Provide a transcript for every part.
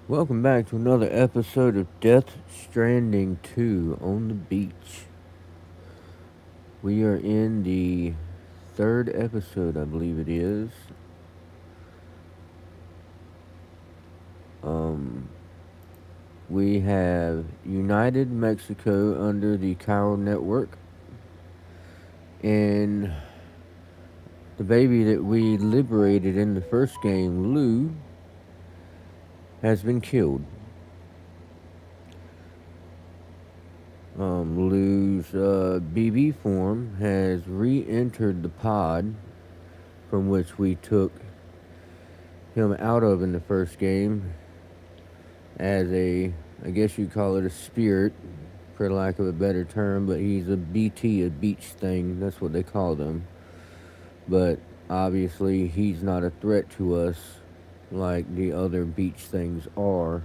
Welcome back to another episode of Death Stranding 2 on the beach. We are in the third episode, I believe it is. We have united Mexico under the Chiral Network, and the baby that we liberated in the first game, Lou, has been killed. Lou's BB form has re-entered the pod from which we took him out of in the first game as I guess you'd call it a spirit, for lack of a better term, but he's a BT, a beach thing. That's what they call them. But obviously, he's not a threat to us like the other beach things are.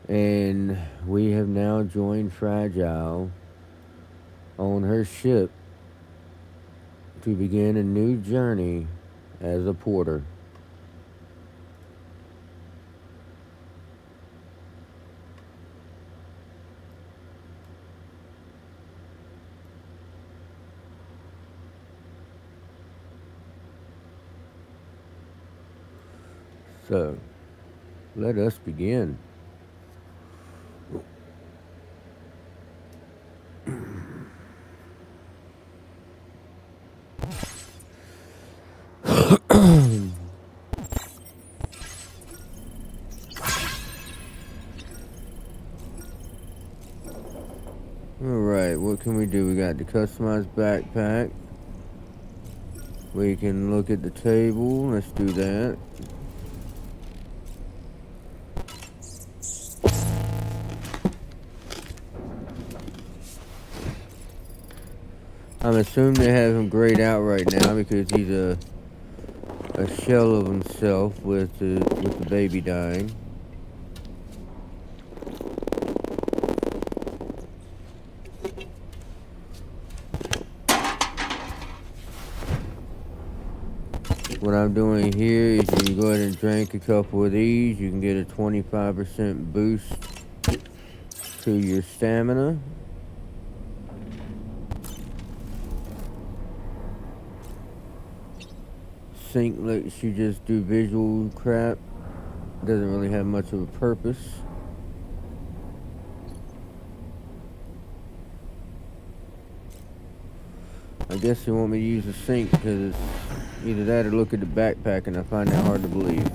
And we have now joined Fragile on her ship to begin a new journey as a porter. So, let us begin. Alright, what can we do? We got the customized backpack. We can look at the table. Let's do that. I'm assuming they have him grayed out right now because he's a shell of himself with the baby dying. What I'm doing here is you can go ahead and drink a couple of these. You can get a 25% boost to your stamina. Sync lets you just do visual crap. Doesn't really have much of a purpose. I guess they want me to use the sync because it's either that or look at the backpack, and I find that hard to believe.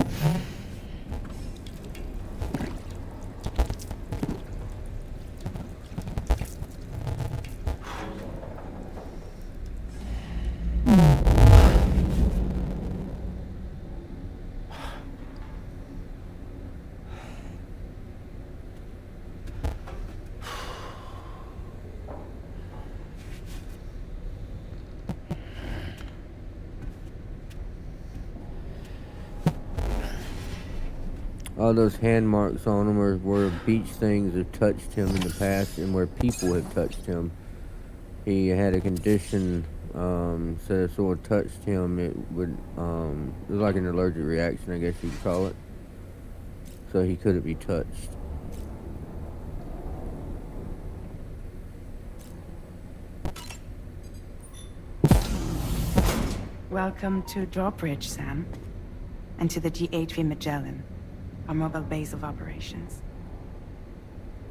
All those hand marks on him are where beach things have touched him in the past and where people have touched him. He had a condition, so if someone touched him, it was like an allergic reaction, I guess you could call it. So he couldn't be touched. Welcome to Drawbridge, Sam, and to the GHV Magellan, our mobile base of operations.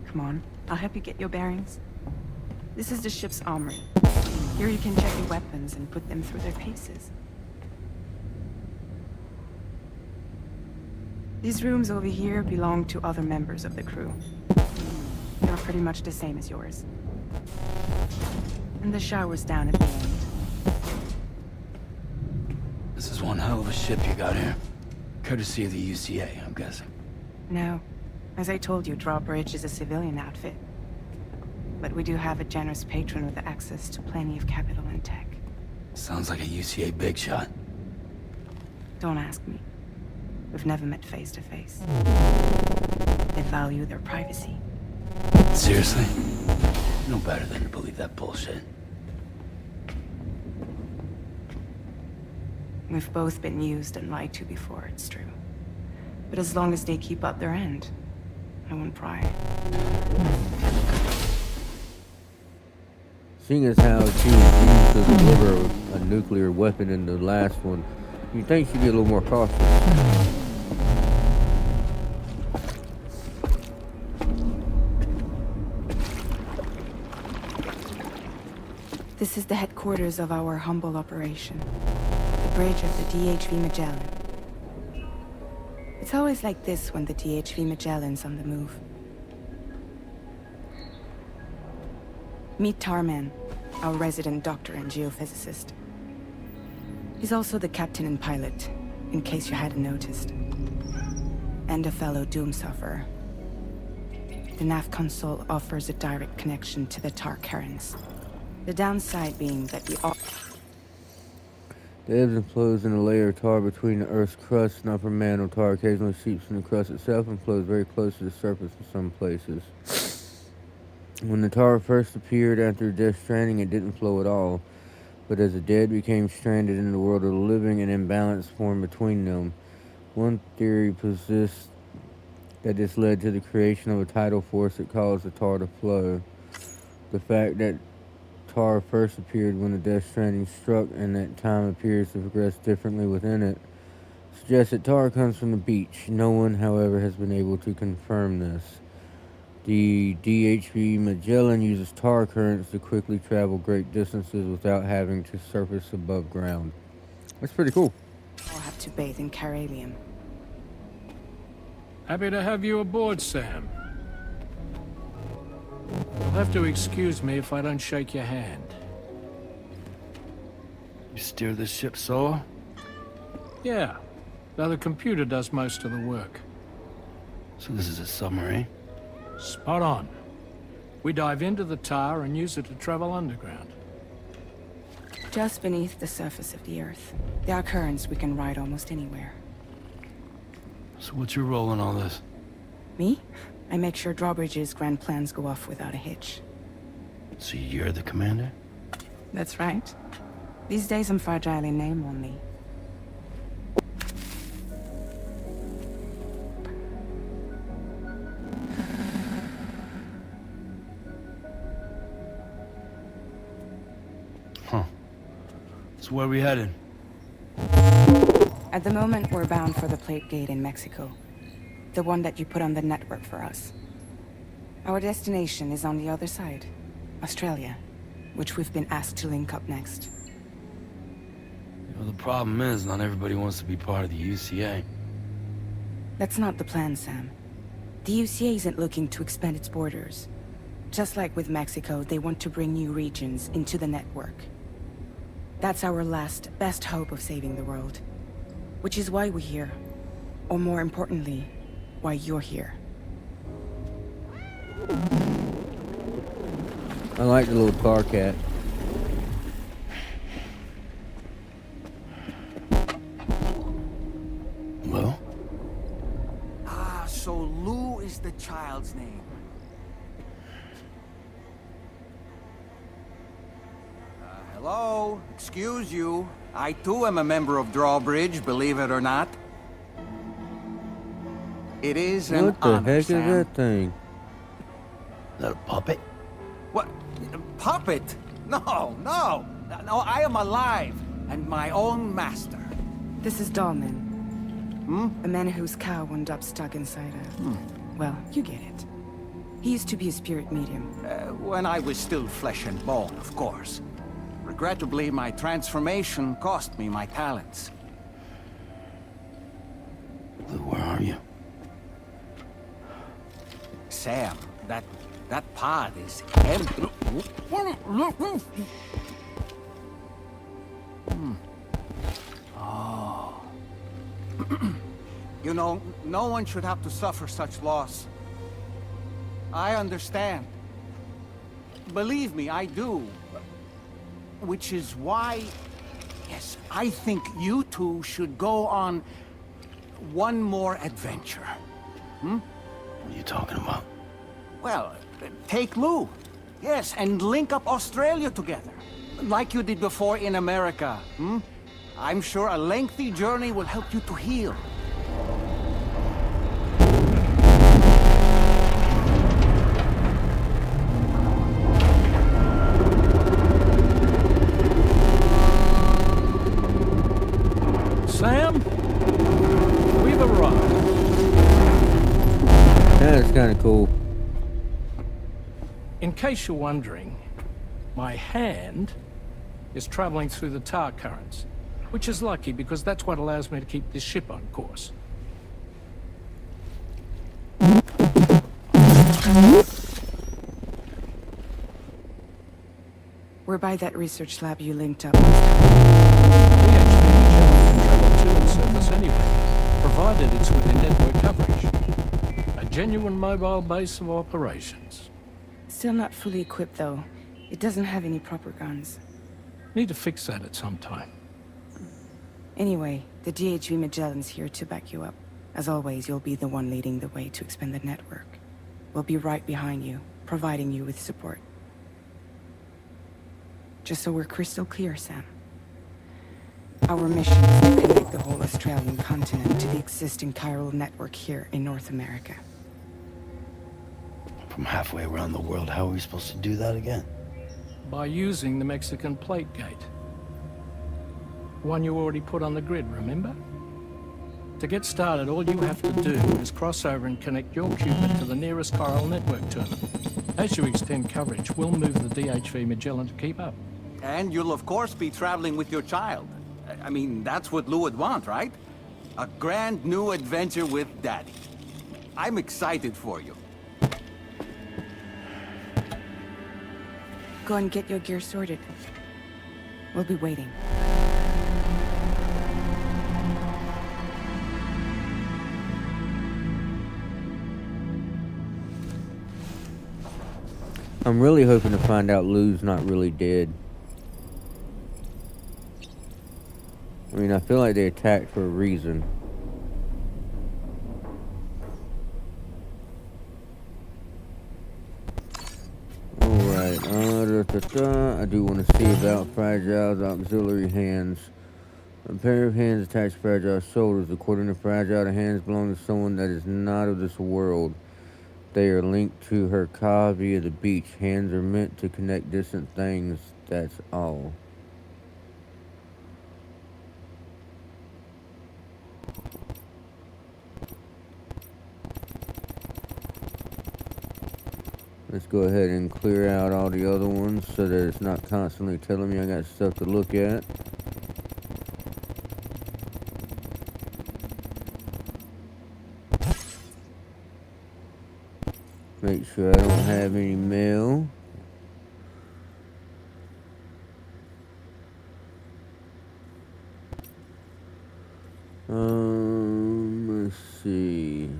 Come on, I'll help you get your bearings. This is the ship's armory. Here you can check your weapons and put them through their paces. These rooms over here belong to other members of the crew. They're pretty much the same as yours. And the shower's down at the end. This is one hell of a ship you got here. Courtesy of the UCA, I'm guessing. No. As I told you, Drawbridge is a civilian outfit. But we do have a generous patron with access to plenty of capital and tech. Sounds like a UCA big shot. Don't ask me. We've never met face to face. They value their privacy. Seriously? No better than to believe that bullshit. We've both been used and lied to before, it's true. But as long as they keep up their end, I won't pry. Seeing as how she was used to deliver a nuclear weapon in the last one, you'd think she'd be a little more cautious. This is the headquarters of our humble operation. The bridge of the DHV Magellan. It's always like this when the DHV Magellan's on the move. Meet Tarman, our resident doctor and geophysicist. He's also the captain and pilot, in case you hadn't noticed. And a fellow doom sufferer. The nav console offers a direct connection to the tar currents. The downside being that the ebbs and flows in a layer of tar between the Earth's crust and upper mantle. Tar occasionally seeps from the crust itself and flows very close to the surface in some places. When the tar first appeared after Death Stranding, it didn't flow at all. But as the dead became stranded in the world of the living, an imbalance formed between them. One theory persists that this led to the creation of a tidal force that caused the tar to flow. The fact that tar first appeared when the Death Stranding struck and that time appears to progress differently within it suggests that tar comes from the beach. No one, however, has been able to confirm this. The DHV Magellan uses tar currents to quickly travel great distances without having to surface above ground. That's pretty cool. I'll have to bathe in caralium. Happy to have you aboard, Sam. You'll have to excuse me if I don't shake your hand. You steer this ship solo? Yeah, though the computer does most of the work. So this is a submarine? Spot on. We dive into the tar and use it to travel underground. Just beneath the surface of the Earth. There are currents we can ride almost anywhere. So what's your role in all this? Me? I make sure Drawbridge's grand plans go off without a hitch. So you're the commander? That's right. These days I'm fragile in name only. Huh. So where are we headed? At the moment, we're bound for the Plate Gate in Mexico. The one that you put on the network for us. Our destination is on the other side, Australia, which we've been asked to link up next. You know, the problem is not everybody wants to be part of the UCA. That's not the plan, Sam. The UCA isn't looking to expand its borders. Just like with Mexico, they want to bring new regions into the network. That's our last, best hope of saving the world. Which is why we're here. Or more importantly, why you're here. I like the little tar cat. Well? Ah, so Lou is the child's name. Hello? Excuse you. I too am a member of Drawbridge, believe it or not. It is an What the honor, heck is Sam. that thing? Is that a puppet? What? Puppet? No, no. No, I am alive and my own master. This is Dahlman. A man whose cow wound up stuck inside a... Well, you get it. He used to be a spirit medium. When I was still flesh and bone, of course. Regrettably, my transformation cost me my talents. Lou, where are you? Sam, that pod is empty. Oh. You know, no one should have to suffer such loss. I understand. Believe me, I do. Which is why, yes, I think you two should go on one more adventure. What are you talking about? Well, take Lou. Yes, and link up Australia together. Like you did before in America, I'm sure a lengthy journey will help you to heal. That's kind of cool. In case you're wondering, my hand is traveling through the tar currents, which is lucky because that's what allows me to keep this ship on course. We're by that research lab you linked up. The HV can travel to the surface anyway, provided it's within network coverage. A genuine mobile base of operations. Still not fully equipped, though. It doesn't have any proper guns. Need to fix that at some time. Anyway, the DHV Magellan's here to back you up. As always, you'll be the one leading the way to expand the network. We'll be right behind you, providing you with support. Just so we're crystal clear, Sam. Our mission is to connect the whole Australian continent to the existing chiral network here in North America. From halfway around the world, how are we supposed to do that again? By using the Mexican plate gate. One you already put on the grid, remember? To get started, all you have to do is cross over and connect your qubit to the nearest chiral network terminal. As you extend coverage, we'll move the DHV Magellan to keep up. And you'll of course be traveling with your child. I mean, that's what Lou would want, right? A grand new adventure with Daddy. I'm excited for you. Go and get your gear sorted. We'll be waiting. I'm really hoping to find out Lou's not really dead. I mean, I feel like they attacked for a reason. Alright, I do want to see about Fragile's auxiliary hands. A pair of hands attached to Fragile's shoulders. According to Fragile, the hands belong to someone that is not of this world. They are linked to her car via the beach. Hands are meant to connect distant things, that's all. Let's go ahead and clear out all the other ones so that it's not constantly telling me I got stuff to look at. Make sure I don't have any mail. Let's see.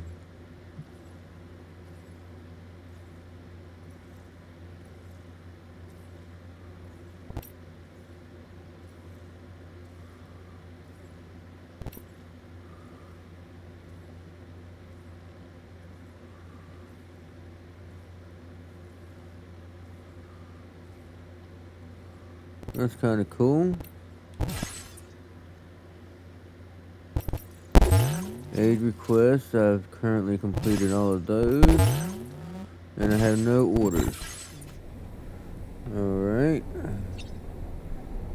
That's kind of cool. Aid requests, I've currently completed all of those. And I have no orders. Alright.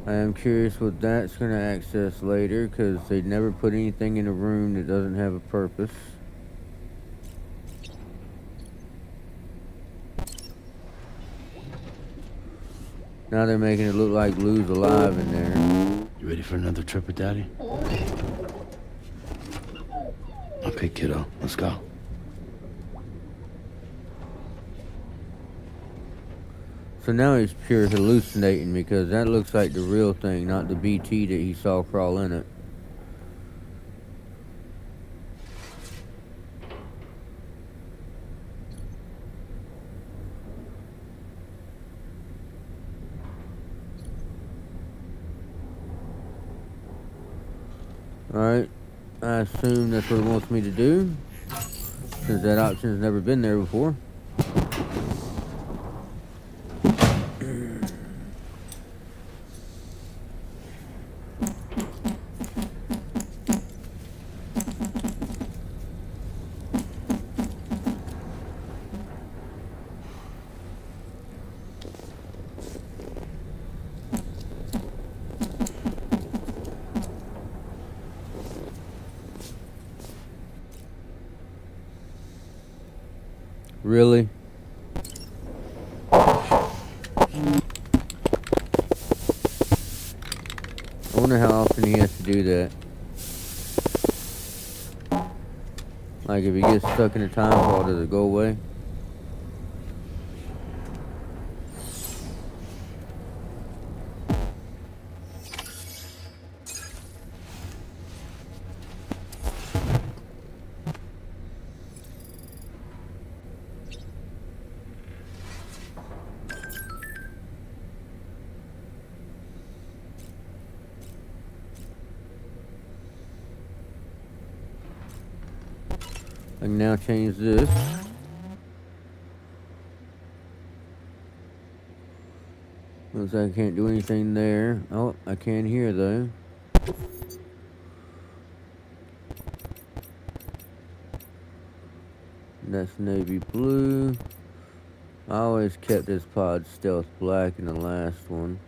I am curious what that's going to access later, because they never put anything in a room that doesn't have a purpose. Now they're making it look like Lou's alive in there. You ready for another trip with Daddy? Okay, kiddo, let's go. So now he's pure hallucinating, because that looks like the real thing, not the BT that he saw crawl in it. Alright, I assume that's what it wants me to do, since that option's never been there before. Really? I wonder how often he has to do that. Like if he gets stuck in a time fall, does it go away? I can now change this. Looks like I can't do anything there. Oh, I can here though. That's navy blue. I always kept this pod stealth black in the last one.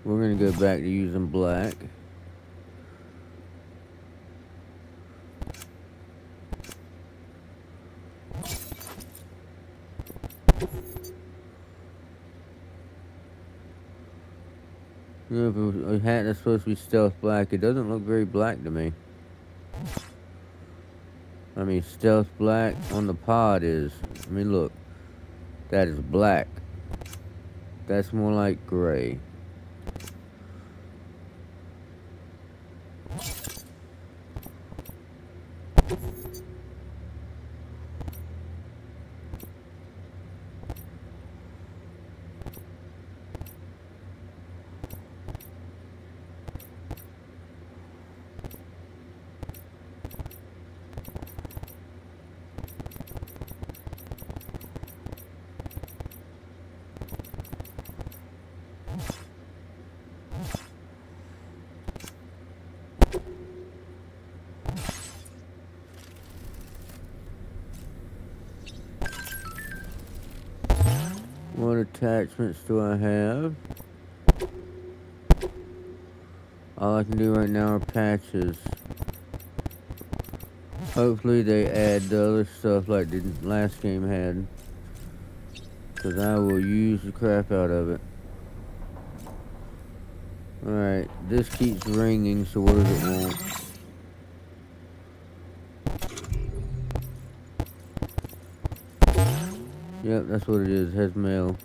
We're gonna go back to using black. You know, if it was a hat that's supposed to be stealth black, it doesn't look very black to me. I mean, stealth black on the pod is, I mean, look, that is black. That's more like gray. What attachments do I have? All I can do right now are patches. Hopefully they add the other stuff like the last game had, because I will use the crap out of it. Alright, this keeps ringing, so what does it want? Yep, that's what it is. It has mail.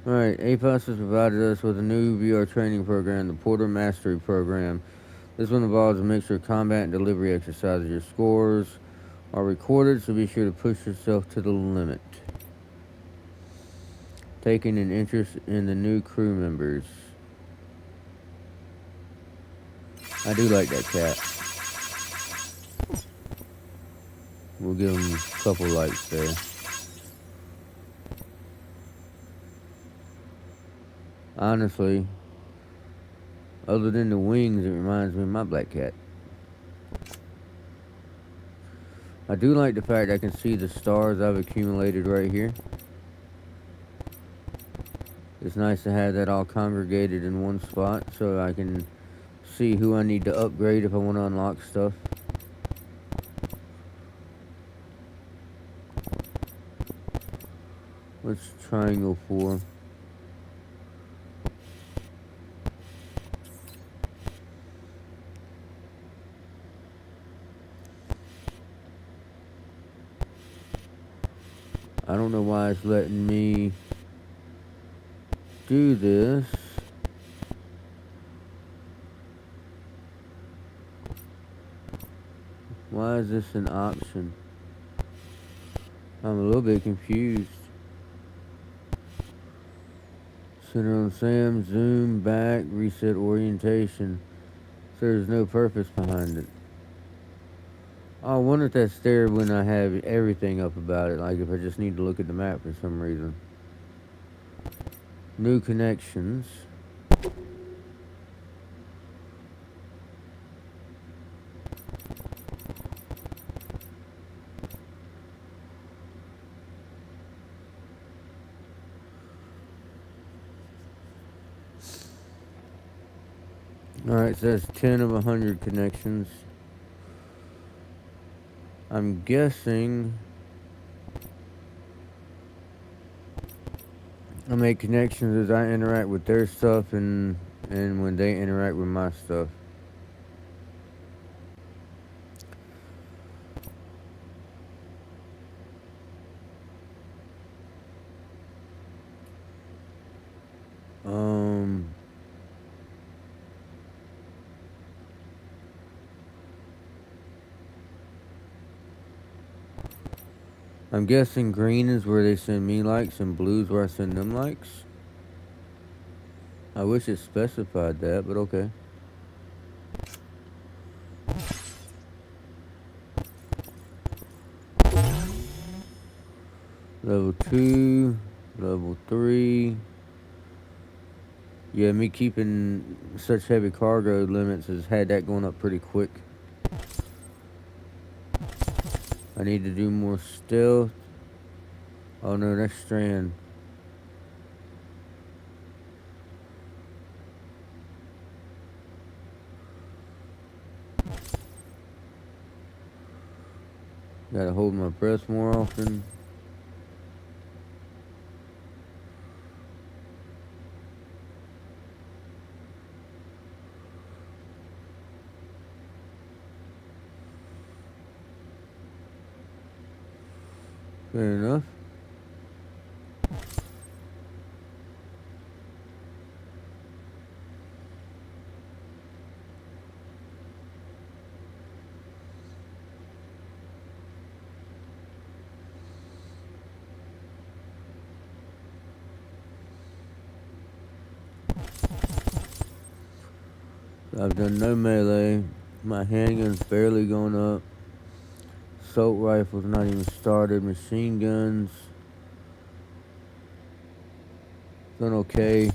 Alright, APOS has provided us with a new VR training program, the Porter Mastery Program. This one involves a mixture of combat and delivery exercises. Your scores are recorded, so be sure to push yourself to the limit. Taking an interest in the new crew members. I do like that cat. We'll give him a couple likes there. Honestly, other than the wings, it reminds me of my black cat. I do like the fact I can see the stars I've accumulated right here. It's nice to have that all congregated in one spot so I can see who I need to upgrade if I want to unlock stuff. What's triangle for? I don't know why it's letting me do this. Why is this an option? I'm a little bit confused. Center on Sam, zoom, back, reset orientation. So there's no purpose behind it. I wonder if that's there when I have everything up about it, like if I just need to look at the map for some reason. New connections. Alright, so that's 10 of 100 connections. I'm guessing I make connections as I interact with their stuff and when they interact with my stuff. I'm guessing green is where they send me likes and blue is where I send them likes. I wish it specified that, but okay. Level 2, level 3. Yeah, me keeping such heavy cargo limits has had that going up pretty quick. I need to do more stealth. Oh no, that's Strand. Gotta hold my breath more often. Fair enough. I've done no melee. My handgun's barely going up. Assault rifle's not even started. Machine guns done okay.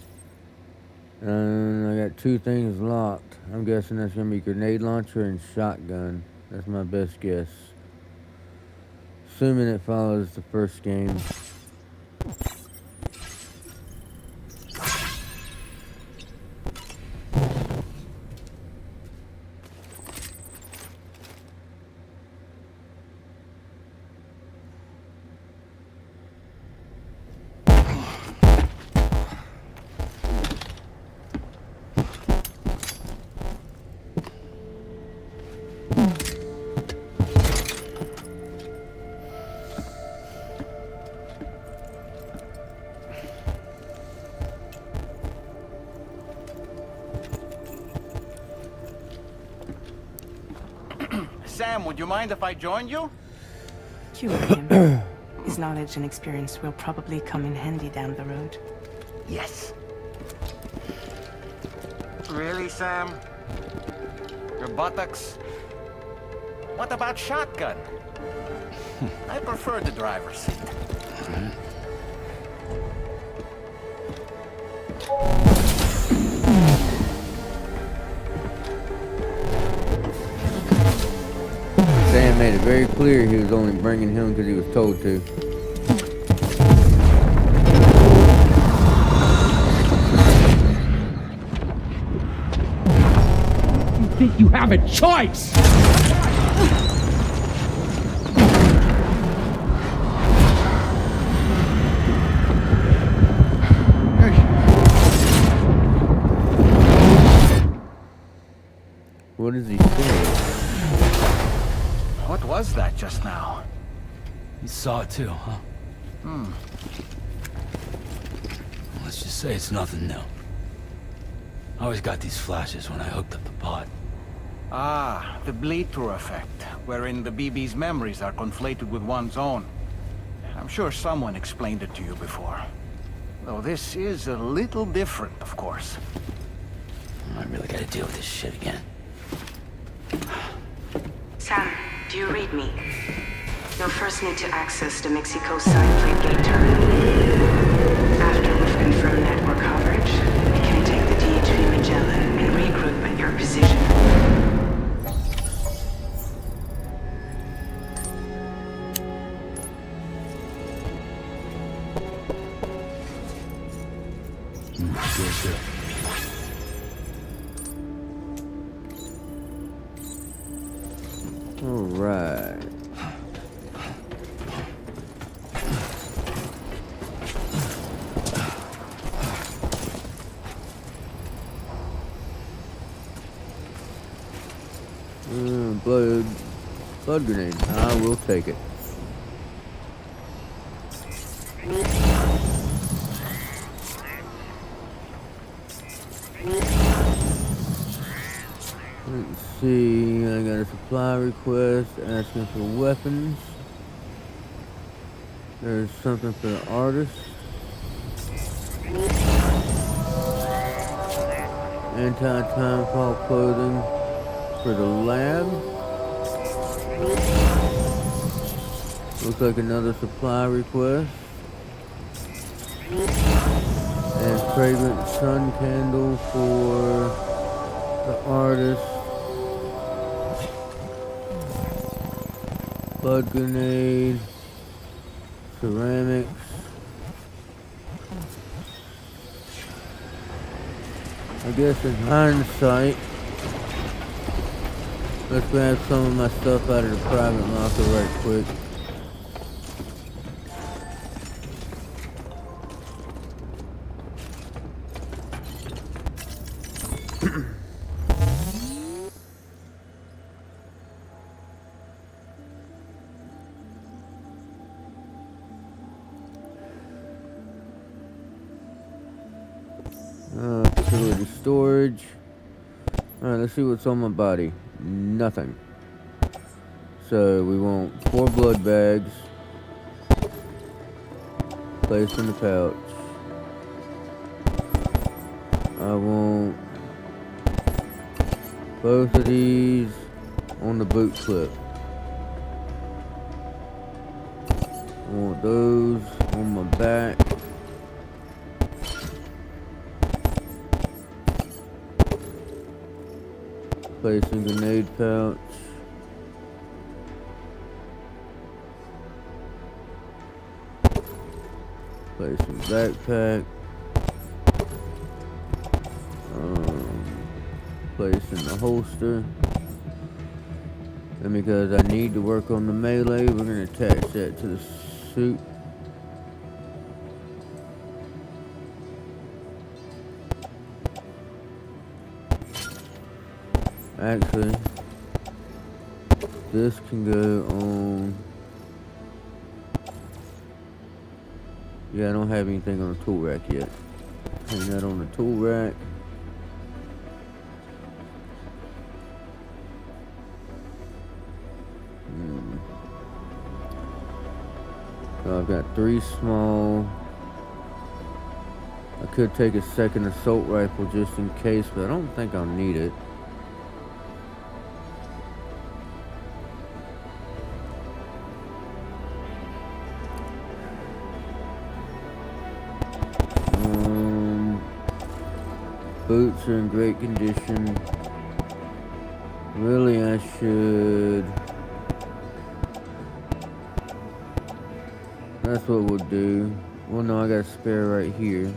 And I got 2 things locked. I'm guessing that's gonna be grenade launcher and shotgun. That's my best guess. Assuming it follows the first game. Sam, would you mind if I joined you? Humor him. His knowledge and experience will probably come in handy down the road. Yes. Really, Sam? Your buttocks? What about shotgun? I prefer the driver's seat. Sam made it very clear he was only bringing him because he was told to. You think you have a choice? What does he say? What was that just now? You saw it too, huh? Let's just say it's nothing new. I always got these flashes when I hooked up the pod. Ah, the bleed-through effect, wherein the BB's memories are conflated with one's own. I'm sure someone explained it to you before. Though this is a little different, of course. I really gotta deal with this shit again. Sam, do you read me? You'll first need to access the Mexico side plate gate terminal. After we've confirmed network coverage, we can take the DHV Magellan and regroup at your position. Yes, sir. All right. blood grenade. I will take it. Let's see, I got a supply request asking for weapons. There's something for the artist. Anti-timefall clothing for the lab. Looks like another supply request. And fragrant sun candle for the artist. Blood grenade. Ceramics. I guess in hindsight, let's grab some of my stuff out of the private locker right quick. Facility storage. Alright, let's see what's on my body. Nothing. So we want 4 blood bags. Placed in the pouch. I want both of these on the boot clip. I want those on my back. Placing grenade pouch. Placing backpack. Placing the holster. And because I need to work on the melee, we're going to attach that to the suit. Actually, this can go on. Yeah, I don't have anything on the tool rack yet. Hang that on the tool rack. So I've got 3 small. I could take a second assault rifle just in case, but I don't think I'll need it. Boots are in great condition. Really, I should. That's what we'll do. Well, no, I got a spare right here.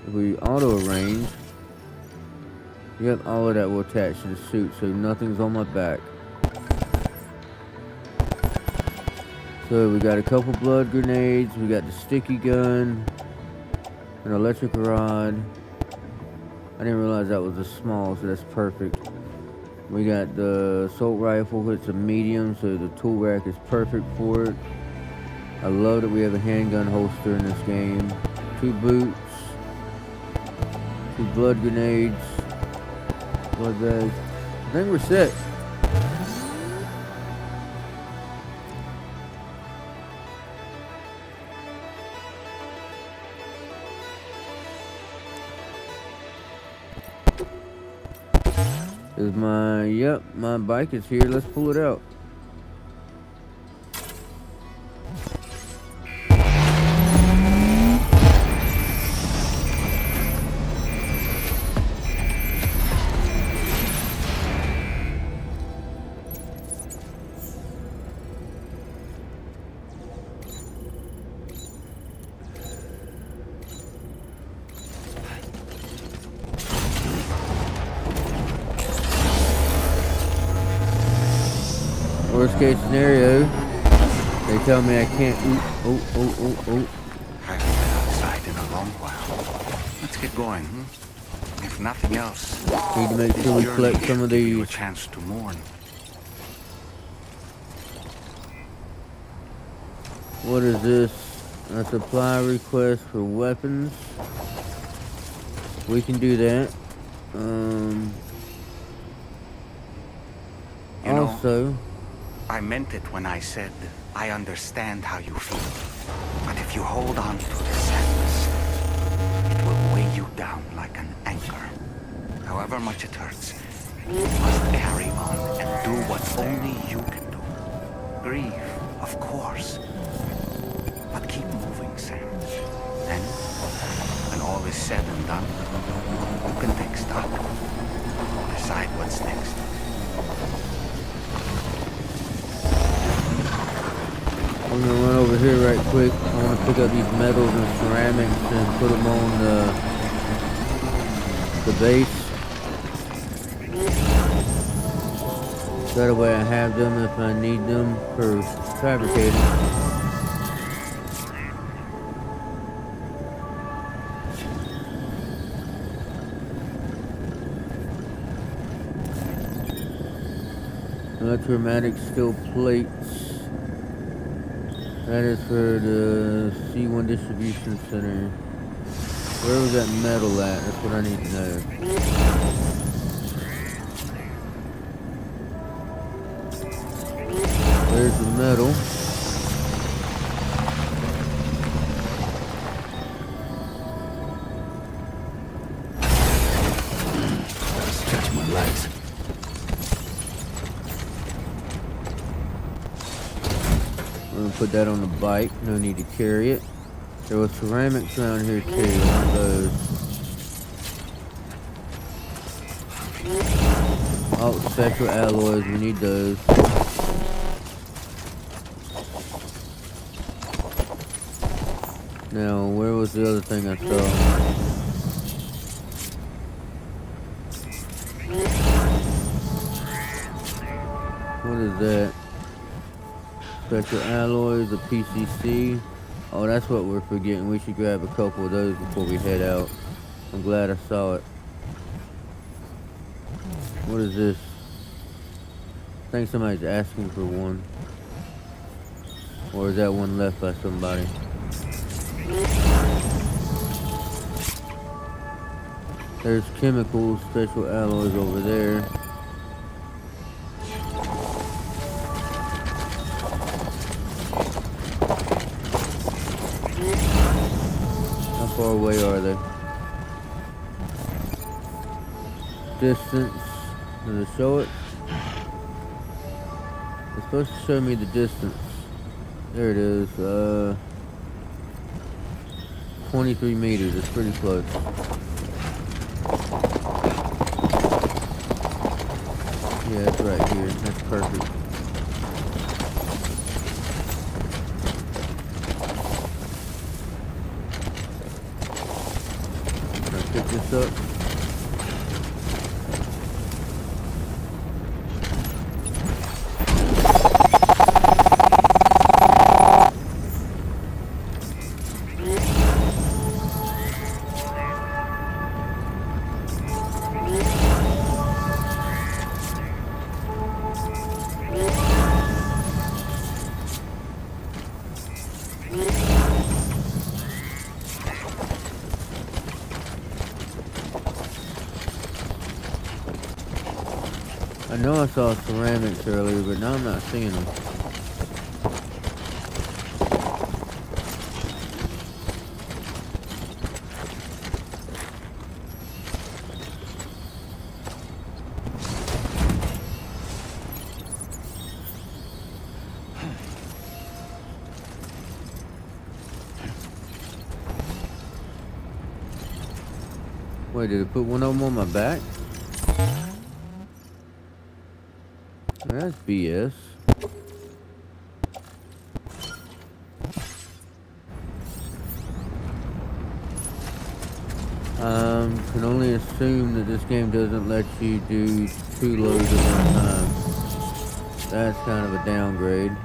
If we auto arrange, yep, all of that will attach to the suit, so nothing's on my back. So we got a couple blood grenades. We got the sticky gun. An electric rod. I didn't realize that was a small, so that's perfect. We got the assault rifle, it's a medium, so the tool rack is perfect for it. I love that we have a handgun holster in this game. 2 boots. 2 blood grenades. Blood bags. I think we're set. Is my bike is here. Let's pull it out. Worst case scenario, they tell me I can't. Haven't been outside in a long while. Let's get going, If nothing else, Need to make sure we collect some of give you a these. chance to mourn. What is this? A supply request for weapons. We can do that. You know, Also, I meant it when I said I understand how you feel. But if you hold on to the sadness, it will weigh you down like an anchor. However much it hurts, you must carry on and do what only you can do. Grieve, of course. But keep moving, Sam. Then, when all is said and done, you can take stock. Decide what's next. I'm gonna run over here right quick. I want to pick up these metals and ceramics and put them on the base. That way I have them if I need them for fabricating. Electromatic steel plates. That is for the C1 distribution center. Where was that metal at? That's what I need to know. There's the metal. Stretch my legs. I'm gonna put that on the bike. No need to carry it. There was ceramics around here too. One of those. Oh, special alloys. We need those. Now, where was the other thing I saw? What is that? Special alloys, a PCC. Oh, that's what we're forgetting. We should grab a couple of those before we head out. I'm glad I saw it. What is this? I think somebody's asking for one. Or is that one left by somebody? There's chemicals, special alloys over there. How far away are they? Distance. Does it show it? It's supposed to show me the distance. There it is. 23 meters. It's pretty close. Yeah, it's right here. That's perfect. Can I pick this up? I know I saw ceramics earlier, but now I'm not seeing them. Wait, did it put one of them on my back? That's BS. Can only assume that this game doesn't let you do 2 loads at one time. That's kind of a downgrade.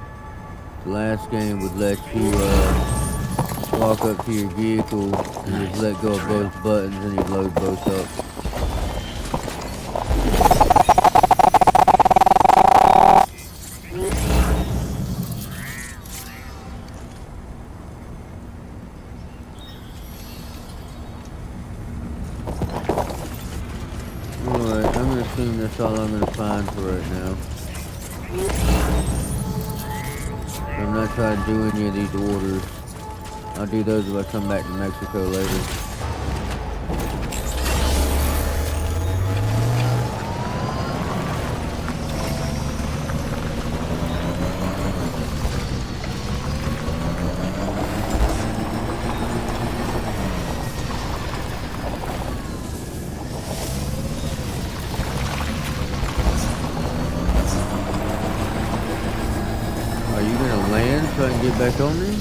The last game would let you walk up to your vehicle and just let go of both buttons and you'd load both up. that's all I'm gonna find for right now. I'm not trying to do any of these orders. I'll do those if I come back to Mexico later. Are you gonna land so I can get back on there?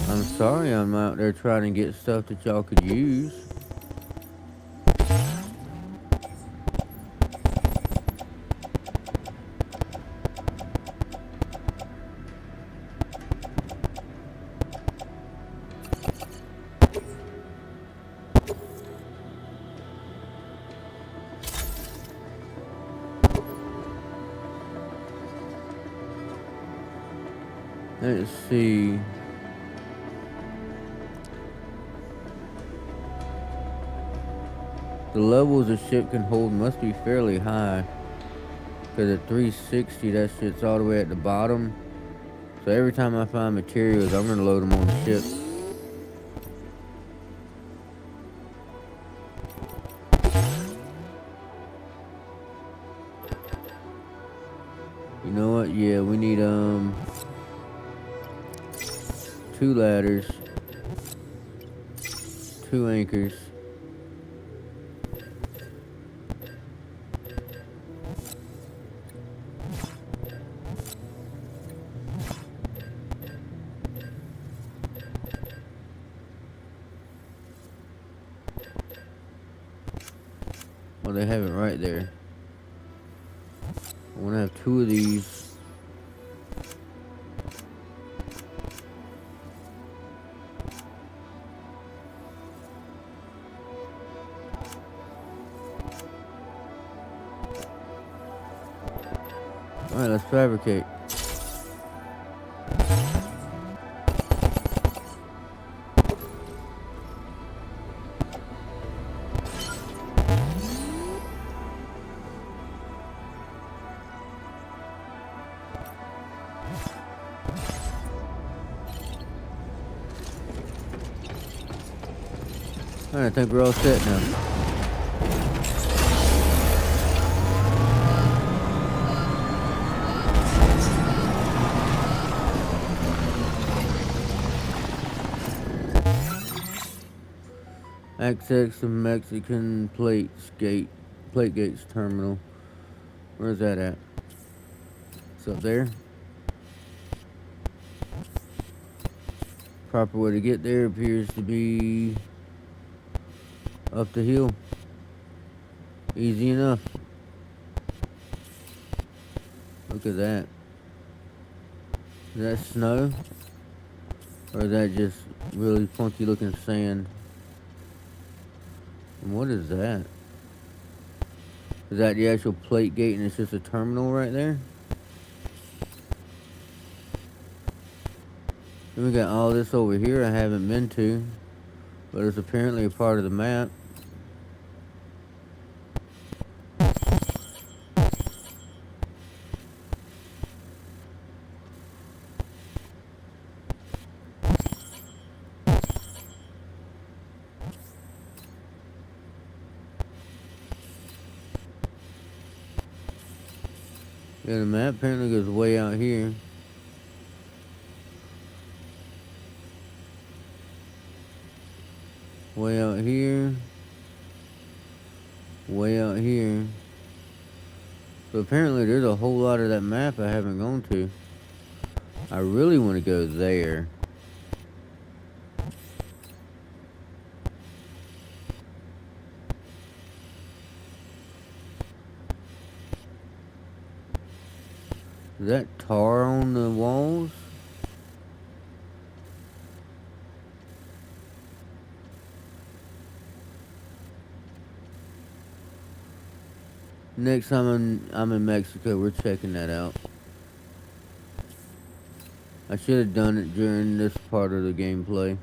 I'm sorry I'm out there trying to get stuff that y'all could use. Let's see. The levels a ship can hold must be fairly high. Because at 360, that shit's all the way at the bottom. So every time I find materials, I'm gonna load them on the ship. You know what? Yeah, we need 2 ladders, 2 anchors. Well, they have it right there. I want to have 2 of these. Alright, let's fabricate. Alright, I think we're all set now. Access the Mexican plate gates terminal. Where's that at? It's up there. Proper way to get there appears to be up the hill. Easy enough. Look at that. Is that snow? Or is that just really funky looking sand? And what is that? Is that the actual plate gate and it's just a terminal right there? Then we got all this over here I haven't been to, but it's apparently a part of the map. Yeah, the map apparently goes way out here. Way out here. Way out here. So apparently there's a whole lot of that map I haven't gone to. I really want to go there. Is that tar on the walls? Next time I'm in Mexico, we're checking that out. I should have done it during this part of the gameplay.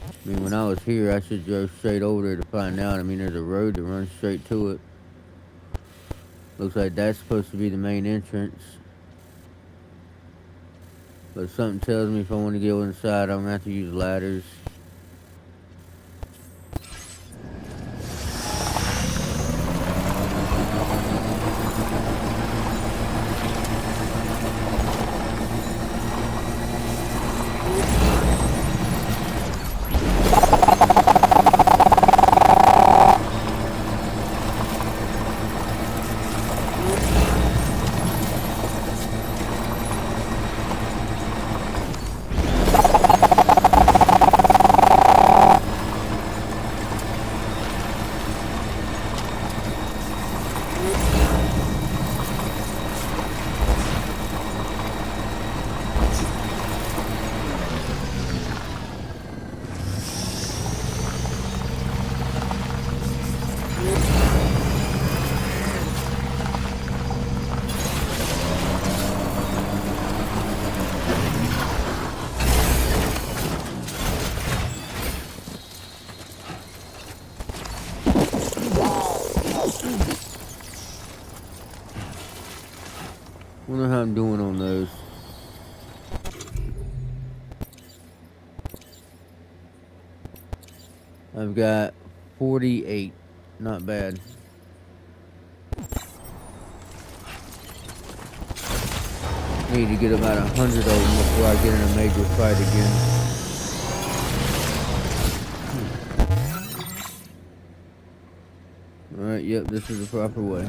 I mean, when I was here, I should go straight over there to find out. I mean, there's a road that runs straight to it. Looks like that's supposed to be the main entrance. But something tells me if I want to go inside, I'm going to have to use ladders. Wonder how I'm doing on those. I've got 48. Not bad. Need to get about 100 of them before I get in a major fight again. Alright, yep, this is the proper way.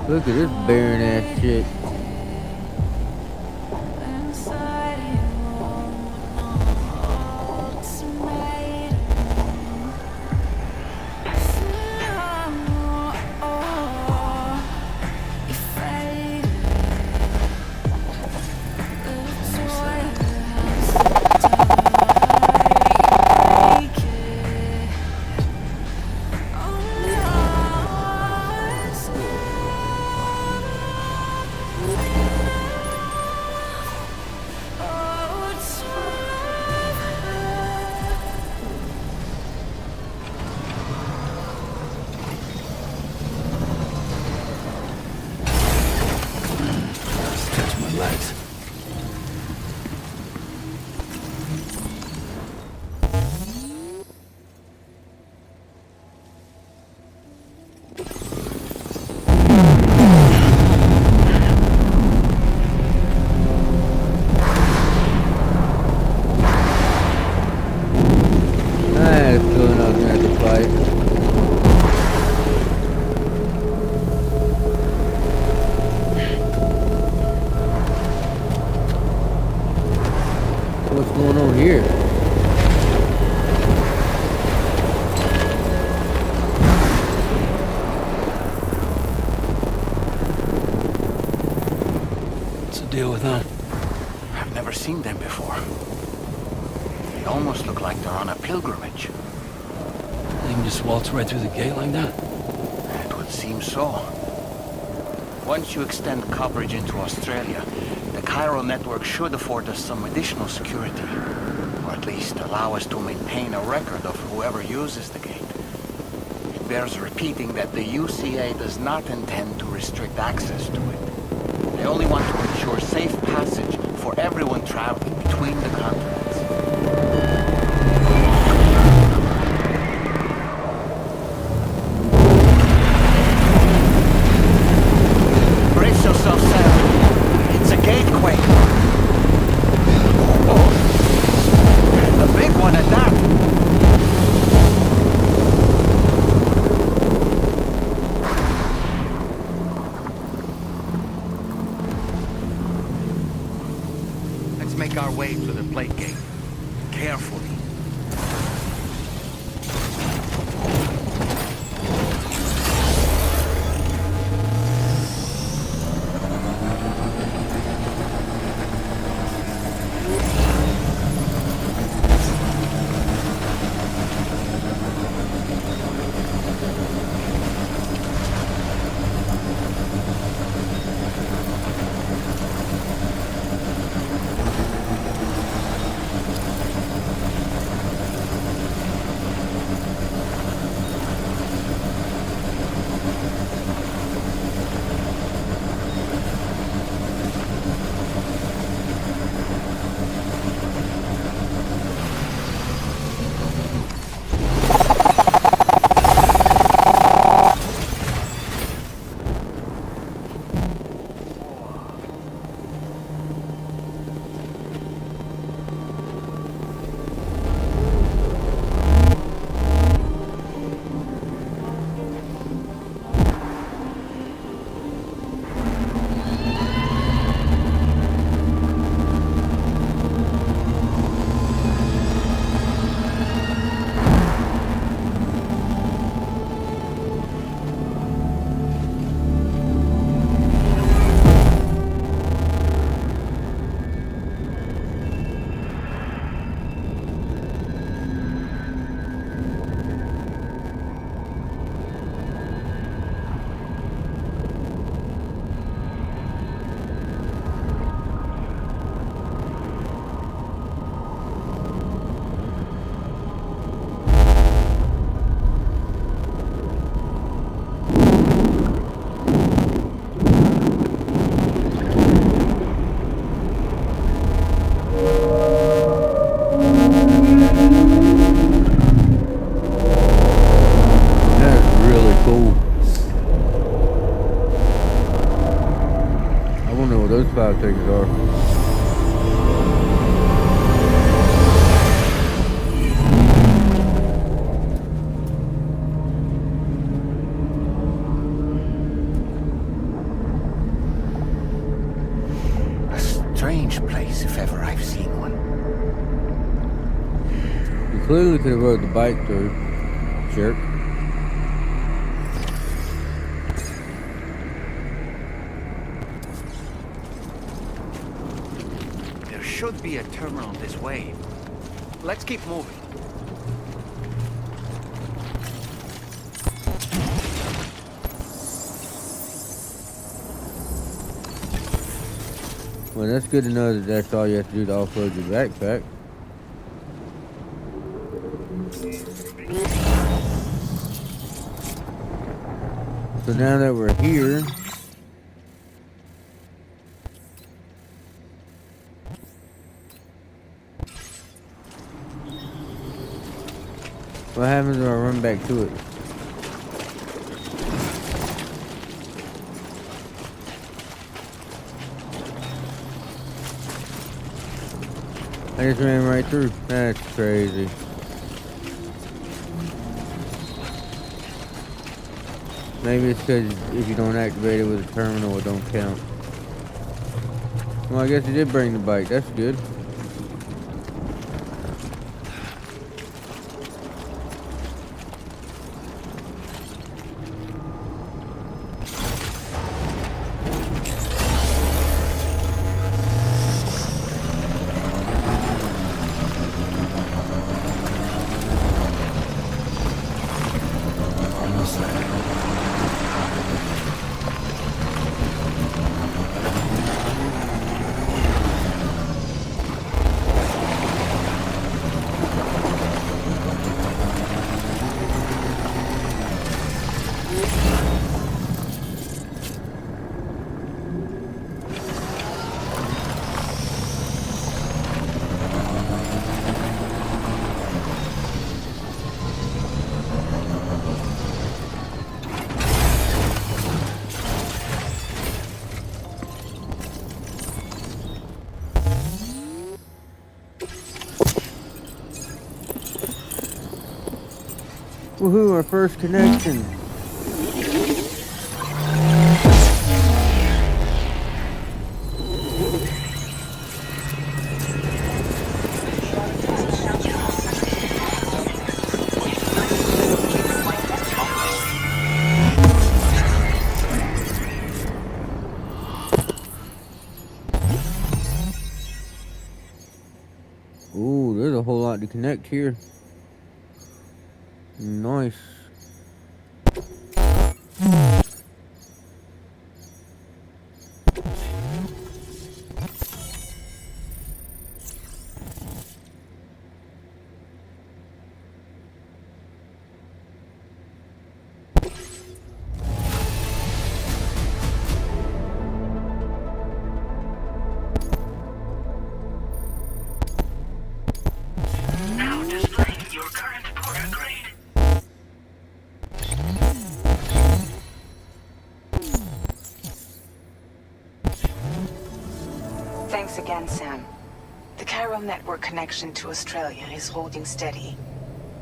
Look at this barren ass shit. What's going on here? What's the deal with them? I've never seen them before. They almost look like they're on a pilgrimage. They can just waltz right through the gate like that? It would seem so. Once you extend coverage into Australia, the chiral network should afford us some additional security. Or at least allow us to maintain a record of whoever uses the gate. It bears repeating that the UCA does not intend to restrict access to it. They only want to ensure safe passage for everyone traveling between the continents. make our way to the plate gate. Carefully. Those 5 things are. A strange place, if ever I've seen one. You clearly could have rode the bike through, jerk. There should be a terminal this way. Let's keep moving. Well, that's good to know that that's all you have to do to offload your backpack. So now that we're here, what happens when I run back to it? I just ran right through. That's crazy. Maybe it's because if you don't activate it with a terminal, it don't count. Well, I guess it did bring the bike. That's good. Woohoo, our first connection. Ooh, there's a whole lot to connect here. Nice. Now displaying your current porter grade. Thanks again, Sam. The chiral network connection to Australia is holding steady.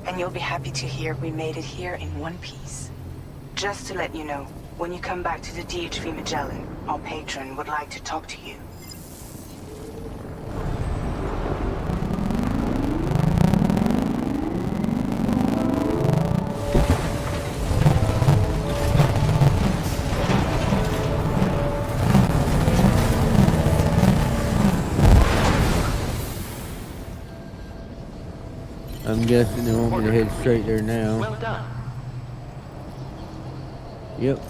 And you'll be happy to hear we made it here in one piece. Just to let you know, when you come back to the DHV Magellan, our patron would like to talk to you. I'm guessing they want me to head straight there now. Well done. Yep.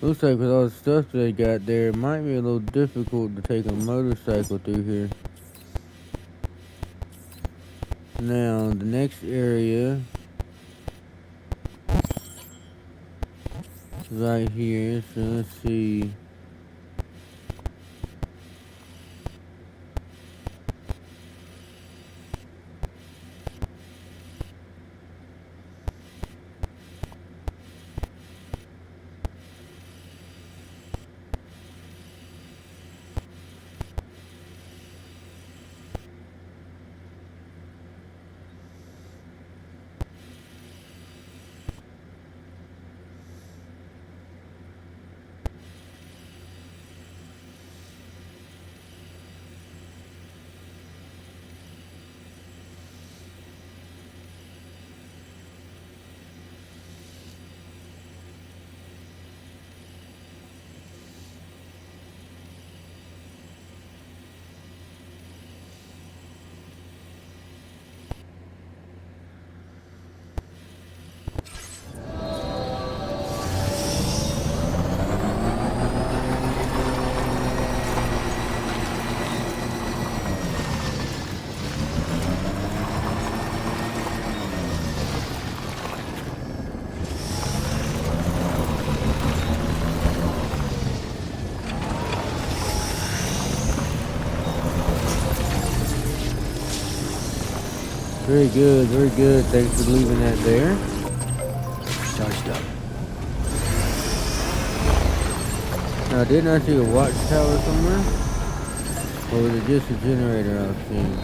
Looks like with all the stuff they got there, it might be a little difficult to take a motorcycle through here. Now, the next area is right here, so let's see. Very good, very good. Thanks for leaving that there. Charged up. Now, didn't I see a watchtower somewhere? Or was it just a generator I was seeing?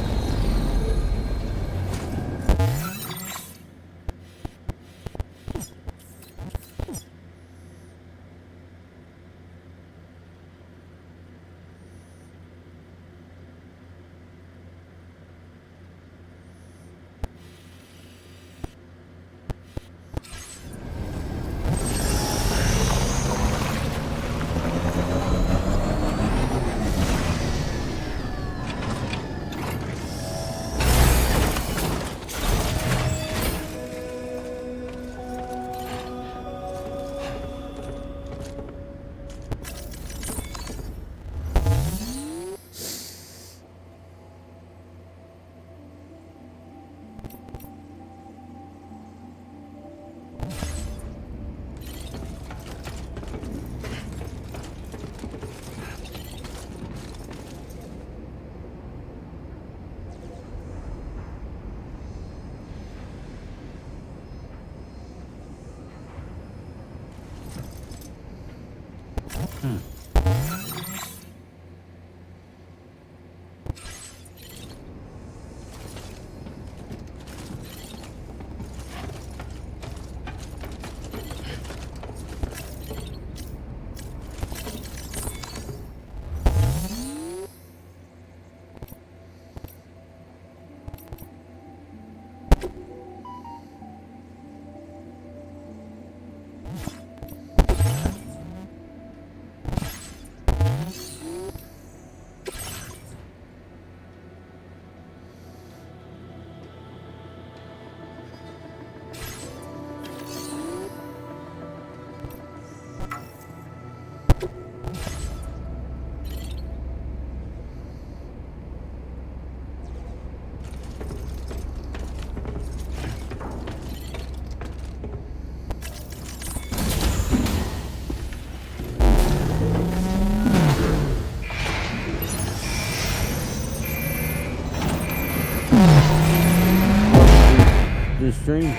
stream.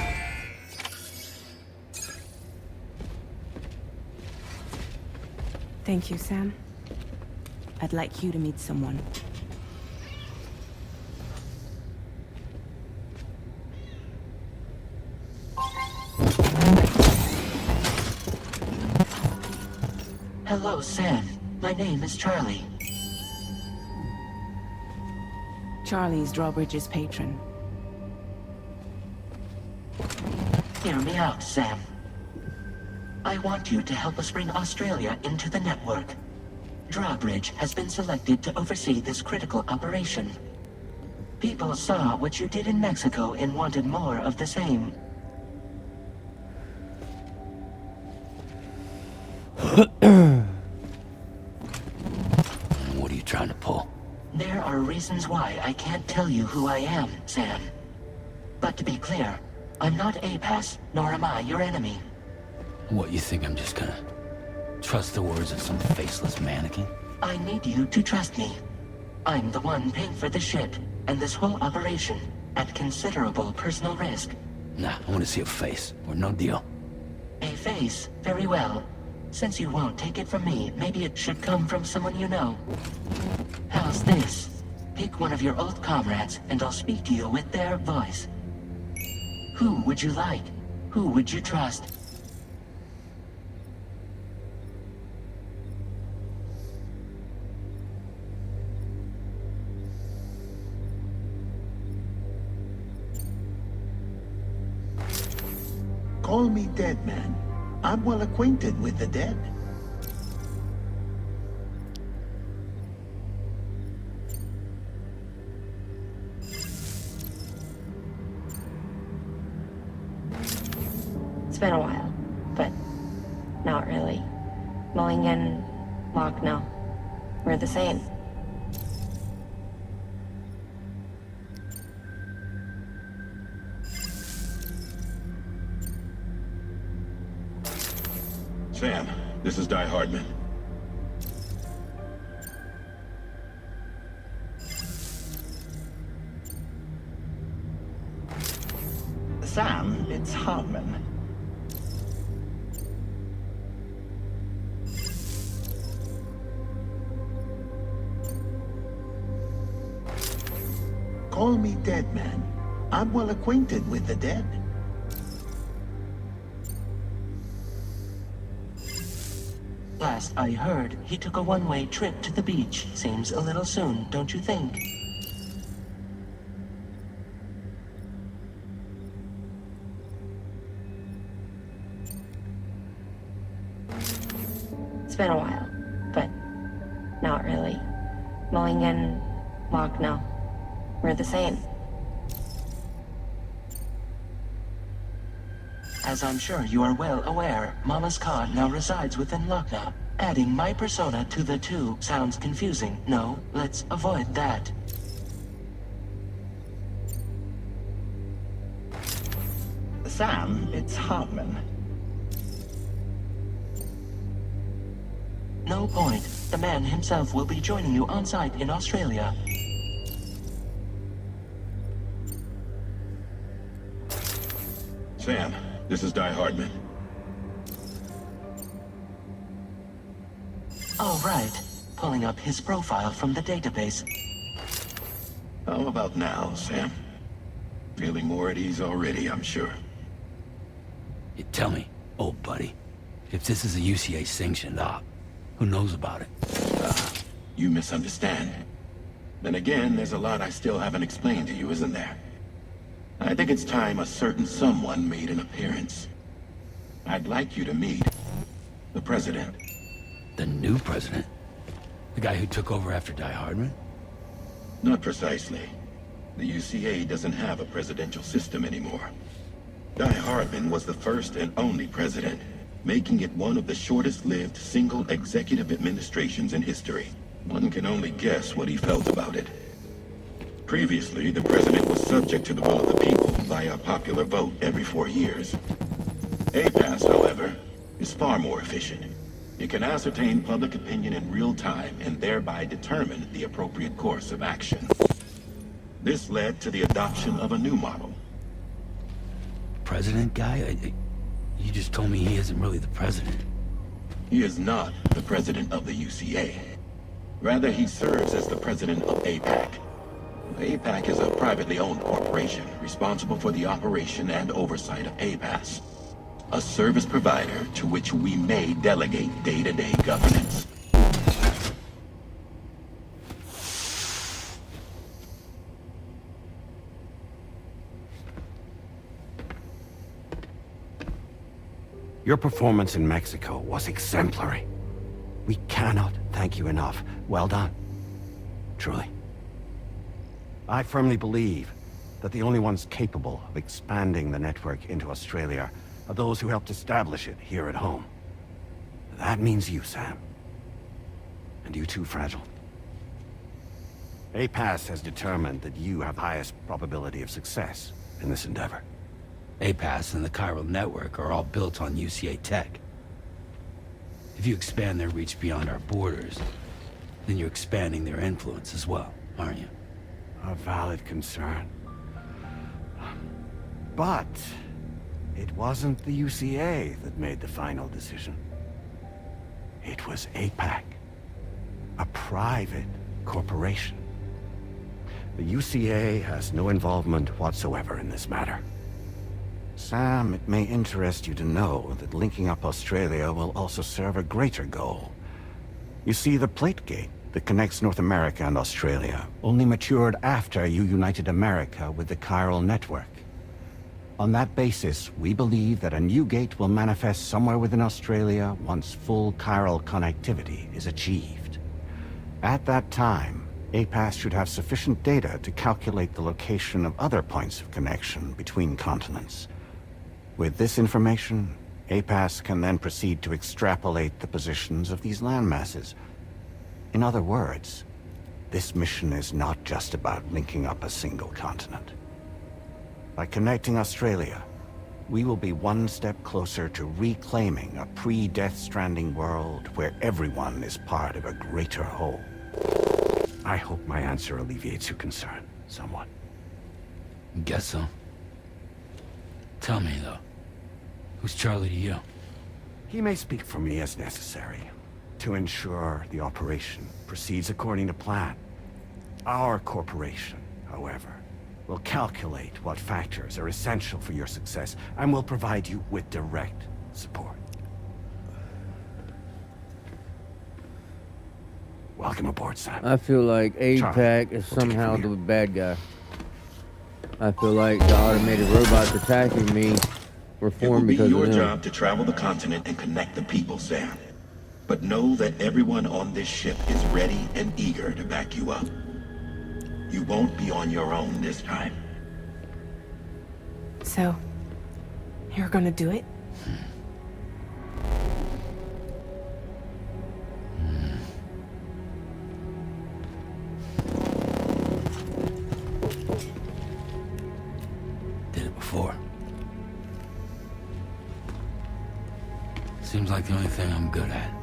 Thank you, Sam. I'd like you to meet someone. Hello, Sam. My name is Charlie. Charlie's Drawbridge's patron. Hear me out, Sam. I want you to help us bring Australia into the network. Drawbridge has been selected to oversee this critical operation. People saw what you did in Mexico and wanted more of the same. What are you trying to pull? There are reasons why I can't tell you who I am, Sam. But to be clear, I'm not APAS, nor am I your enemy. What, you think I'm just gonna trust the words of some faceless mannequin? I need you to trust me. I'm the one paying for the ship and this whole operation at considerable personal risk. Nah, I want to see a face, or no deal. A face, very well. Since you won't take it from me, maybe it should come from someone you know. How's this? Pick one of your old comrades, and I'll speak to you with their voice. Who would you like? Who would you trust? Call me dead man. I'm well acquainted with the dead. It's been a while, but not really. Mulligan, Locke, no. We're the same. Sam, this is Di Hardman. Sam, it's Hardman. Call me dead man. I'm well acquainted with the dead. Last I heard, he took a one-way trip to the beach. Seems a little soon, don't you think? It's been a while, but not really. Mulligan, Locke, no. We're the same. As I'm sure you are well aware, Mama's Khan now resides within Lucknow. Adding my persona to the two sounds confusing. No, let's avoid that. Sam, it's Hardman. No point. The man himself will be joining you on site in Australia. Sam, this is Di Hardman. All right. Pulling up his profile from the database. How about now, Sam? Feeling more at ease already, I'm sure. You tell me, old buddy, if this is a UCA sanctioned op, who knows about it? You misunderstand. Then again, there's a lot I still haven't explained to you, isn't there? I think it's time a certain someone made an appearance. I'd like you to meet the president. The new president? The guy who took over after Di Hardman? Not precisely. The UCA doesn't have a presidential system anymore. Di Hardman was the first and only president, making it one of the shortest-lived single executive administrations in history. One can only guess what he felt about it. Previously, the president was subject to the will of the people via a popular vote every 4 years. APAS, however, is far more efficient. It can ascertain public opinion in real time and thereby determine the appropriate course of action. This led to the adoption of a new model. president guy? You just told me he isn't really the president. He is not the president of the UCA. Rather, he serves as the president of APAC. APAC is a privately owned corporation responsible for the operation and oversight of APAS, a service provider to which we may delegate day-to-day governance. Your performance in Mexico was exemplary. We cannot thank you enough. Well done. Truly. I firmly believe that the only ones capable of expanding the network into Australia are those who helped establish it here at home. That means you, Sam. And you too, Fragile. APAS has determined that you have the highest probability of success in this endeavor. APAS and the chiral network are all built on UCA tech. If you expand their reach beyond our borders, then you're expanding their influence as well, aren't you? A valid concern. But it wasn't the UCA that made the final decision. It was APAC, a private corporation. The UCA has no involvement whatsoever in this matter. Sam, it may interest you to know that linking up Australia will also serve a greater goal. You see, the plate gate that connects North America and Australia only matured after you united America with the chiral network. On that basis, we believe that a new gate will manifest somewhere within Australia once full chiral connectivity is achieved. At that time, APAS should have sufficient data to calculate the location of other points of connection between continents. With this information, APAS can then proceed to extrapolate the positions of these landmasses. In other words, this mission is not just about linking up a single continent. By connecting Australia, we will be one step closer to reclaiming a pre-Death Stranding world where everyone is part of a greater whole. I hope my answer alleviates your concern somewhat. Guess so. Tell me, though. Who's Charlie to you? He may speak for me as necessary to ensure the operation proceeds according to plan. Our corporation, however, will calculate what factors are essential for your success and will provide you with direct support. Welcome aboard, Sam. I feel like APAC is somehow the bad guy. I feel like the automated robots attacking me were formed because of them. It will be your job to travel the continent and connect the people, Sam. But know that everyone on this ship is ready and eager to back you up. You won't be on your own this time. So, you're gonna do it? Did it before. Seems like the only thing I'm good at.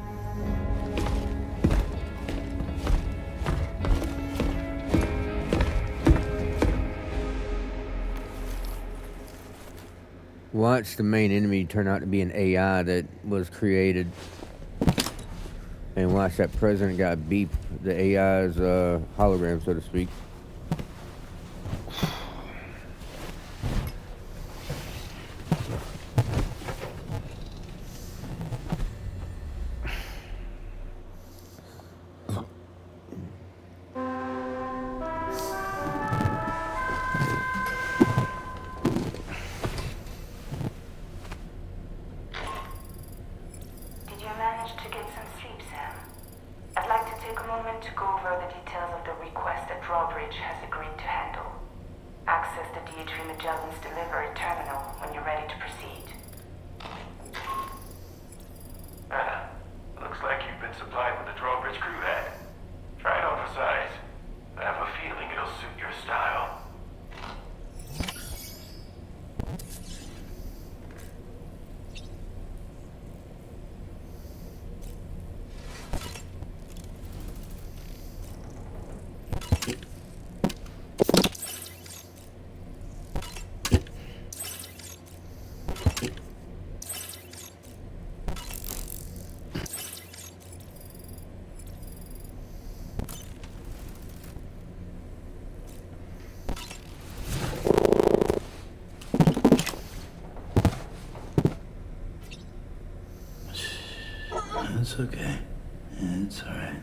Watch the main enemy turn out to be an AI that was created. And watch that president guy beep the AI's hologram, so to speak. It's okay. It's alright.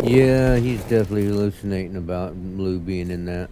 Yeah, he's definitely hallucinating about Lou being in that.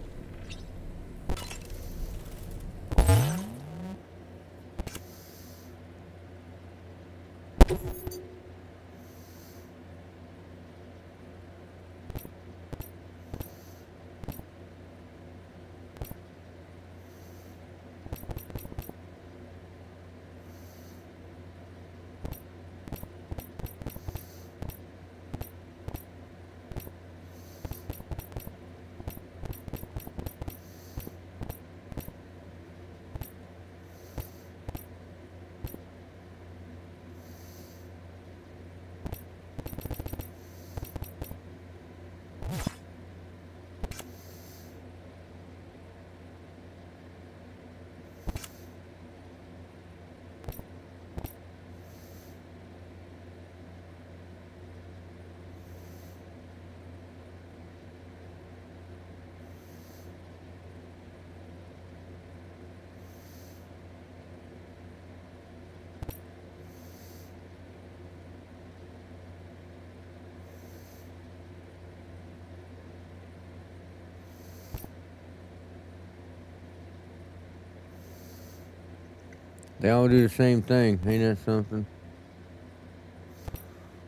They all do the same thing, ain't that something?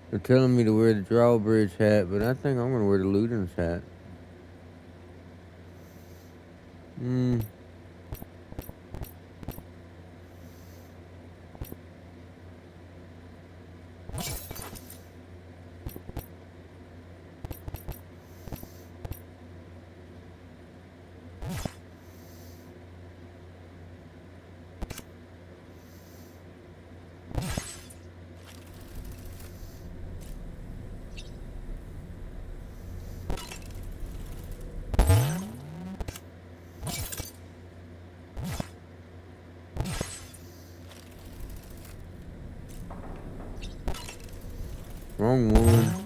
They're telling me to wear the drawbridge hat, but I think I'm gonna wear the Luden's hat. Wrong one.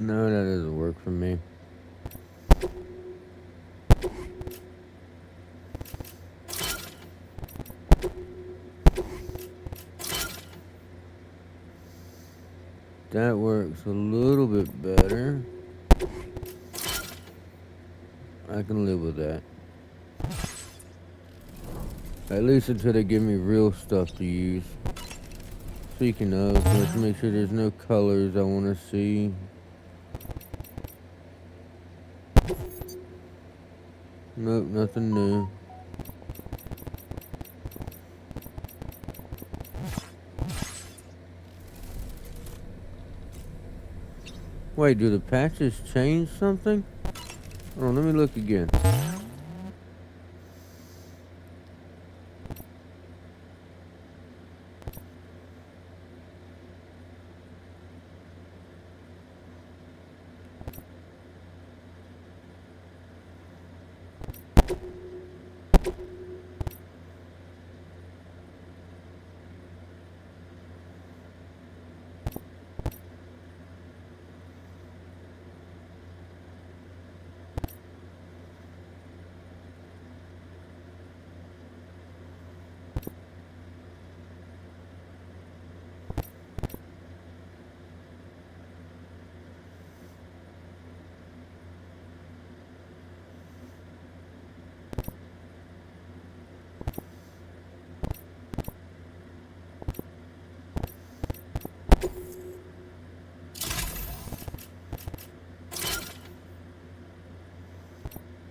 No, that doesn't work for me. That works a little bit better. I can live with that. At least until they give me real stuff to use. Speaking of, let's make sure there's no colors I want to see. Nope, nothing new. Wait, do the patches change something? Hold on, let me look again.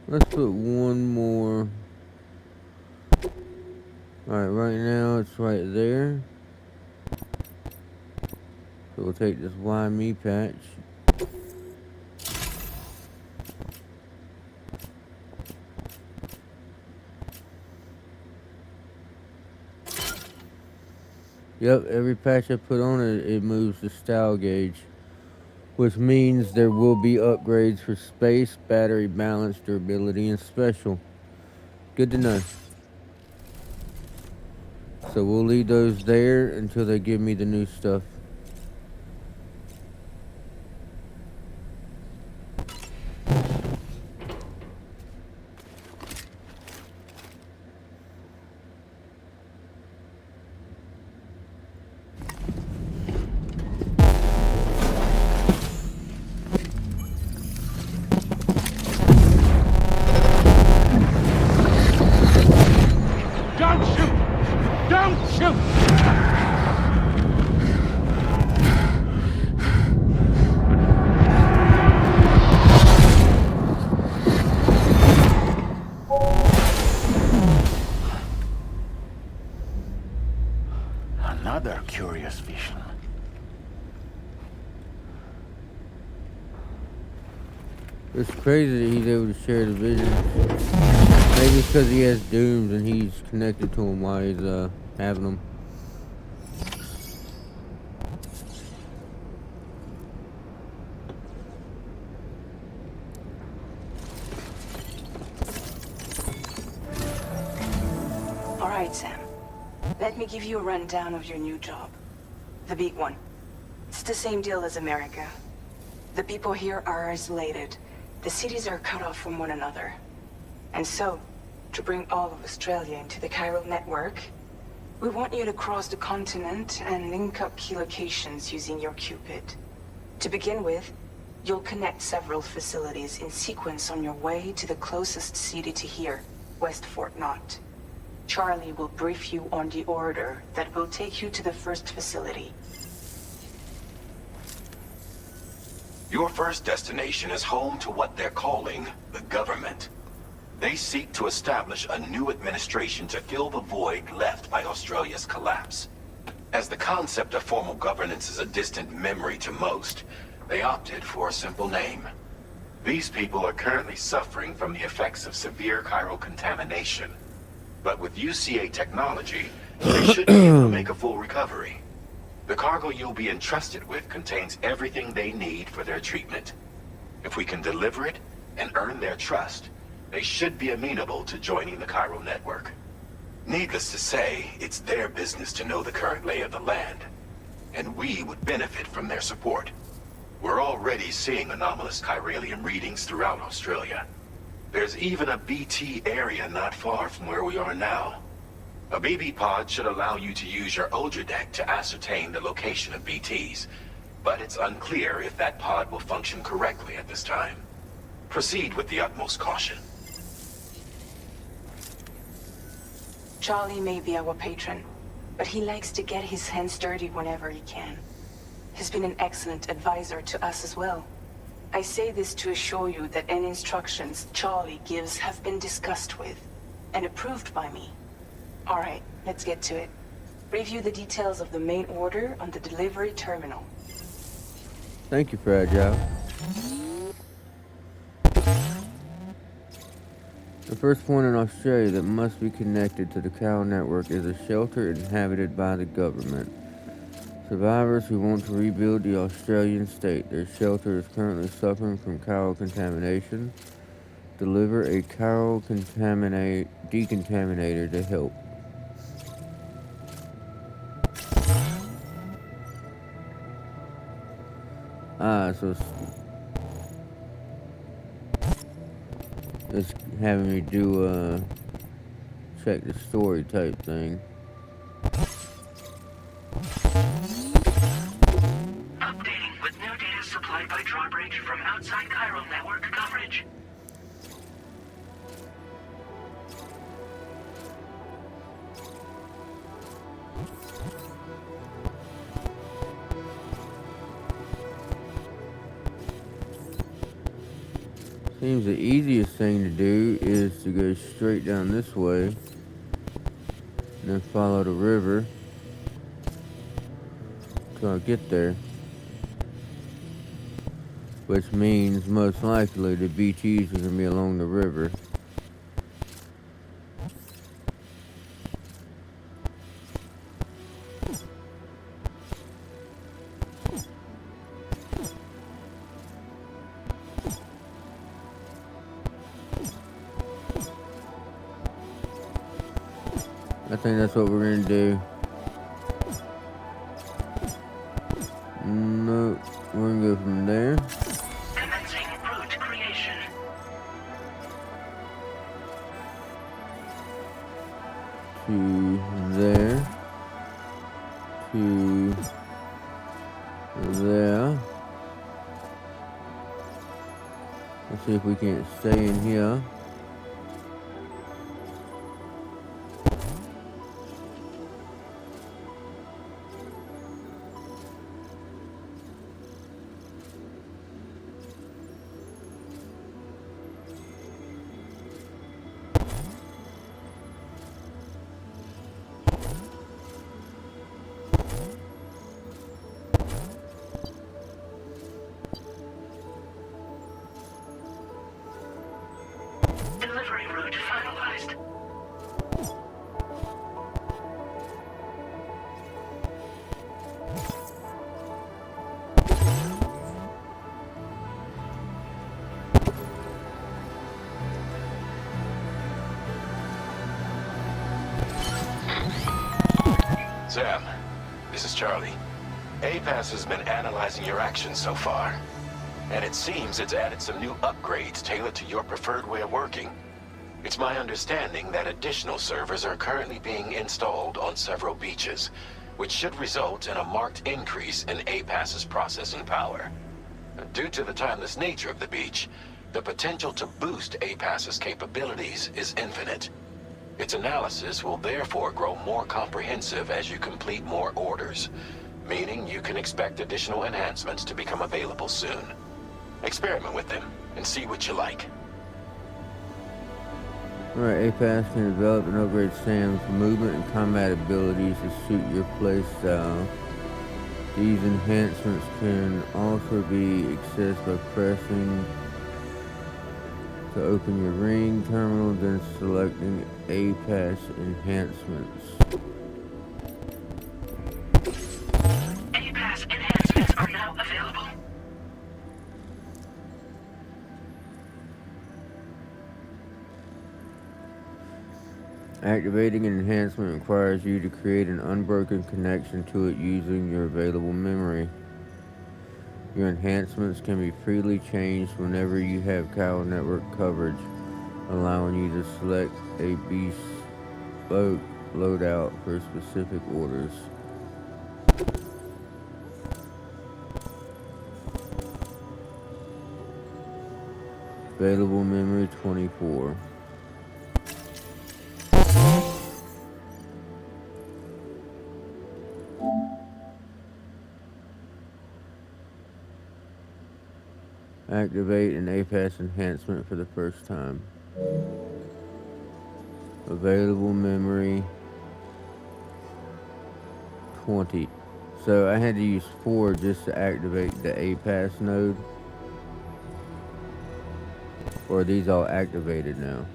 Let's put one more. Alright, right now it's right there. So we'll take this YME patch. Yep, every patch I put on it, it moves the style gauge, which means there will be upgrades for space, battery, balance, durability, and special. Good to know. So we'll leave those there until they give me the new stuff. Another curious vision. It's crazy that he's able to share the vision. Maybe it's because he has dooms and he's connected to them while he's having them. All right, Sam. Let me give you a rundown of your new job. The big one. It's the same deal as America. The people here are isolated. The cities are cut off from one another. And so, to bring all of Australia into the chiral network, we want you to cross the continent and link up key locations using your Cupid. To begin with, you'll connect several facilities in sequence on your way to the closest city to here, West Fort Knott. Charlie will brief you on the order that will take you to the first facility. Your first destination is home to what they're calling the government. They seek to establish a new administration to fill the void left by Australia's collapse. As the concept of formal governance is a distant memory to most, they opted for a simple name. These people are currently suffering from the effects of severe chiral contamination. But with UCA technology, they should be able to make a full recovery. The cargo you'll be entrusted with contains everything they need for their treatment. If we can deliver it and earn their trust, they should be amenable to joining the chiral network. Needless to say, it's their business to know the current lay of the land, and we would benefit from their support. We're already seeing anomalous chiralium readings throughout Australia. There's even a BT area not far from where we are now. A BB pod should allow you to use your Ultra deck to ascertain the location of BTs, but it's unclear if that pod will function correctly at this time. Proceed with the utmost caution. Charlie may be our patron, but he likes to get his hands dirty whenever he can. He's been an excellent advisor to us as well. I say this to assure you that any instructions Charlie gives have been discussed with and approved by me. All right, let's get to it. Review the details of the main order on the delivery terminal. Thank you, Fragile. The first point in Australia that must be connected to the chiral network is a shelter inhabited by the government. Survivors who want to rebuild the Australian state. Their shelter is currently suffering from chiral contamination. Deliver a chiral decontaminator to help. So it's having me do check the story type thing. Updating with new data supplied by drawbridge from outside chiral network coverage. Seems the easiest thing to do is to go straight down this way and then follow the river till I get there. Which means most likely the BTs are going to be along the river. I think that's what we're going to do. No, we're going to go from there. Commencing route creation. To there. To there. Let's see if we can't stay in here. Delivery route finalized. Sam, this is Charlie. APAS has been analyzing your actions so far, and it seems it's added some new upgrades tailored to your preferred way of working. It's my understanding that additional servers are currently being installed on several beaches, which should result in a marked increase in APAS's processing power. Due to the timeless nature of the beach, the potential to boost APAS's capabilities is infinite. Its analysis will therefore grow more comprehensive as you complete more orders, meaning you can expect additional enhancements to become available soon. Experiment with them and see what you like. Alright, APAS can develop and upgrade Sam's movement and combat abilities to suit your playstyle. These enhancements can also be accessed by pressing to open your ring terminal, then selecting APAS enhancements. APAS enhancements are now available. Activating an enhancement requires you to create an unbroken connection to it using your available memory. Your enhancements can be freely changed whenever you have chiral network coverage, allowing you to select a bespoke loadout for specific orders. Available memory 24. Activate an APAS enhancement for the first time. Available memory 20. So I had to use 4 just to activate the APAS node. Or are these all activated now?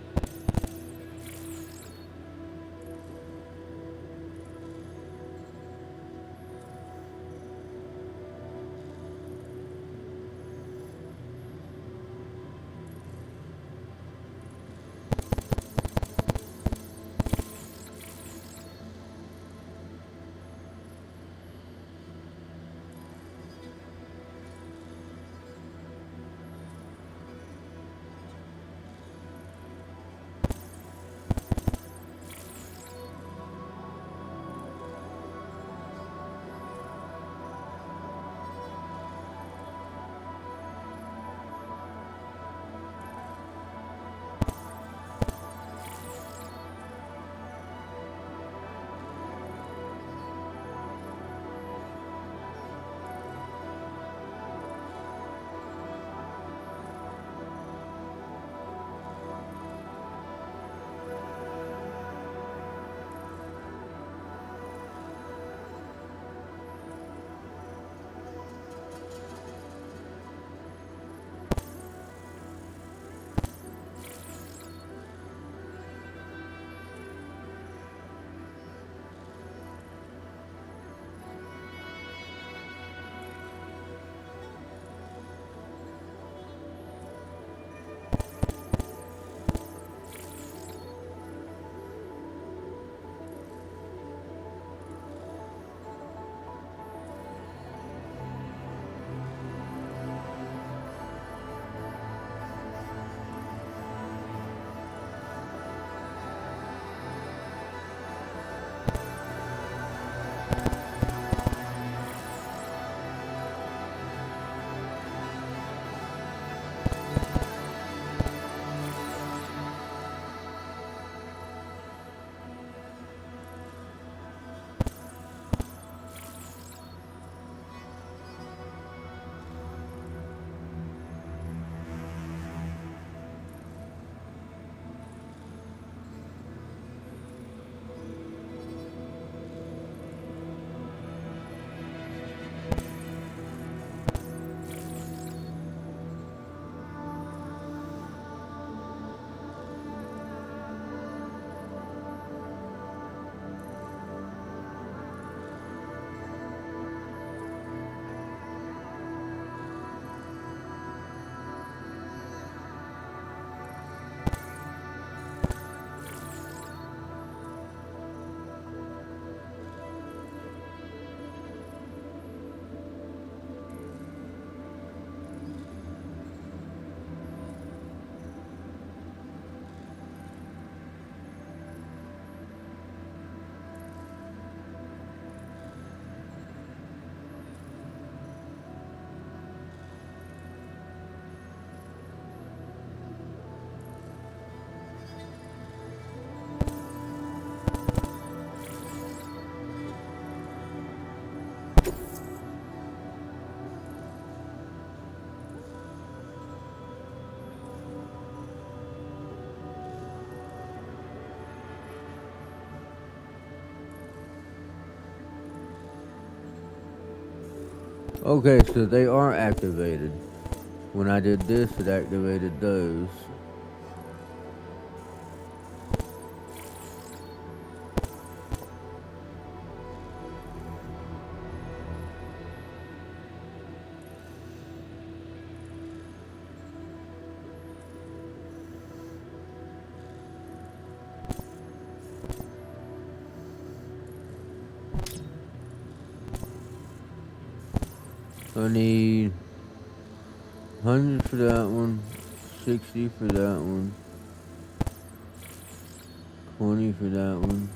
Okay, so they are activated. When I did this, it activated those. I need 100 for that one, 60 for that one, 20 for that one.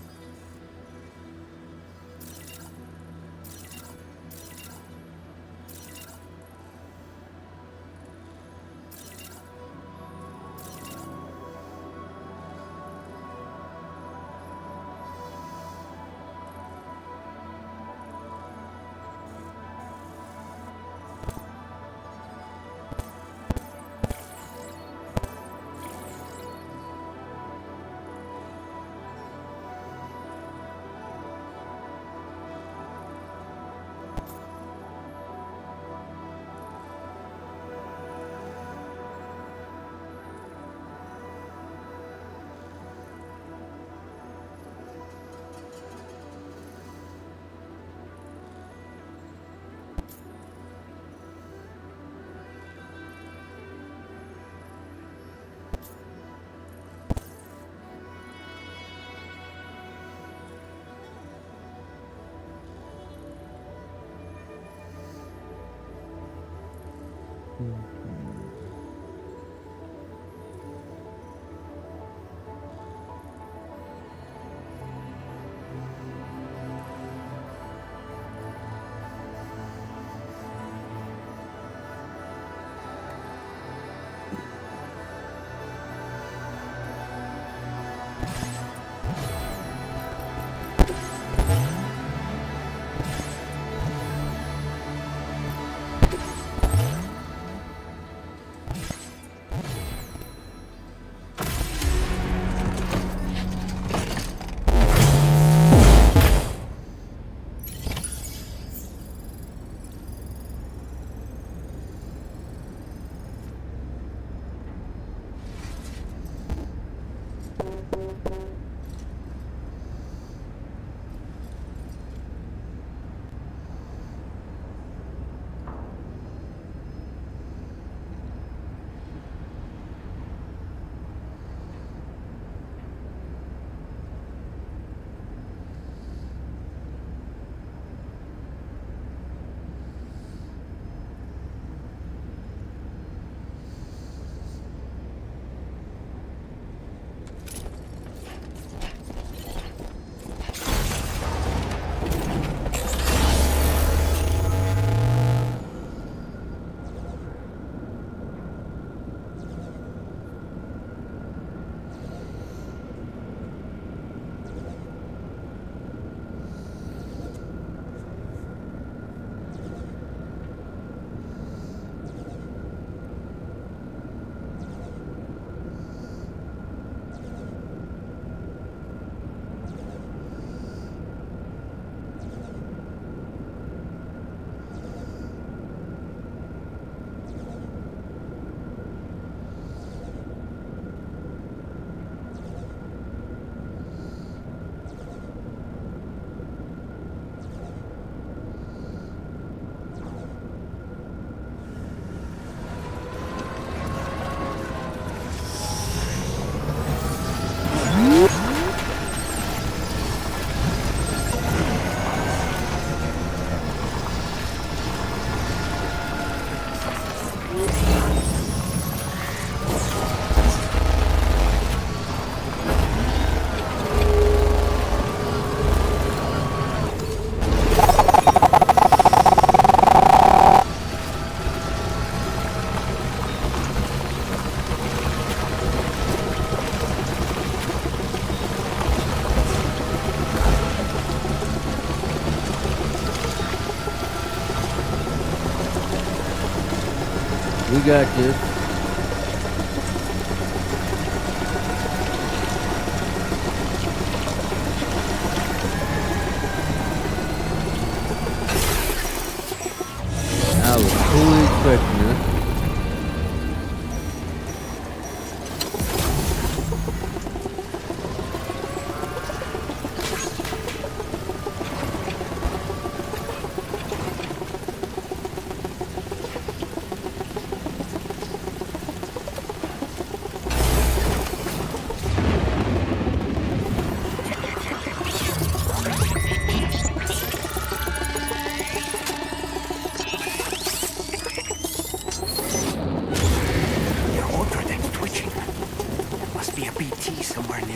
We got this.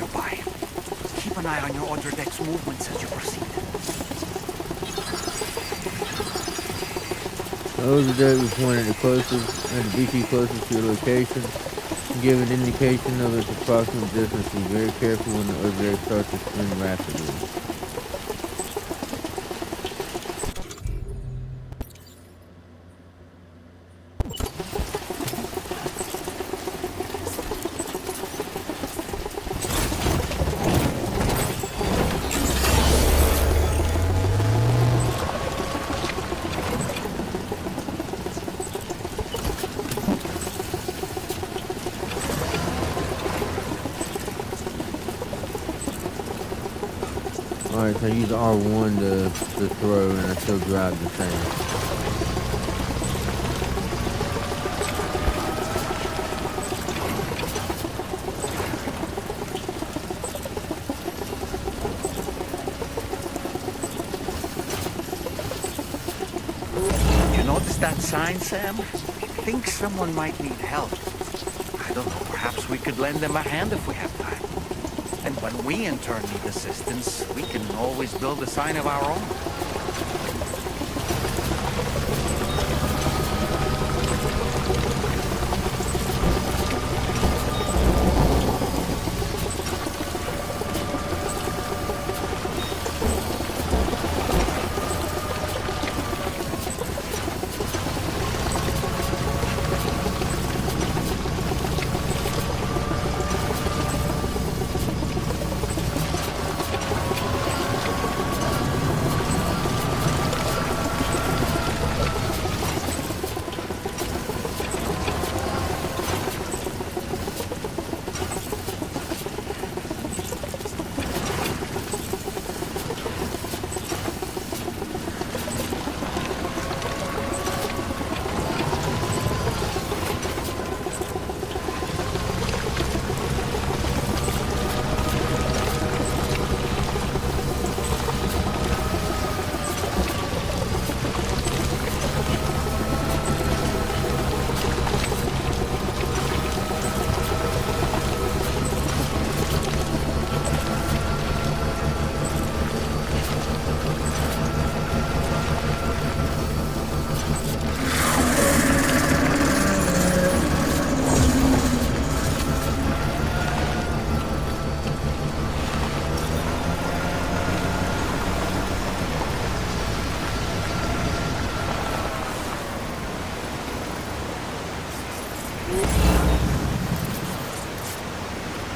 nearby. Keep an eye on your other deck's movements as you proceed. Those that we pointed the closest and the BT closest to your location. Give an indication of its approximate distance. Be very careful when the object starts to spin rapidly. Alright, so I use R1 to throw, and I still drive the same. You notice that sign, Sam? I think someone might need help. I don't know, perhaps we could lend them a hand if we have time. And when we in turn need assistance, we can always build a sign of our own.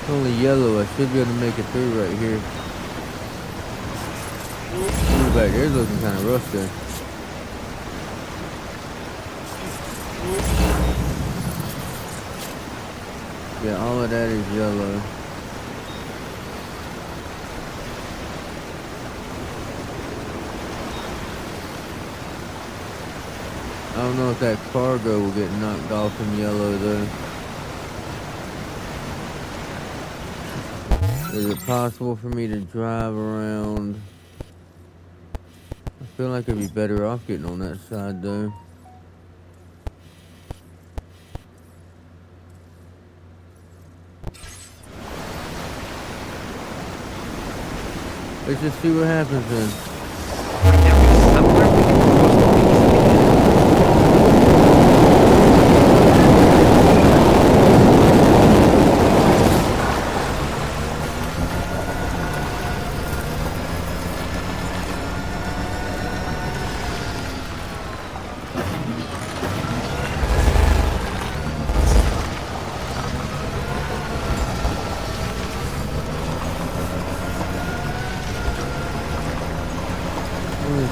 Only yellow. I should be able to make it through right here. Ooh, back there's looking kind of rough there. Yeah, all of that is yellow. I don't know if that cargo will get knocked off in yellow though. Is it possible for me to drive around? I feel like I'd be better off getting on that side though. Let's just see what happens then.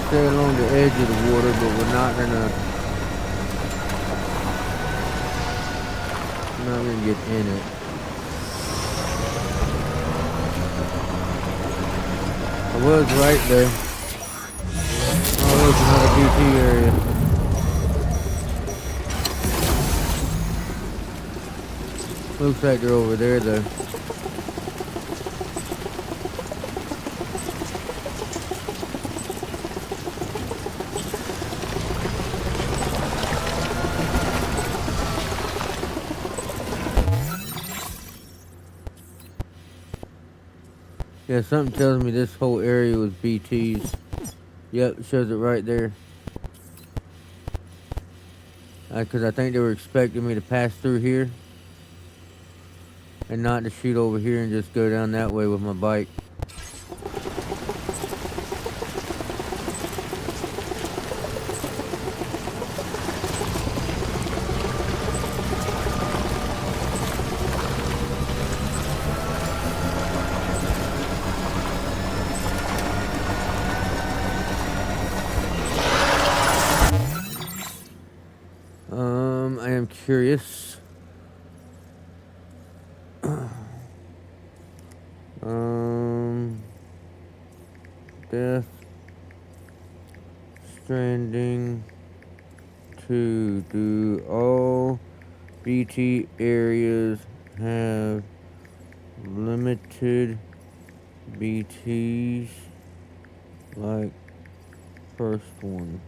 Stay along the edge of the water, but we're not gonna get in it. I was right there. Oh, there's another BT area. Looks like they're over there though. Yeah, something tells me this whole area was BT's. Yep, it shows it right there. Because I think they were expecting me to pass through here. And not to shoot over here and just go down that way with my bike. I am curious. Death Stranding 2. Do all BT areas have limited BTs like first one?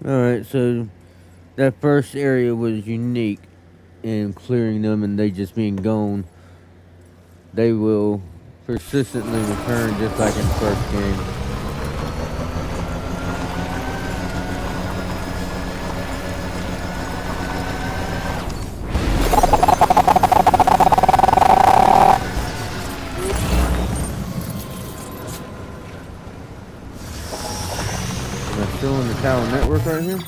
Alright, so that first area was unique in clearing them and they just being gone. They will persistently return just like in the first game. network right here?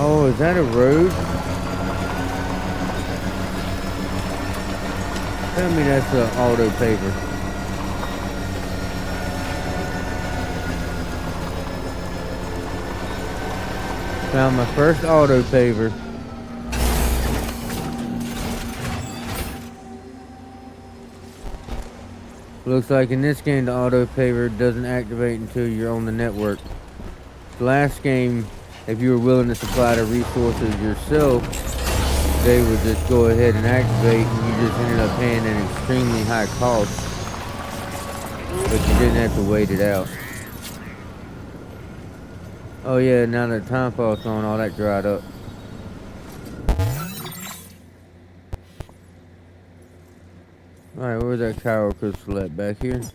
Oh, is that a road? Tell me that's an auto paver. Found my first auto paver. Looks like in this game the auto paver doesn't activate until you're on the network. The last game, if you were willing to supply the resources yourself, they would just go ahead and activate, and you just ended up paying an extremely high cost. But you didn't have to wait it out. Oh yeah, now that time fault's on, all that dried up. Alright, where's that Chiral crystal at? Back here? Is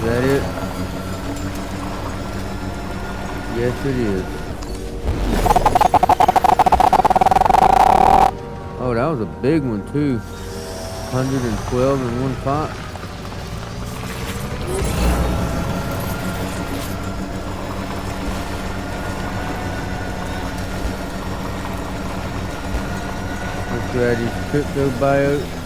that it? Yes, it is. Oh, that was a big one, too. 112 in one pot. Let's grab these crypto biotes.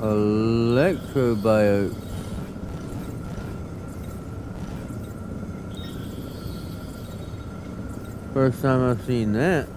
Electrobiote. First time I've seen that.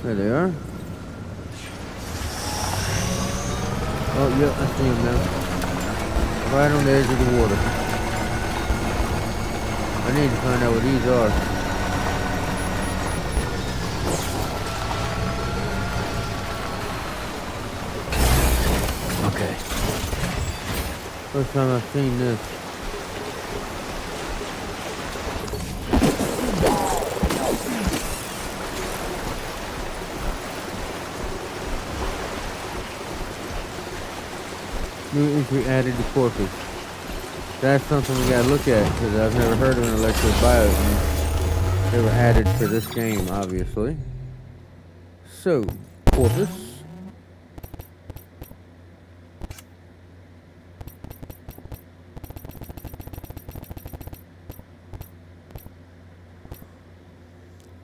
There they are. Oh, yep, I see them now. Right on the edge of the water. I need to find out what these are. Okay. First time I've seen this. New entry added to corpus. That's something we gotta look at, because I've never heard of an electrobiote. They were added to this game, obviously. So, corpus.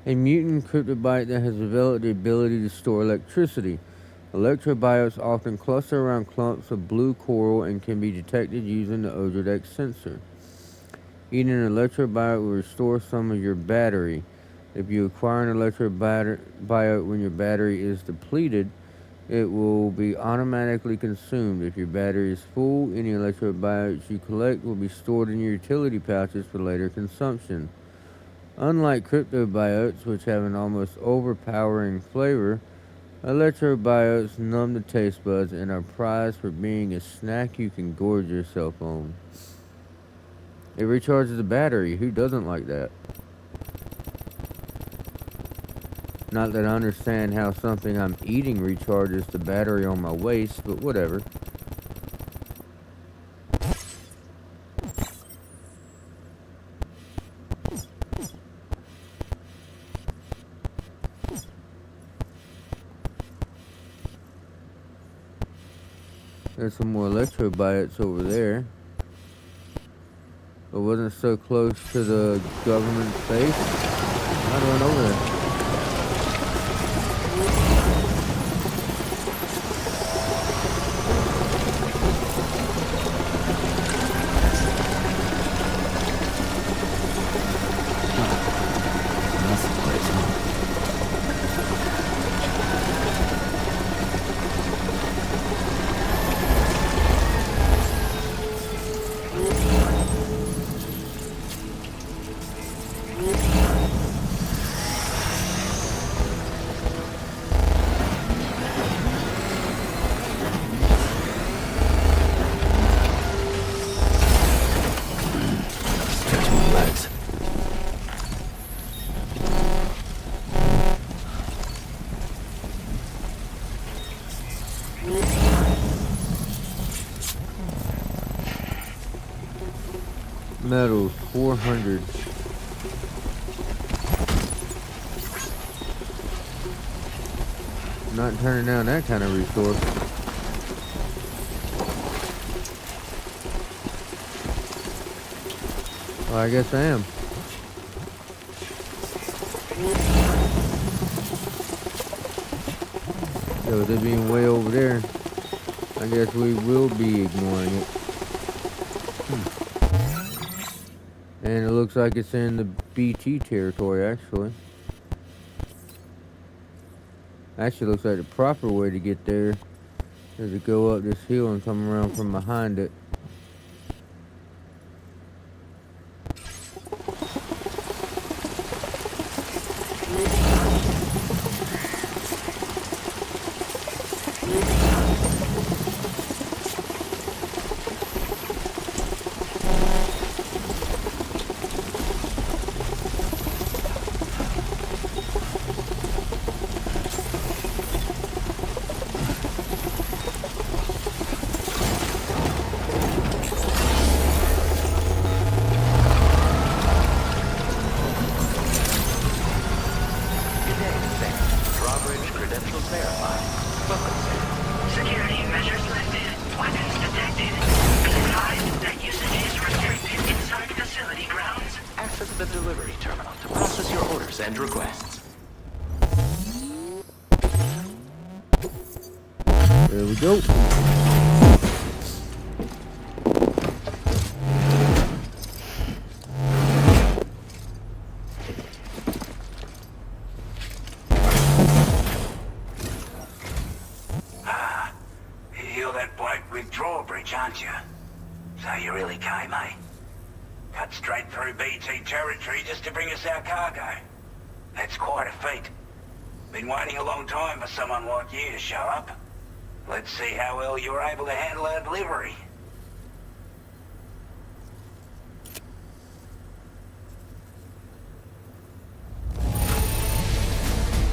A mutant cryptobiote that has developed the ability to store electricity. Electrobiotes often cluster around clumps of blue coral and can be detected using the Odordex sensor. Eating an electrobiote will restore some of your battery. If you acquire an electrobiote when your battery is depleted, it will be automatically consumed. If your battery is full, any electrobiotes you collect will be stored in your utility pouches for later consumption. Unlike cryptobiotes, which have an almost overpowering flavor, electrobiotes numb the taste buds and are prized for being a snack you can gorge yourself on. It recharges the battery. Who doesn't like that? Not that I understand how something I'm eating recharges the battery on my waist, but whatever. There's some more electrobiotes over there. But wasn't so close to the government base. I went over there. Metals, 400. Not turning down that kind of resource. Well, I guess I am. So with it being way over there, I guess we will be ignoring it. And it looks like it's in the BT territory, actually. Actually, looks like the proper way to get there is to go up this hill and come around from behind it. There we go. You're that bloke with drawbridge, aren't you? So you really came, eh? Cut straight through BT territory just to bring us our cargo. That's quite a feat. Been waiting a long time for someone like you to show up. Let's see how well you were able to handle our delivery.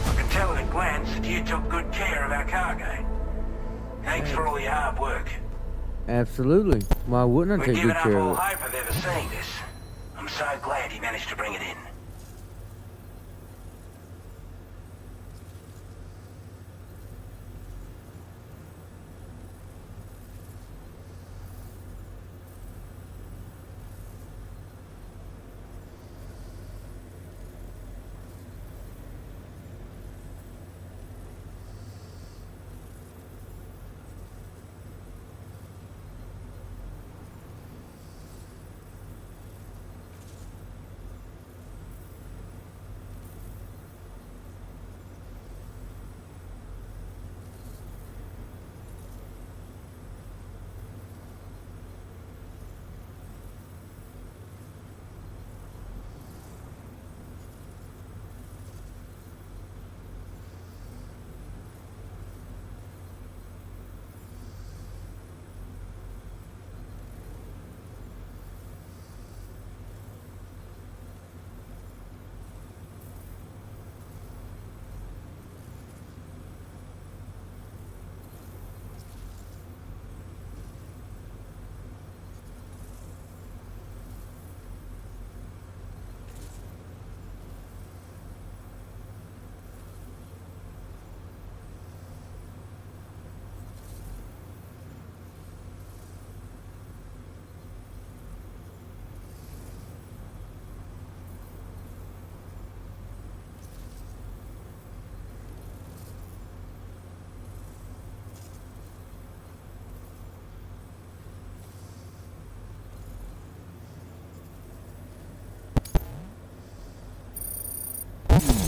I can tell at a glance that you took good care of our cargo. Thanks for all your hard work. Absolutely. Why wouldn't I take good care of it? We've given up all hope of ever seeing this. I'm so glad you managed to bring it in.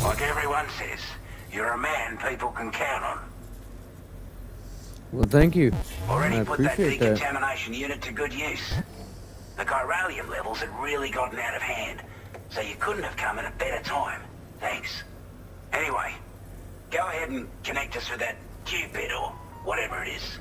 Like everyone says, you're a man people can count on. Well, thank you. Already I put that appreciate that. decontamination unit to good use. The chiralium levels had really gotten out of hand, so you couldn't have come at a better time. Thanks. Anyway, go ahead and connect us with that Cupid or whatever it is.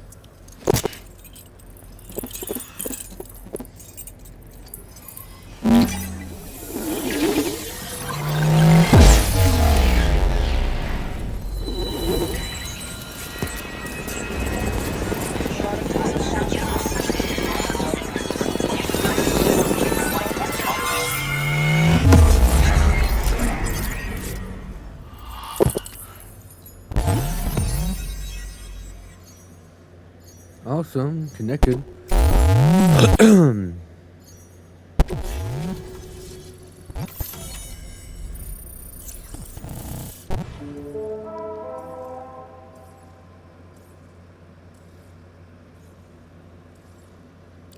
Awesome, connected.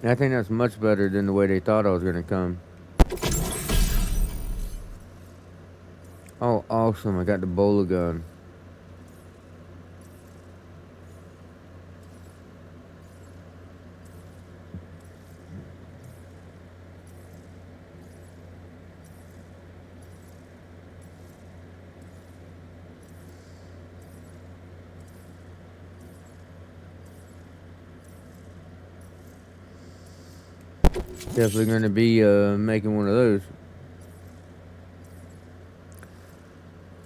I think that's much better than the way they thought I was gonna come. Oh, awesome, I got the bowler gun. Definitely going to be making one of those.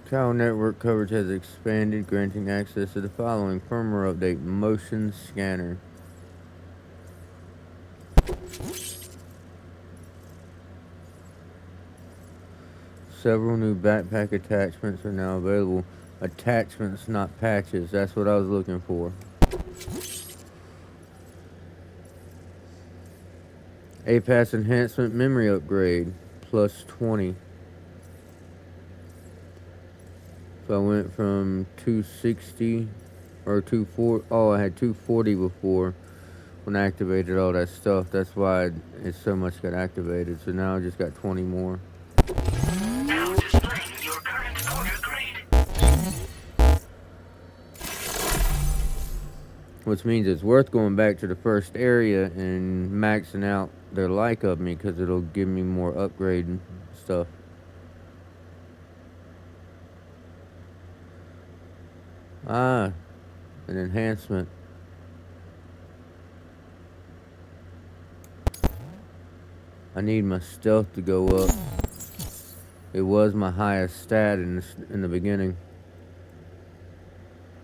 Child network coverage has expanded, granting access to the following firmware update: motion scanner. Several new backpack attachments are now available. Attachments, not patches. That's what I was looking for. APAS enhancement memory upgrade, plus 20. So I went from 260 or 240. Oh, I had 240 before when I activated all that stuff. That's why it so much got activated. So now I just got 20 more. Now displaying your current order grade. Which means it's worth going back to the first area and maxing out their like of me, because it'll give me more upgrade stuff. Ah, an enhancement. I need my stealth to go up. It was my highest stat in the beginning.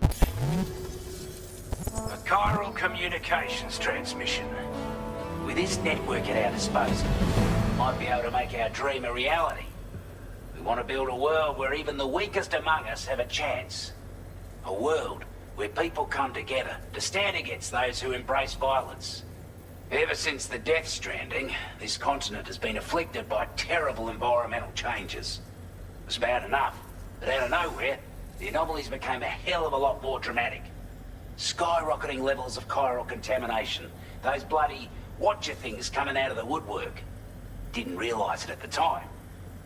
A chiral communications transmission. With this network at our disposal, we might be able to make our dream a reality. We want to build a world where even the weakest among us have a chance. A world where people come together to stand against those who embrace violence. Ever since the death stranding, this continent has been afflicted by terrible environmental changes. It was bad enough, but out of nowhere, the anomalies became a hell of a lot more dramatic. Skyrocketing levels of chiral contamination, those bloody watcher things coming out of the woodwork. Didn't realize it at the time,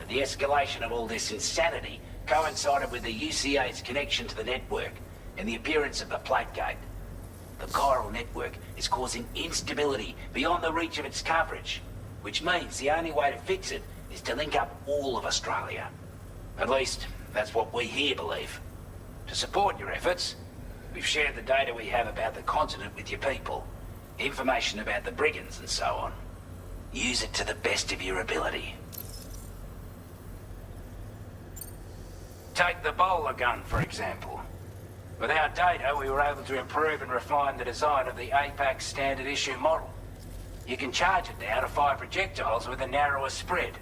but the escalation of all this insanity coincided with the UCA's connection to the network and the appearance of the plate gate. The chiral network is causing instability beyond the reach of its coverage, which means the only way to fix it is to link up all of Australia. At least, that's what we here believe. To support your efforts, we've shared the data we have about the continent with your people. Information about the brigands and so on. Use it to the best of your ability. Take the bowler gun, for example. With our data, we were able to improve and refine the design of the APAC standard issue model. You can charge it now to fire projectiles with a narrower spread.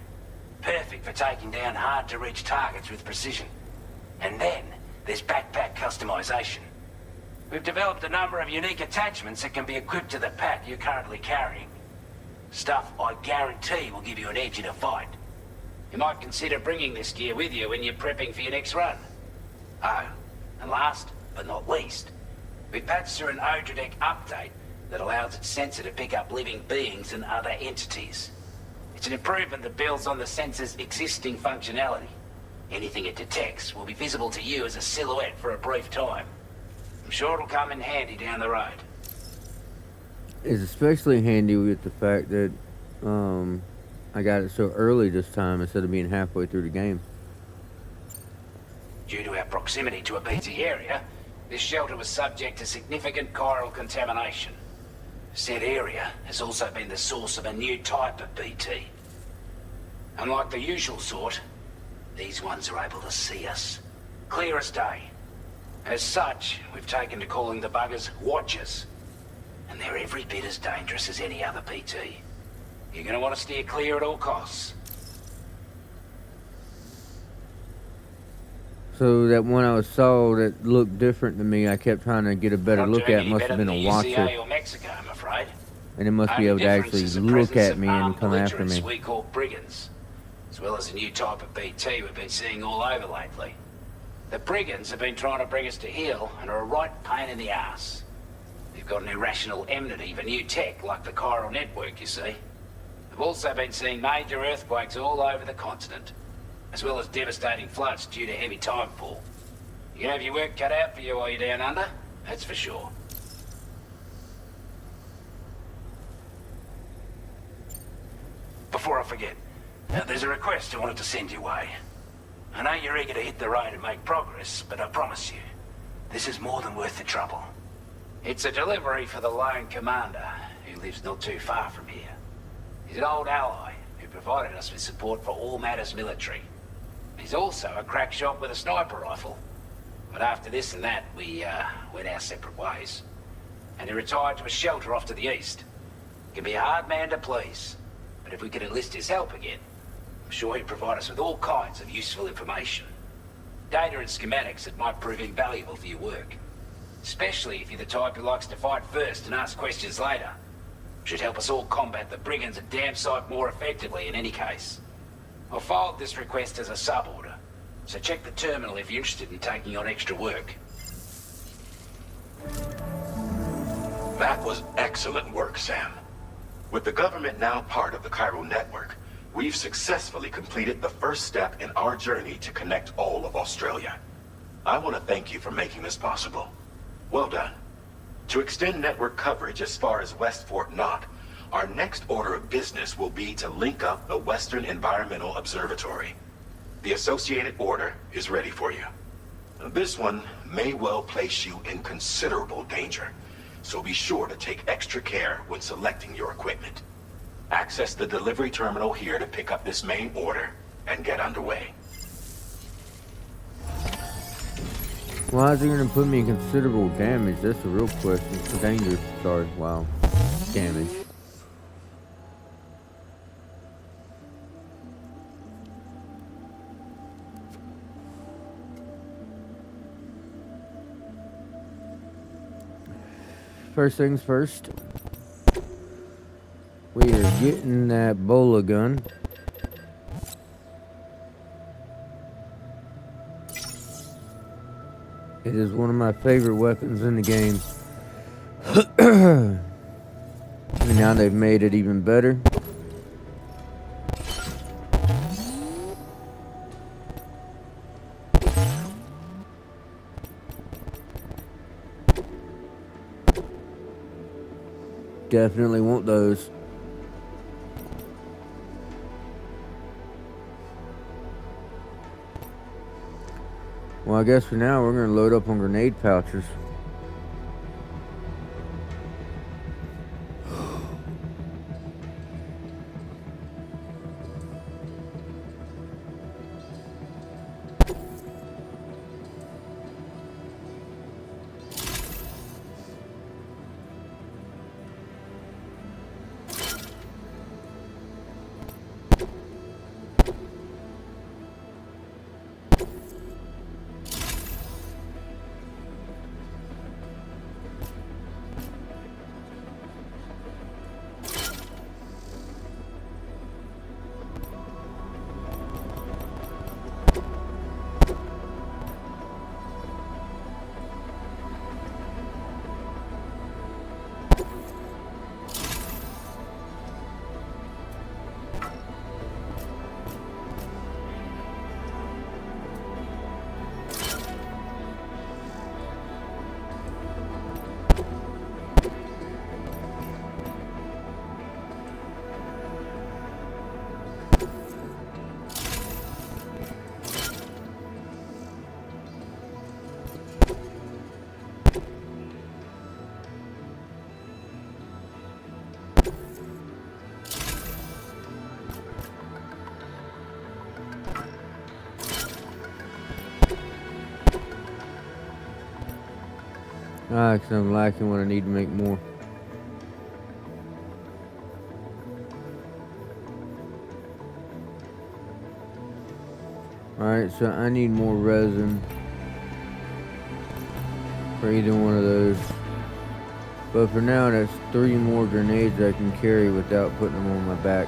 Perfect for taking down hard-to-reach targets with precision. And then, there's backpack customization. We've developed a number of unique attachments that can be equipped to the pack you're currently carrying. Stuff I guarantee will give you an edge in a fight. You might consider bringing this gear with you when you're prepping for your next run. Oh, and last but not least, we patched through an Odradek update that allows its sensor to pick up living beings and other entities. It's an improvement that builds on the sensor's existing functionality. Anything it detects will be visible to you as a silhouette for a brief time. I'm sure it'll come in handy down the road. It's especially handy with the fact that I got it so early this time instead of being halfway through the game. Due to our proximity to a BT area, this shelter was subject to significant chiral contamination. Said area has also been the source of a new type of BT. Unlike the usual sort, these ones are able to see us. Clear as day. As such, we've taken to calling the buggers Watchers. And they're every bit as dangerous as any other BT. You're gonna want to steer clear at all costs. So that one I saw that looked different to me, I kept trying to get a better Not look doing at. any Must have better been a than the UCA watcher. or Mexico, I'm afraid. And it must be Only able to difference actually is the look presence at of me and armed come after belligerents me. we call brigands, as well as a new type of BT we've been seeing all over lately. The brigands have been trying to bring us to heel and are a right pain in the ass. They've got an irrational enmity for new tech like the chiral network, you see. They've also been seeing major earthquakes all over the continent, as well as devastating floods due to heavy timefall. You can have your work cut out for you while you're down under, that's for sure. Before I forget, there's a request I wanted to send your way. I know you're eager to hit the road and make progress, but I promise you, this is more than worth the trouble. It's a delivery for the lone commander, who lives not too far from here. He's an old ally who provided us with support for all matters military. He's also a crack shot with a sniper rifle. But after this and that, we went our separate ways. And he retired to a shelter off to the east. He can be a hard man to please, but if we could enlist his help again, I'm sure he'd provide us with all kinds of useful information. Data and schematics that might prove invaluable for your work. Especially if you're the type who likes to fight first and ask questions later. Should help us all combat the brigands a damn sight more effectively in any case. I'll filed this request as a sub-order, so check the terminal if you're interested in taking on extra work. That was excellent work, Sam. With the government now part of the chiral network, we've successfully completed the first step in our journey to connect all of Australia. I want to thank you for making this possible. Well done. To extend network coverage as far as West Fort Knott, our next order of business will be to link up the Western Environmental Observatory. The associated order is ready for you. This one may well place you in considerable danger, so be sure to take extra care when selecting your equipment. Access the delivery terminal here to pick up this main order and get underway. Why is it going to put me in considerable damage? That's the real question. Danger. Sorry. Wow. Damage. First things first. We are getting that bola gun. It is one of my favorite weapons in the game. And now they've made it even better. Definitely want those. Well, I guess for now we're going to load up on grenade pouches. Ah, 'cause I'm lacking what I need to make more. Alright, so I need more resin for either one of those. But for now, that's 3 more grenades I can carry without putting them on my back.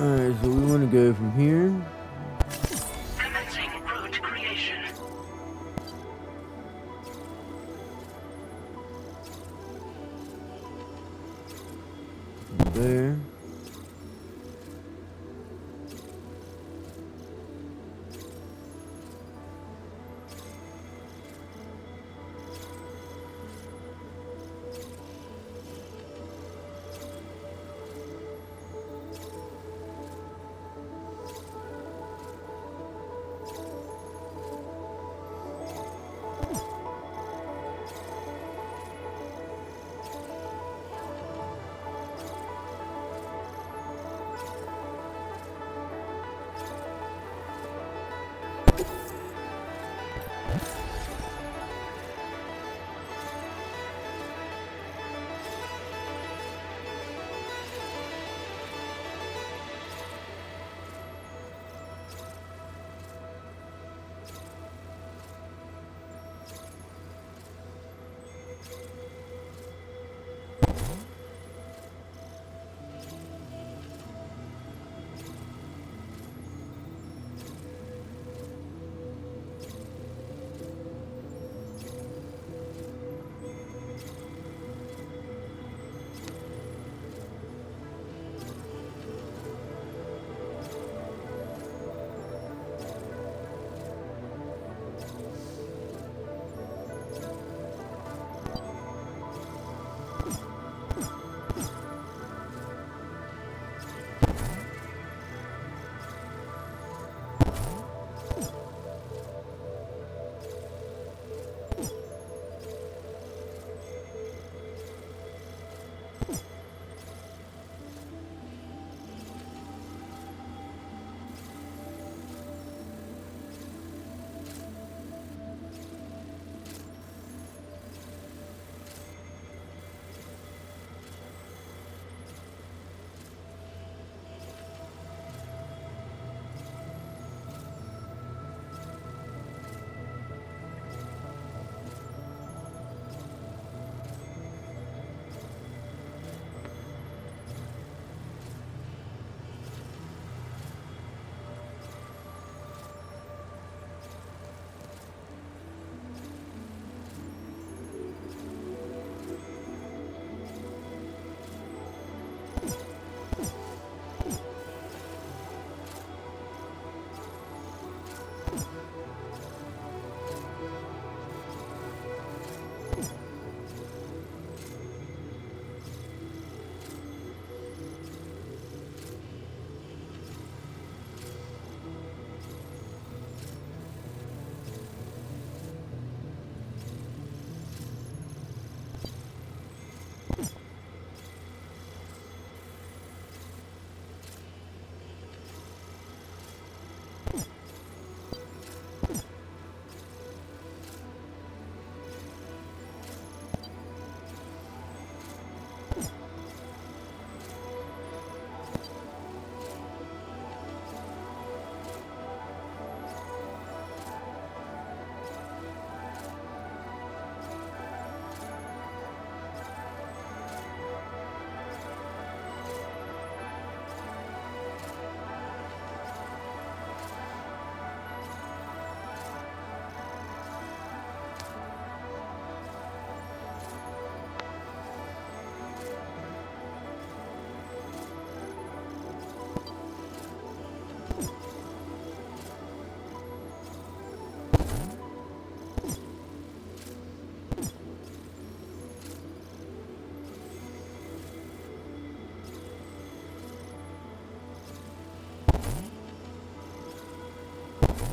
Alright, so we want to go from here. Commencing route creation. There.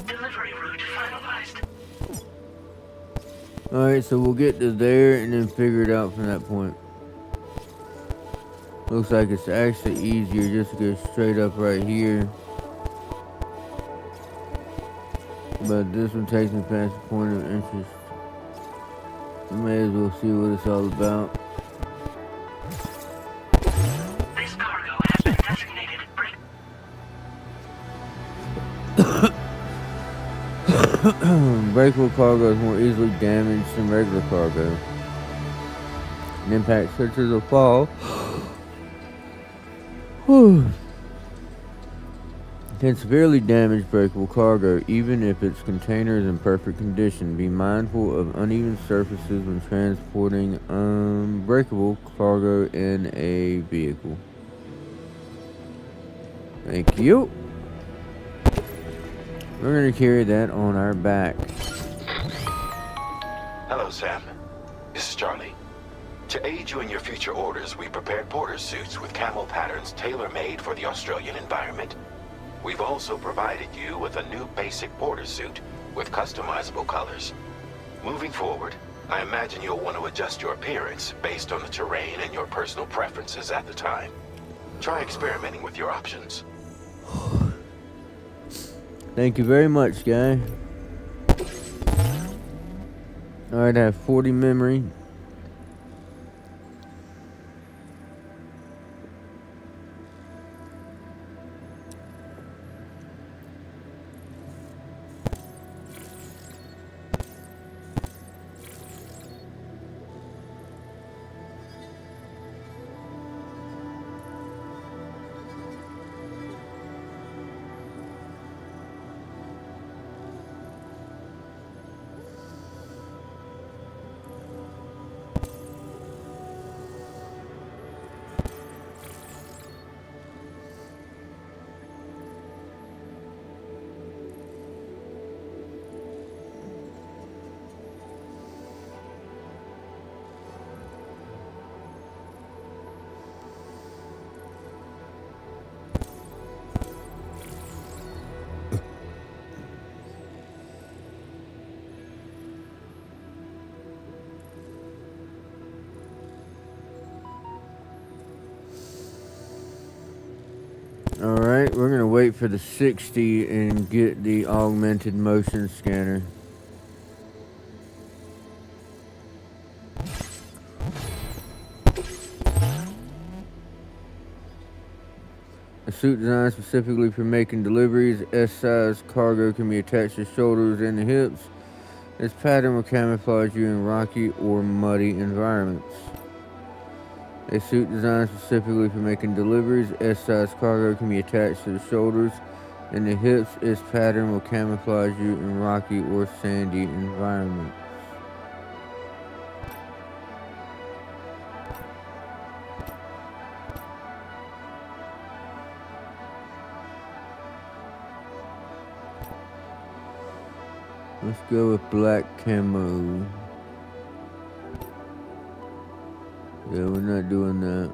Delivery route finalized. Alright, so we'll get to there and then figure it out from that point. Looks like it's actually easier just to go straight up right here. But this one takes me past the point of interest. We may as well see what it's all about. This cargo has been designated Breakable cargo is more easily damaged than regular cargo. An impact such as a fall can severely damage breakable cargo, even if its container is in perfect condition. Be mindful of uneven surfaces when transporting unbreakable cargo in a vehicle. Thank you. We're going to carry that on our back. Hello, Sam. This is Charlie. To aid you in your future orders, we prepared porter suits with camel patterns tailor-made for the Australian environment. We've also provided you with a new basic porter suit with customizable colors. Moving forward, I imagine you'll want to adjust your appearance based on the terrain and your personal preferences at the time. Try experimenting with your options. Thank you very much, guy. Alright, I have 40 memory. Alright, we're going to wait for the 60 and get the augmented motion scanner. A suit designed specifically for making deliveries. S-size cargo can be attached to shoulders and the hips. This pattern will camouflage you in rocky or muddy environments. A suit designed specifically for making deliveries. S-size cargo can be attached to the shoulders and the hips. Its pattern will camouflage you in rocky or sandy environments. Let's go with black camo. Yeah, we're not doing that.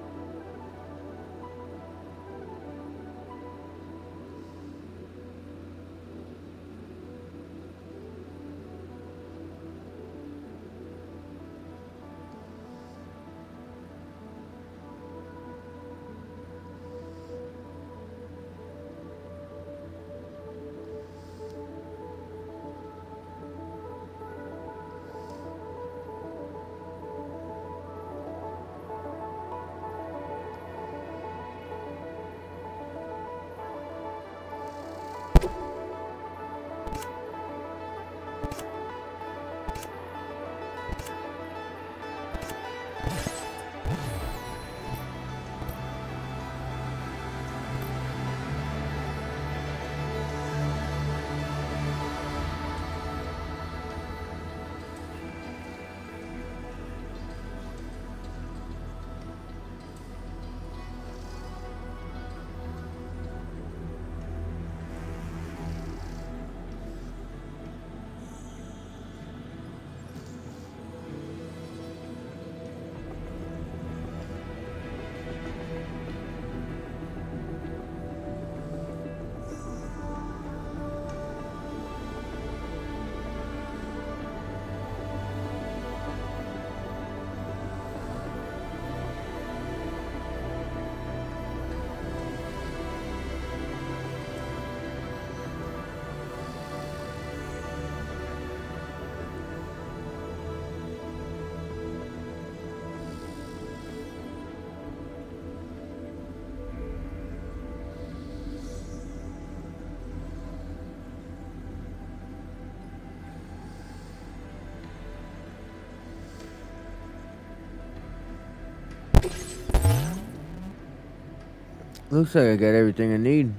Looks like I got everything I need.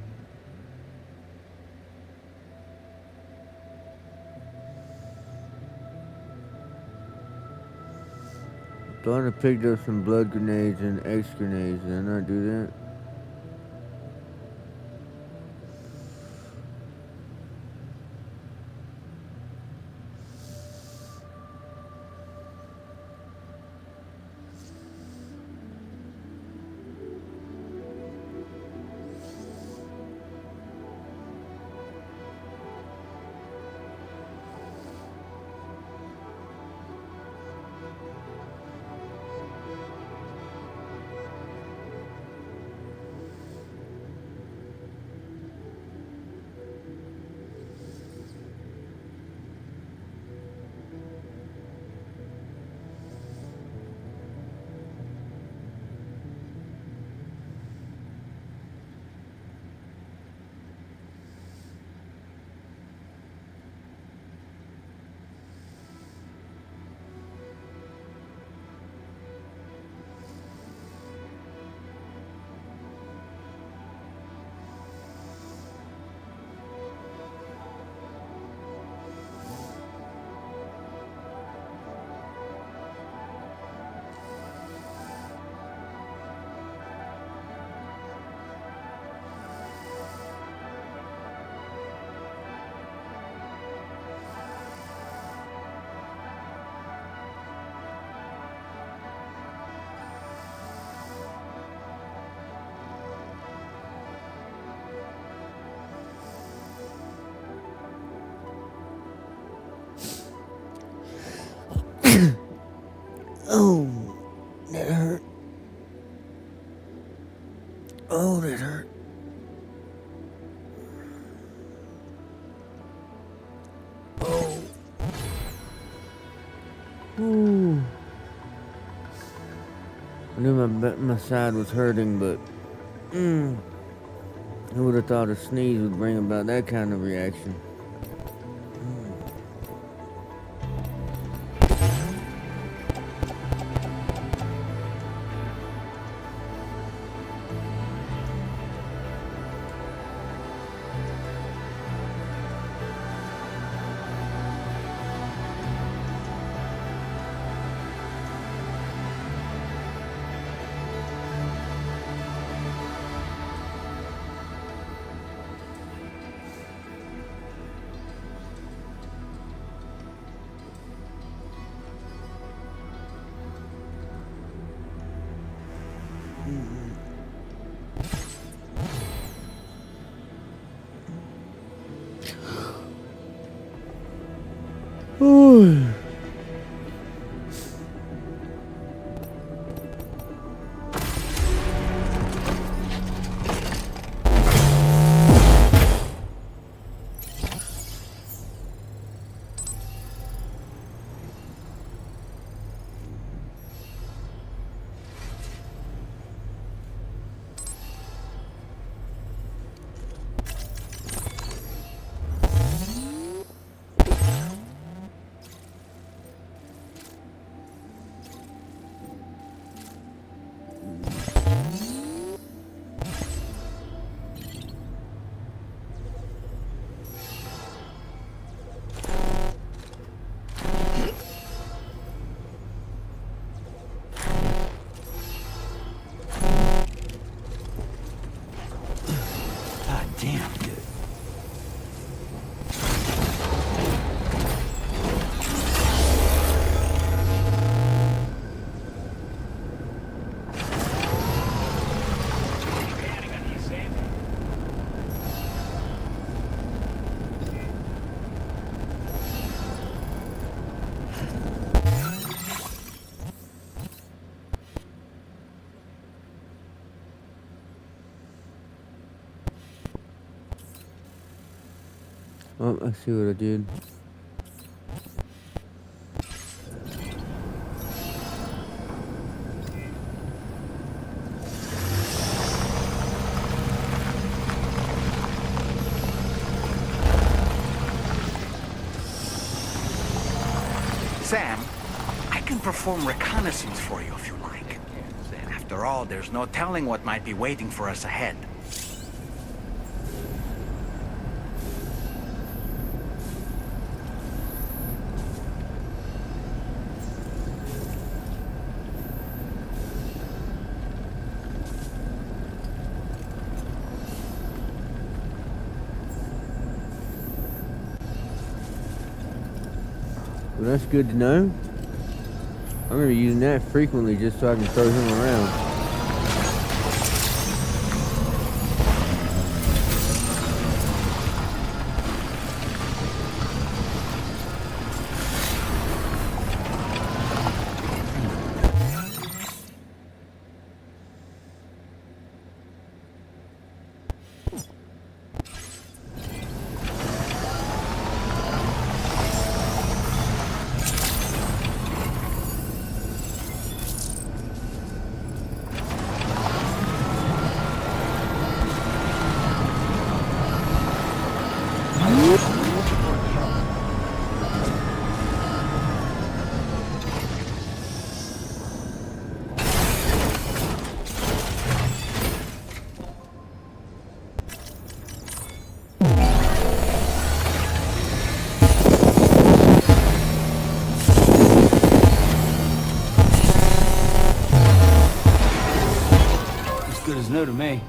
Thought I picked up some blood grenades and X grenades. Did I not do that? Oh, that hurt. Oh, that hurt. Oh. Ooh. I knew my side was hurting, but who would have thought a sneeze would bring about that kind of reaction? Ooh. Oh, I see what I did. Sam, I can perform reconnaissance for you if you like. After all, there's no telling what might be waiting for us ahead. That's good to know. I'm gonna be using that frequently just so I can throw him around. Good as new to me.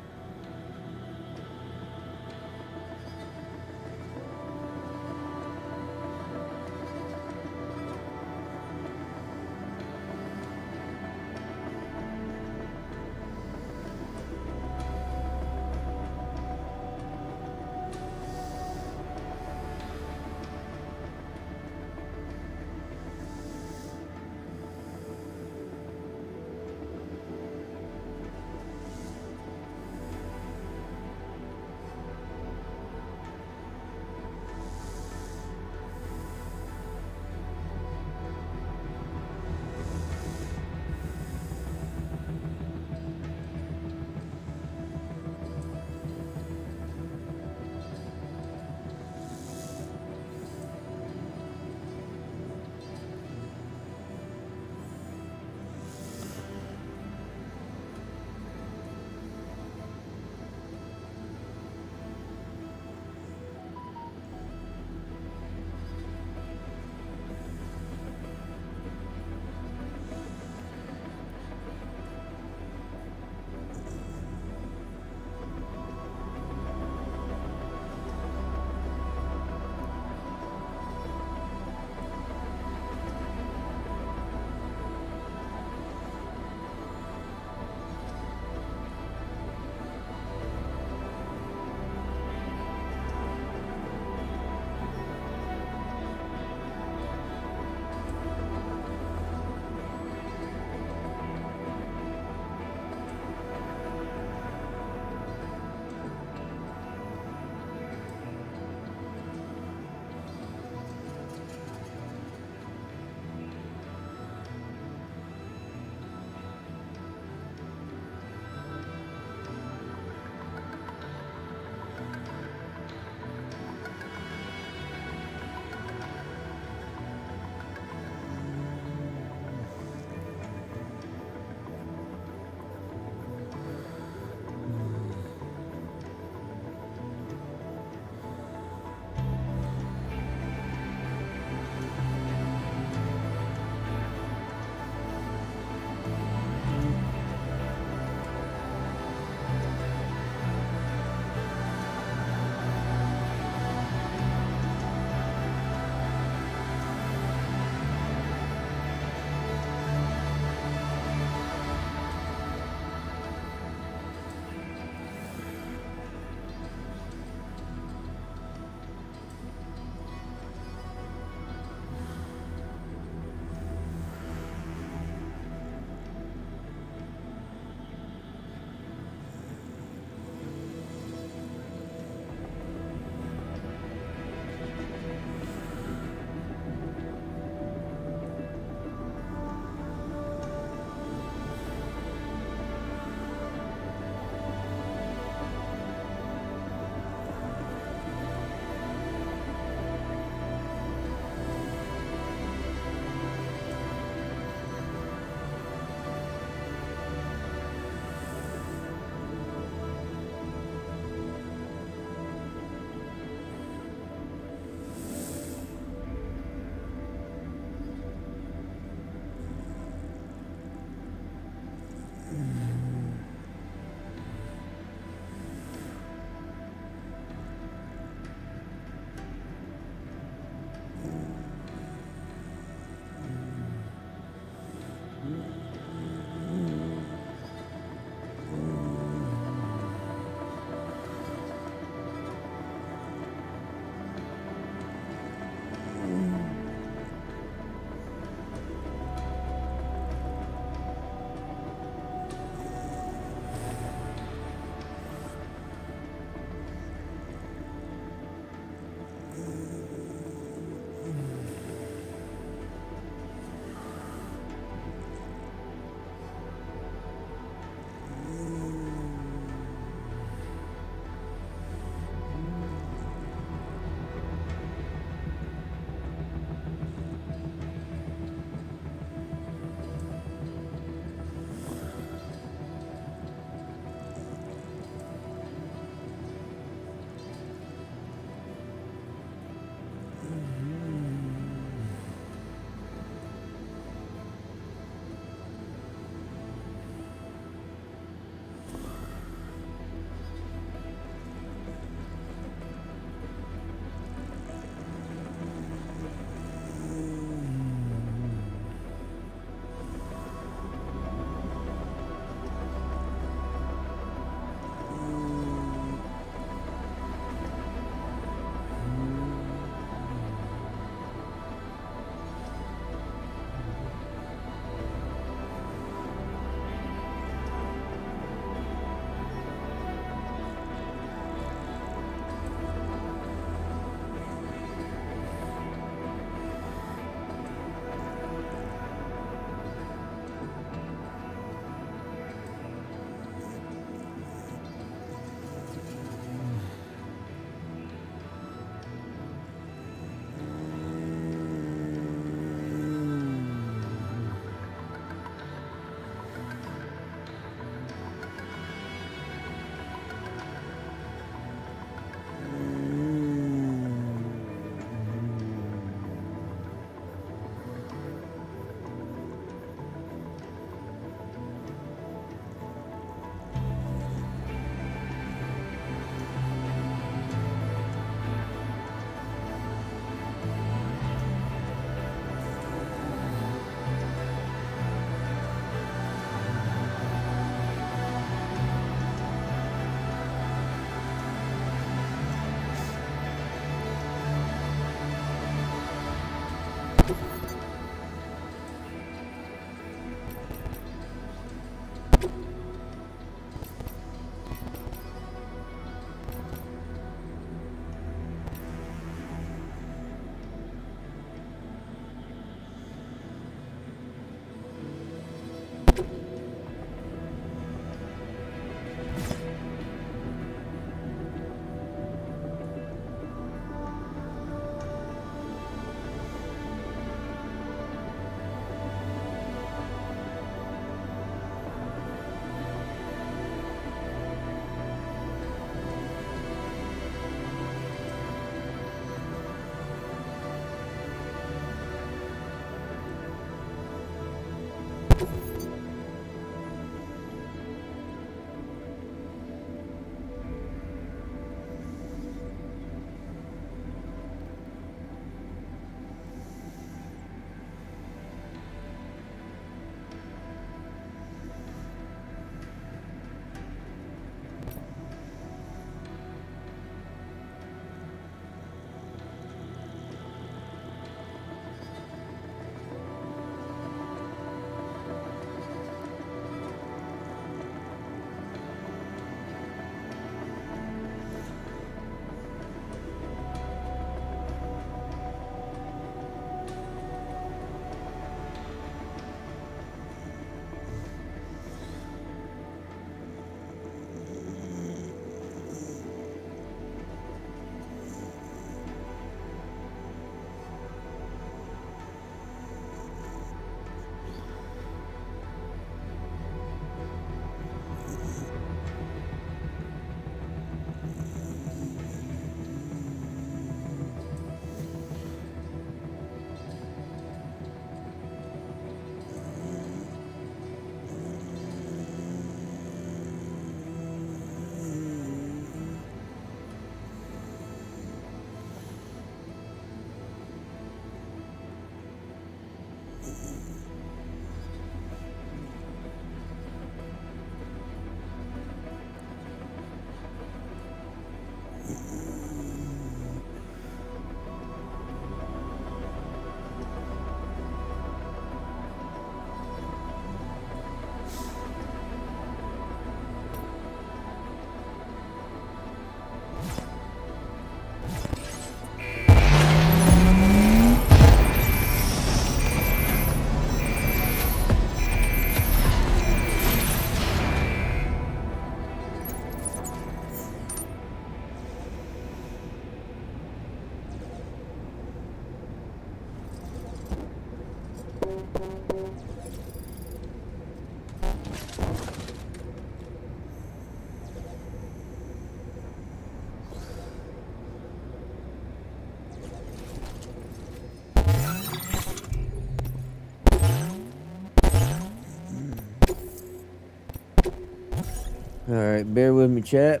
Alright, bear with me, chat.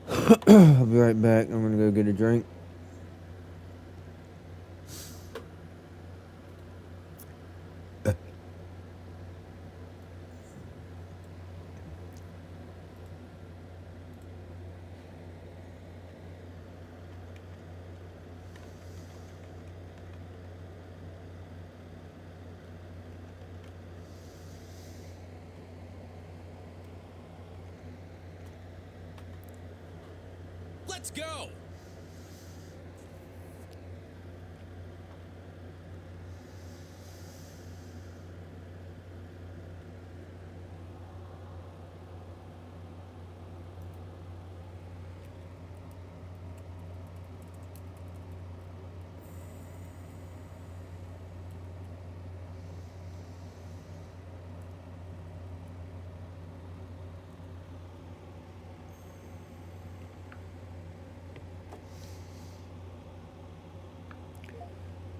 I'll be right back. I'm gonna go get a drink. Let's go!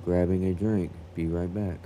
Grabbing a drink. Be right back.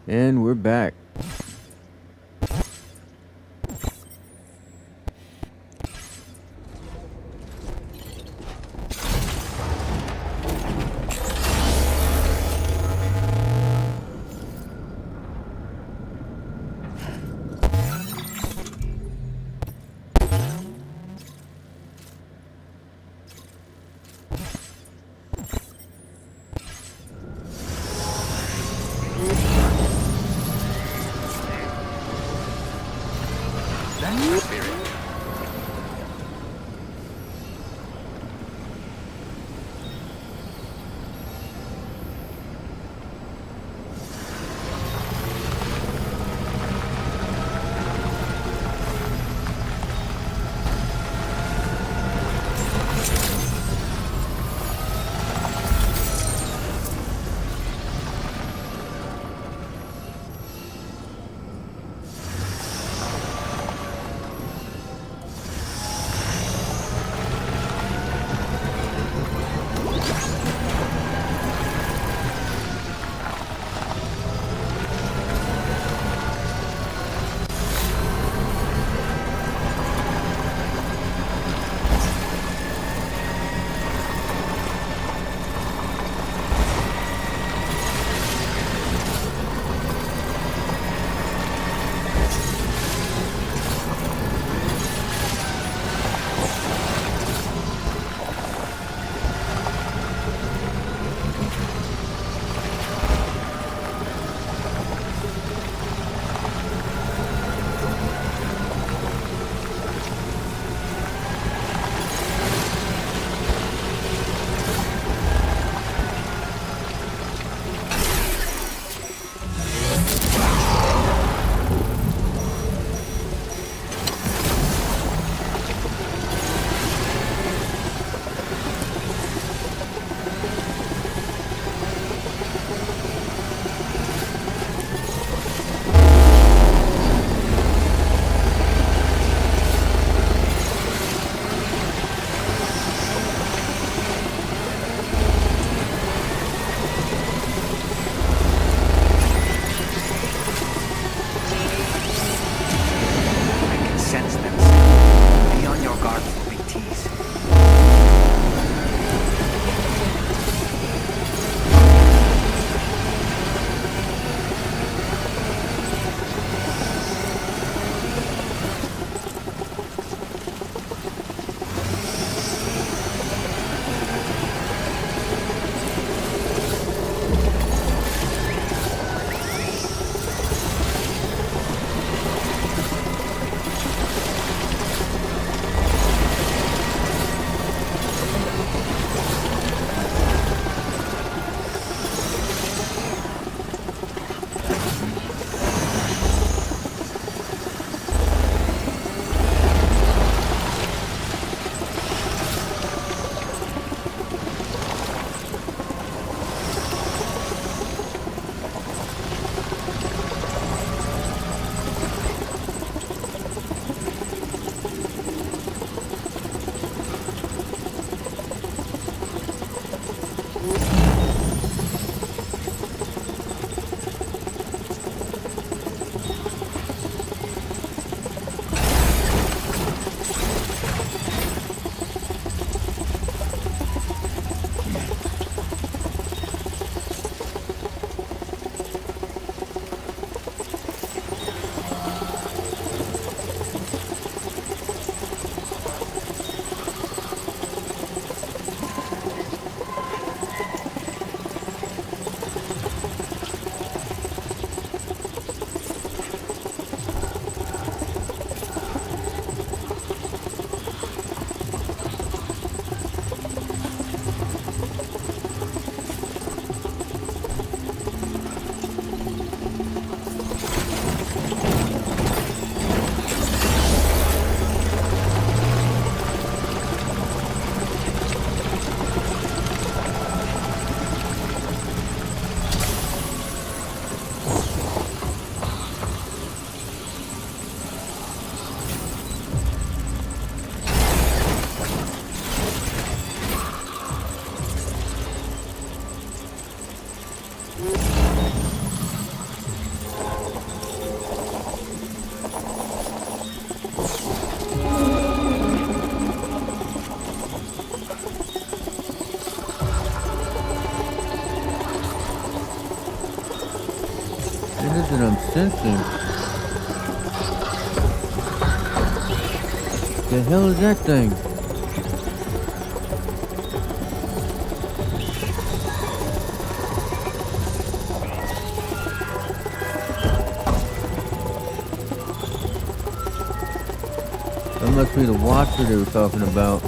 And we're back. That's the spirit. What is it I'm sensing? The hell is that thing? That must be the watcher they were talking about.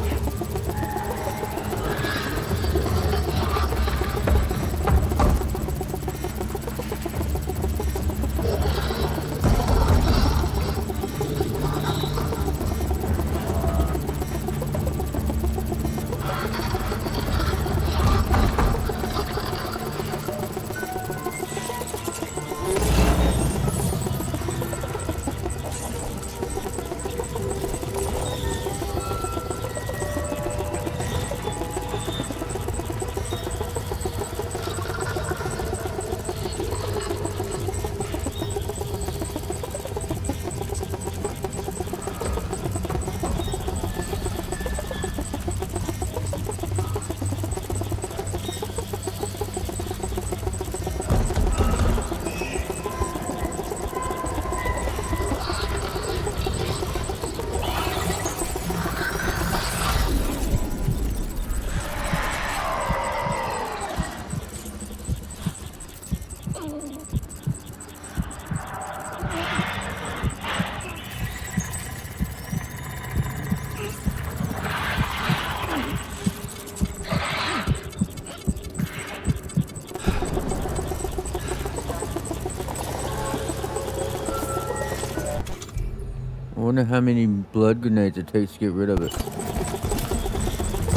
I wonder how many blood grenades it takes to get rid of it.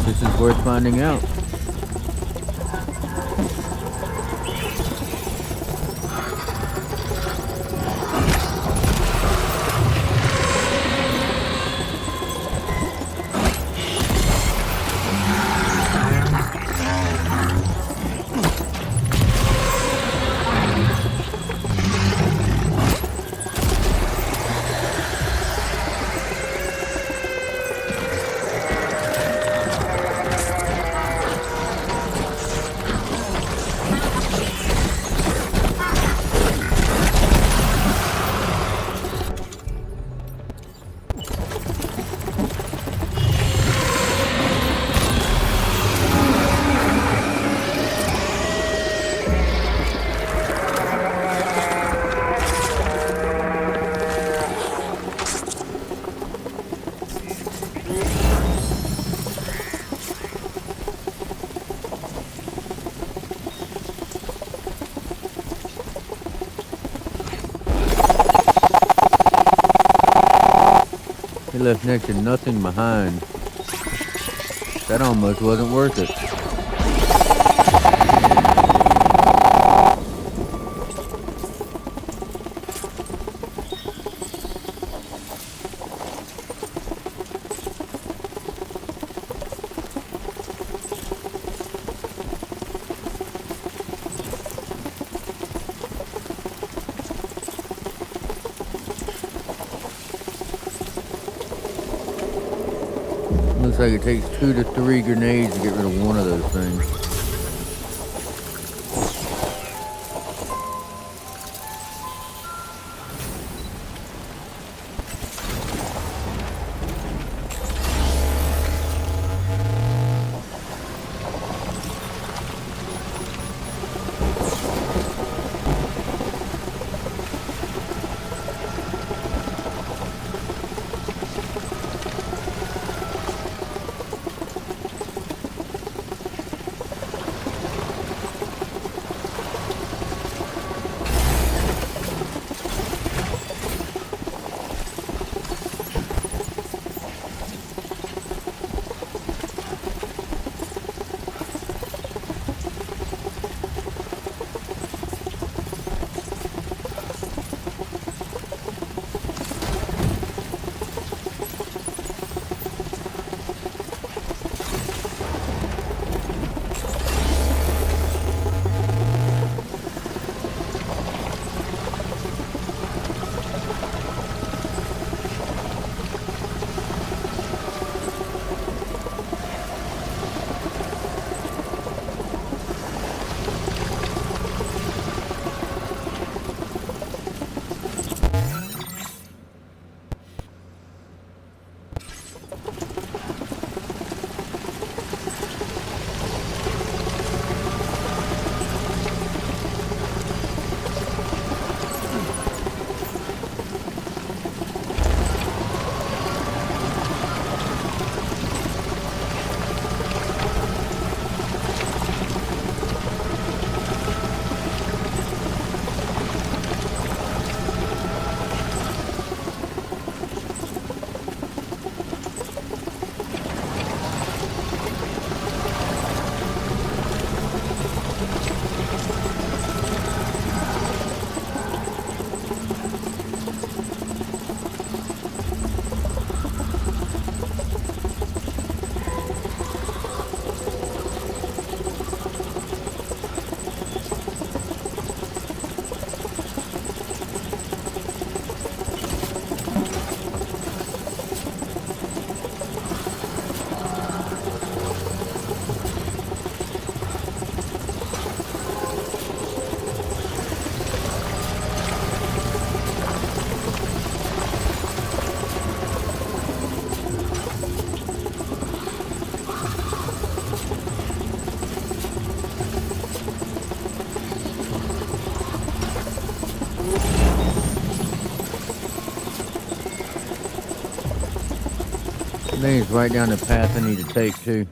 This is worth finding out. He left next to nothing behind. That almost wasn't worth it. Looks like it takes 2 to 3 grenades to get rid of one of those things. goes right down the path I need to take, too.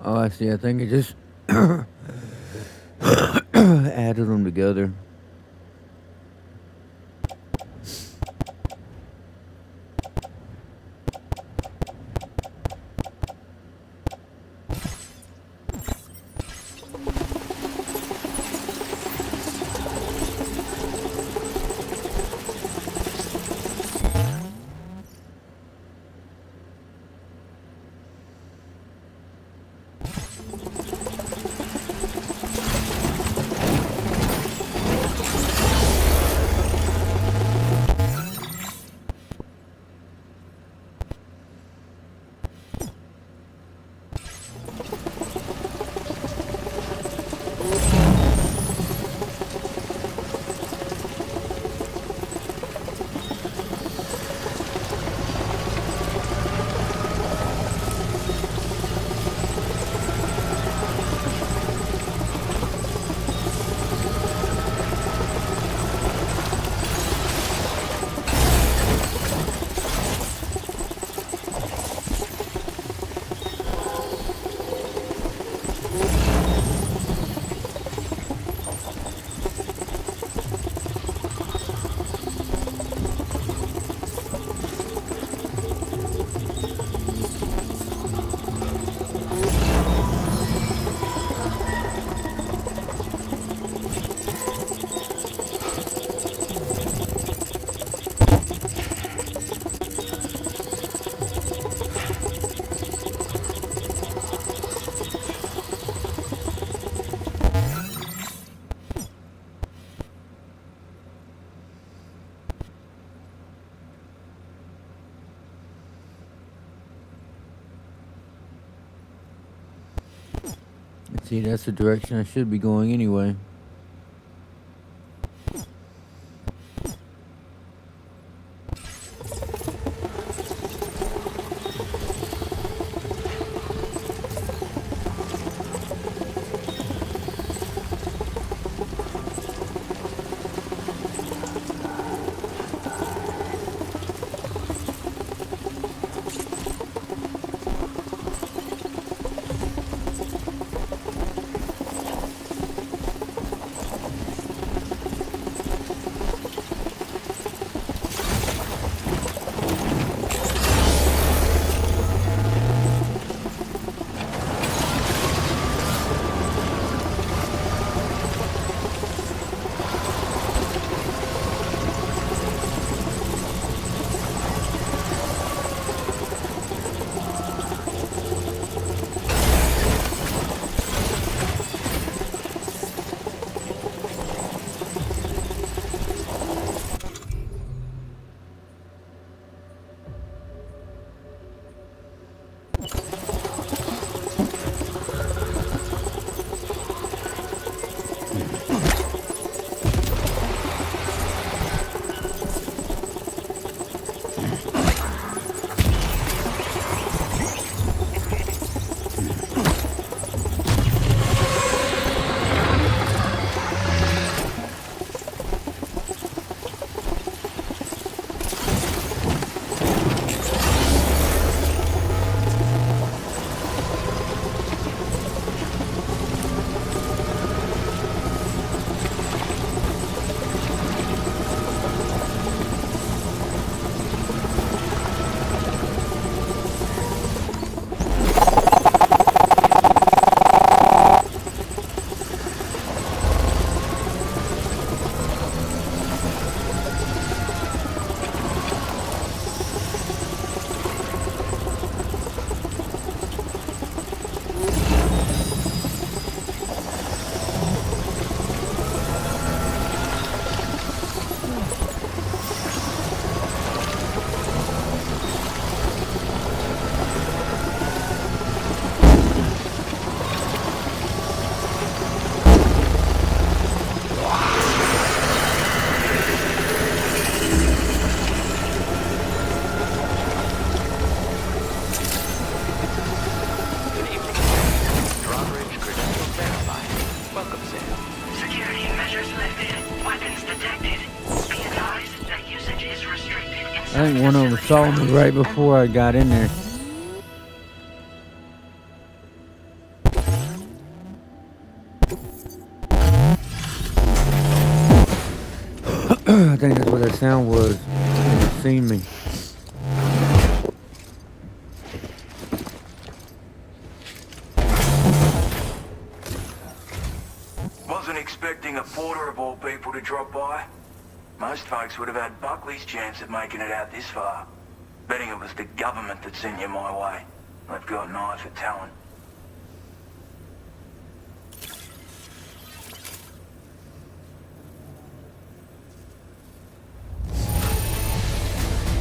Oh, I see. I think it just added them together. See, that's the direction I should be going anyway. I think one of them saw me right before I got in there. I think that's what that sound was. It's seen me. Wasn't expecting a porter of all people to drop by. Most folks would have had Buckley's chance of making it out this far. Betting it was the government that sent you my way. They've got an eye for talent.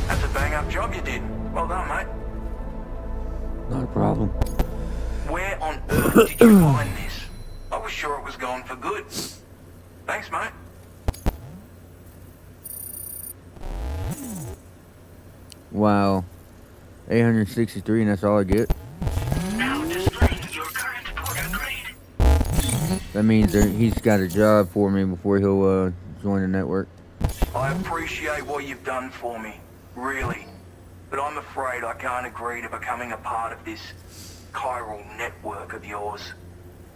That's a bang-up job you did. Well done, mate. Not a problem. Where on earth did you find this? I was sure it was gone for good. Thanks, mate. Wow. 863 and that's all I get? Now displaying your current porter grade. That means that he's got a job for me before he'll join the network. I appreciate what you've done for me, really. But I'm afraid I can't agree to becoming a part of this chiral network of yours.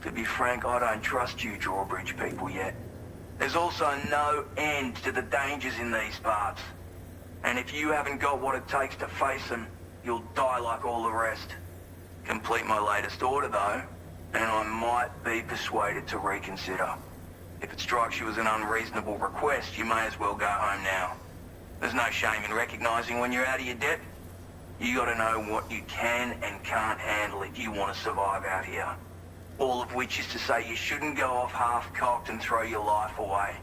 To be frank, I don't trust you drawbridge people yet. There's also no end to the dangers in these parts. And if you haven't got what it takes to face them, you'll die like all the rest. Complete my latest order though, and I might be persuaded to reconsider. If it strikes you as an unreasonable request, you may as well go home now. There's no shame in recognizing when you're out of your depth. You gotta know what you can and can't handle if you want to survive out here. All of which is to say you shouldn't go off half-cocked and throw your life away.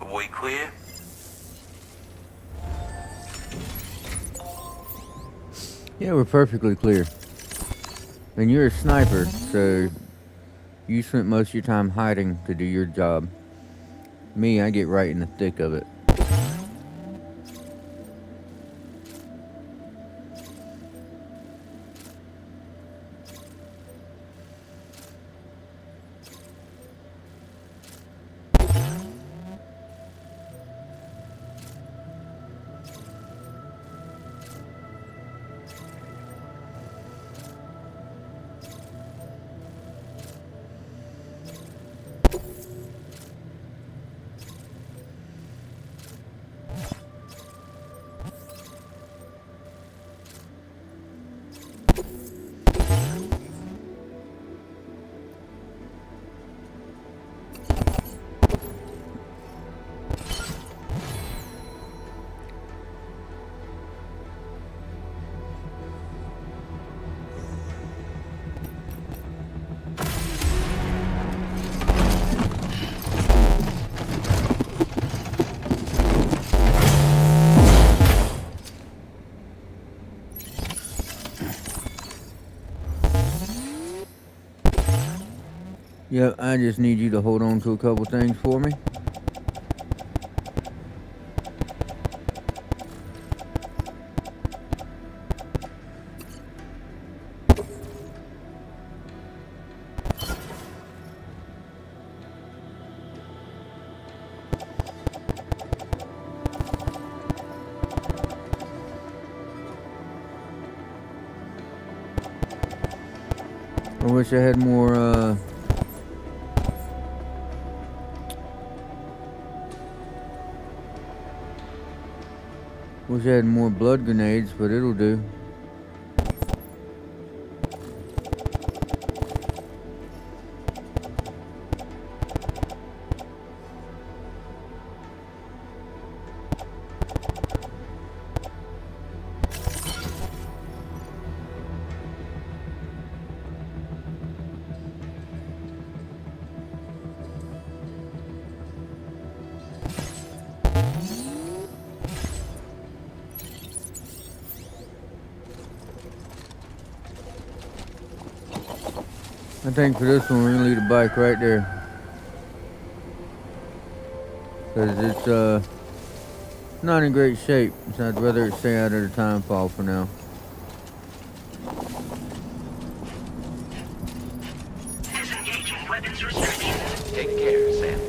Are we clear? Yeah, we're perfectly clear. And you're a sniper, so you spent most of your time hiding to do your job. Me, I get right in the thick of it. Yep, I just need you to hold on to a couple things for me. I wish I had more, wish I had more blood grenades, but it'll do. I think for this one we're gonna leave the bike right there. Cause it's not in great shape, so I'd rather it stay out of the time fall for now. Disengaging weapons restrictions. Take care, Sam.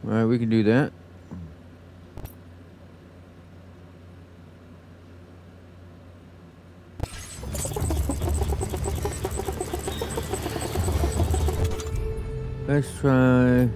Alright, we can do that. Let's try...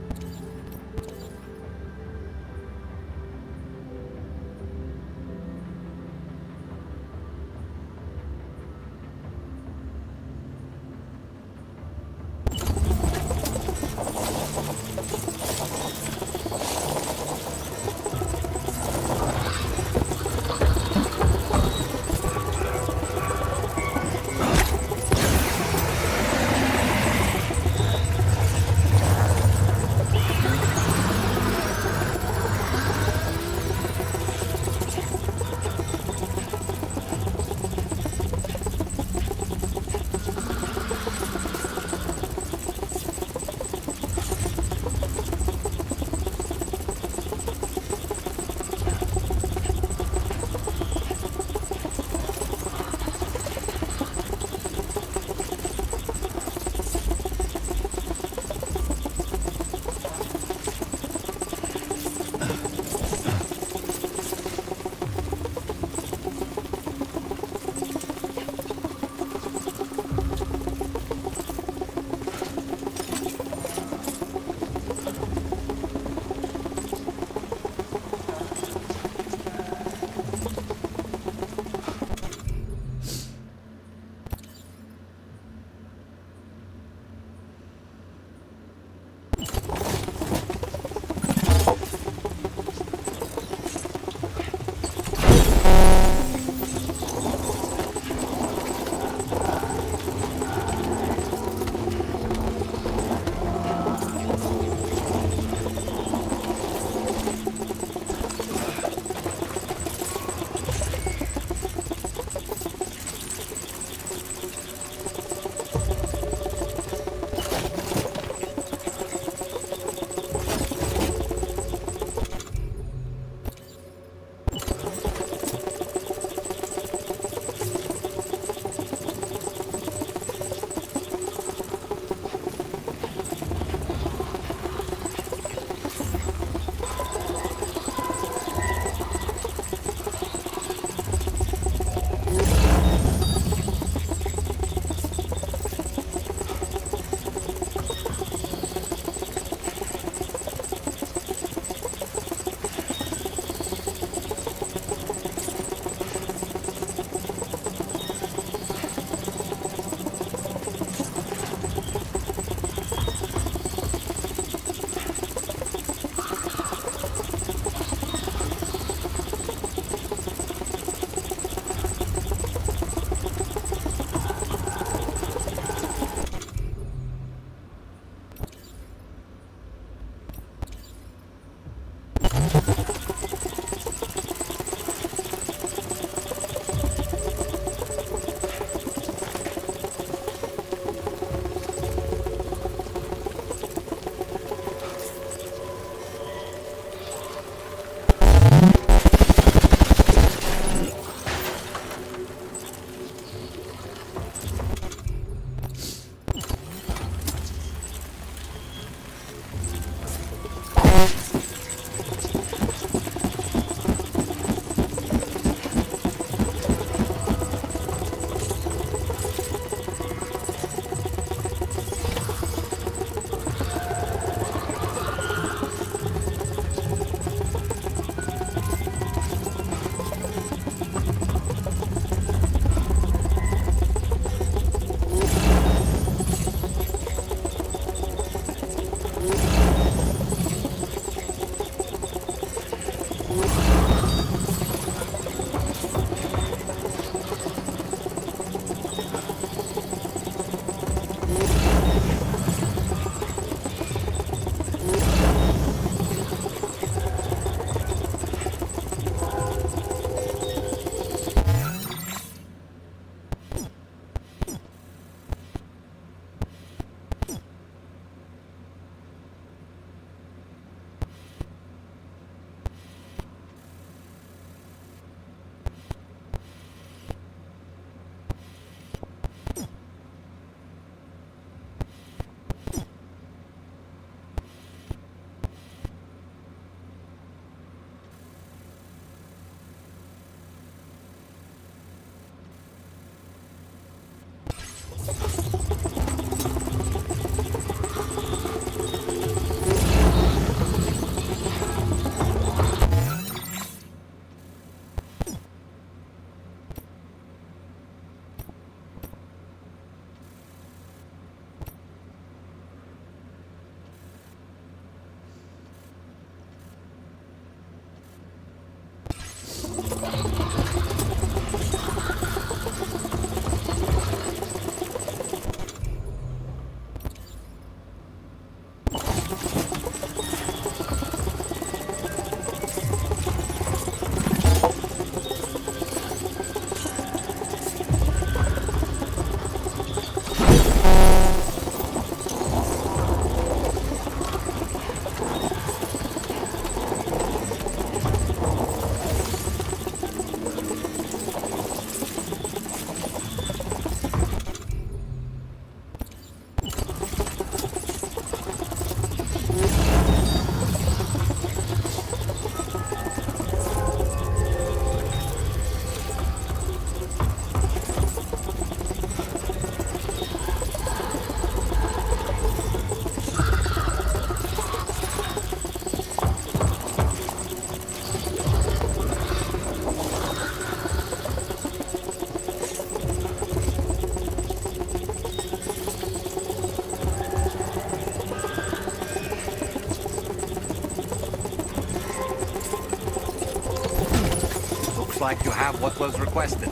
like you have what was requested.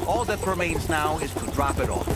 All that remains now is to drop it off.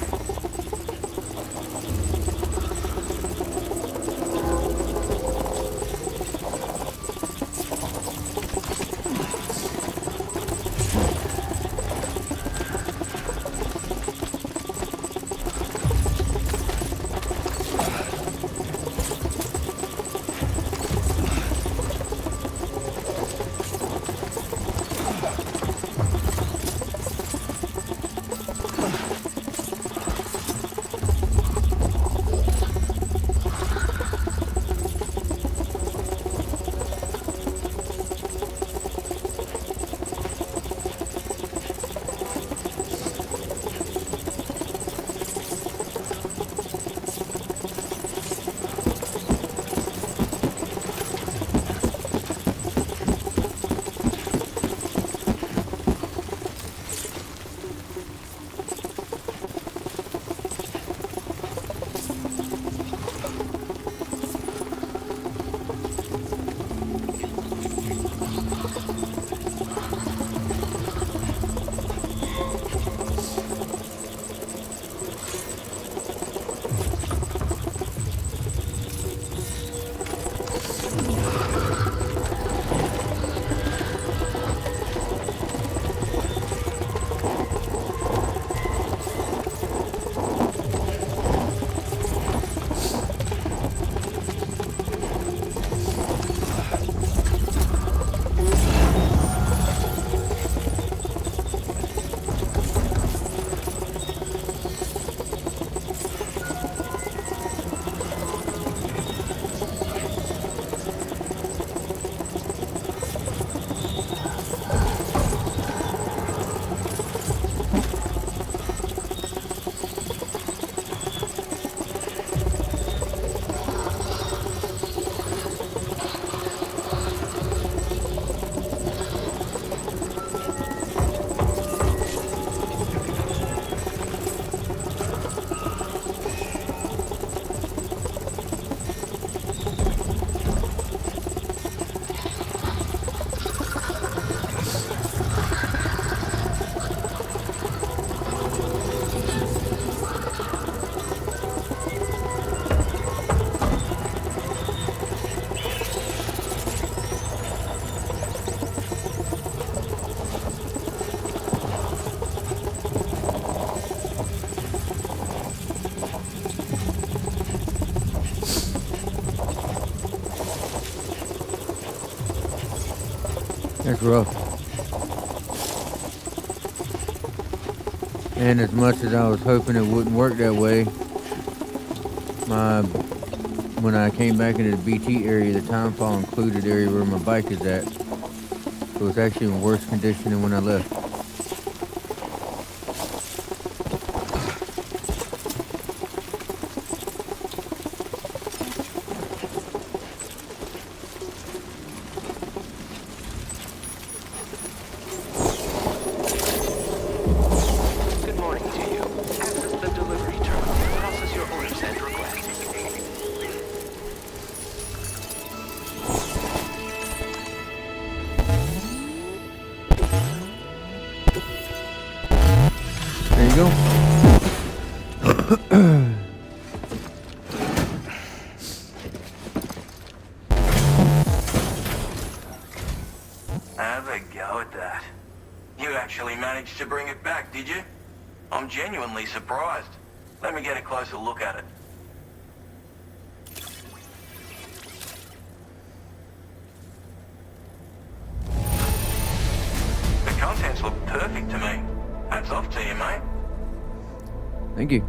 That's rough. And as much as I was hoping it wouldn't work that way, when I came back into the BT area, the timefall included area where my bike is at. So it's actually in worse condition than when I left. Have a go at that. You actually managed to bring it back, did you? I'm genuinely surprised. Let me get a closer look at it. The contents look perfect to me. Hats off to you, mate. Thank you.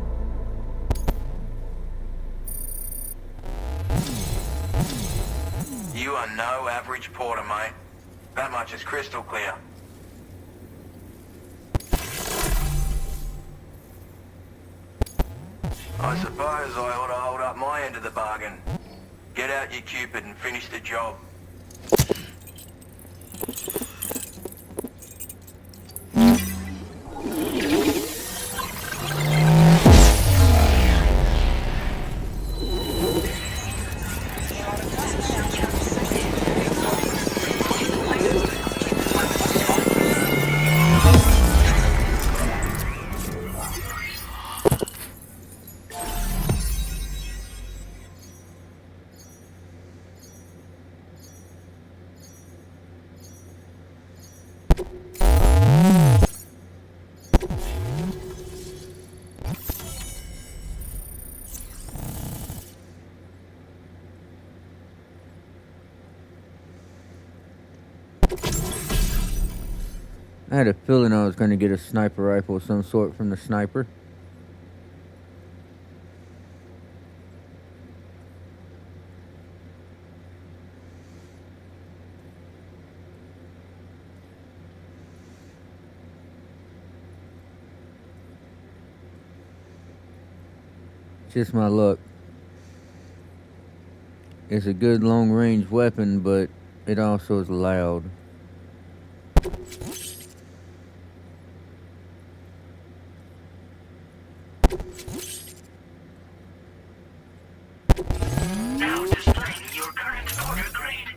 You are no average porter, mate. That much is crystal clear. I suppose I ought to hold up my end of the bargain. Get out your Cupid and finish the job. I had a feeling I was going to get a sniper rifle of some sort from the sniper. Just my luck. It's a good long-range weapon, but it also is loud. Now displaying your current porter grade.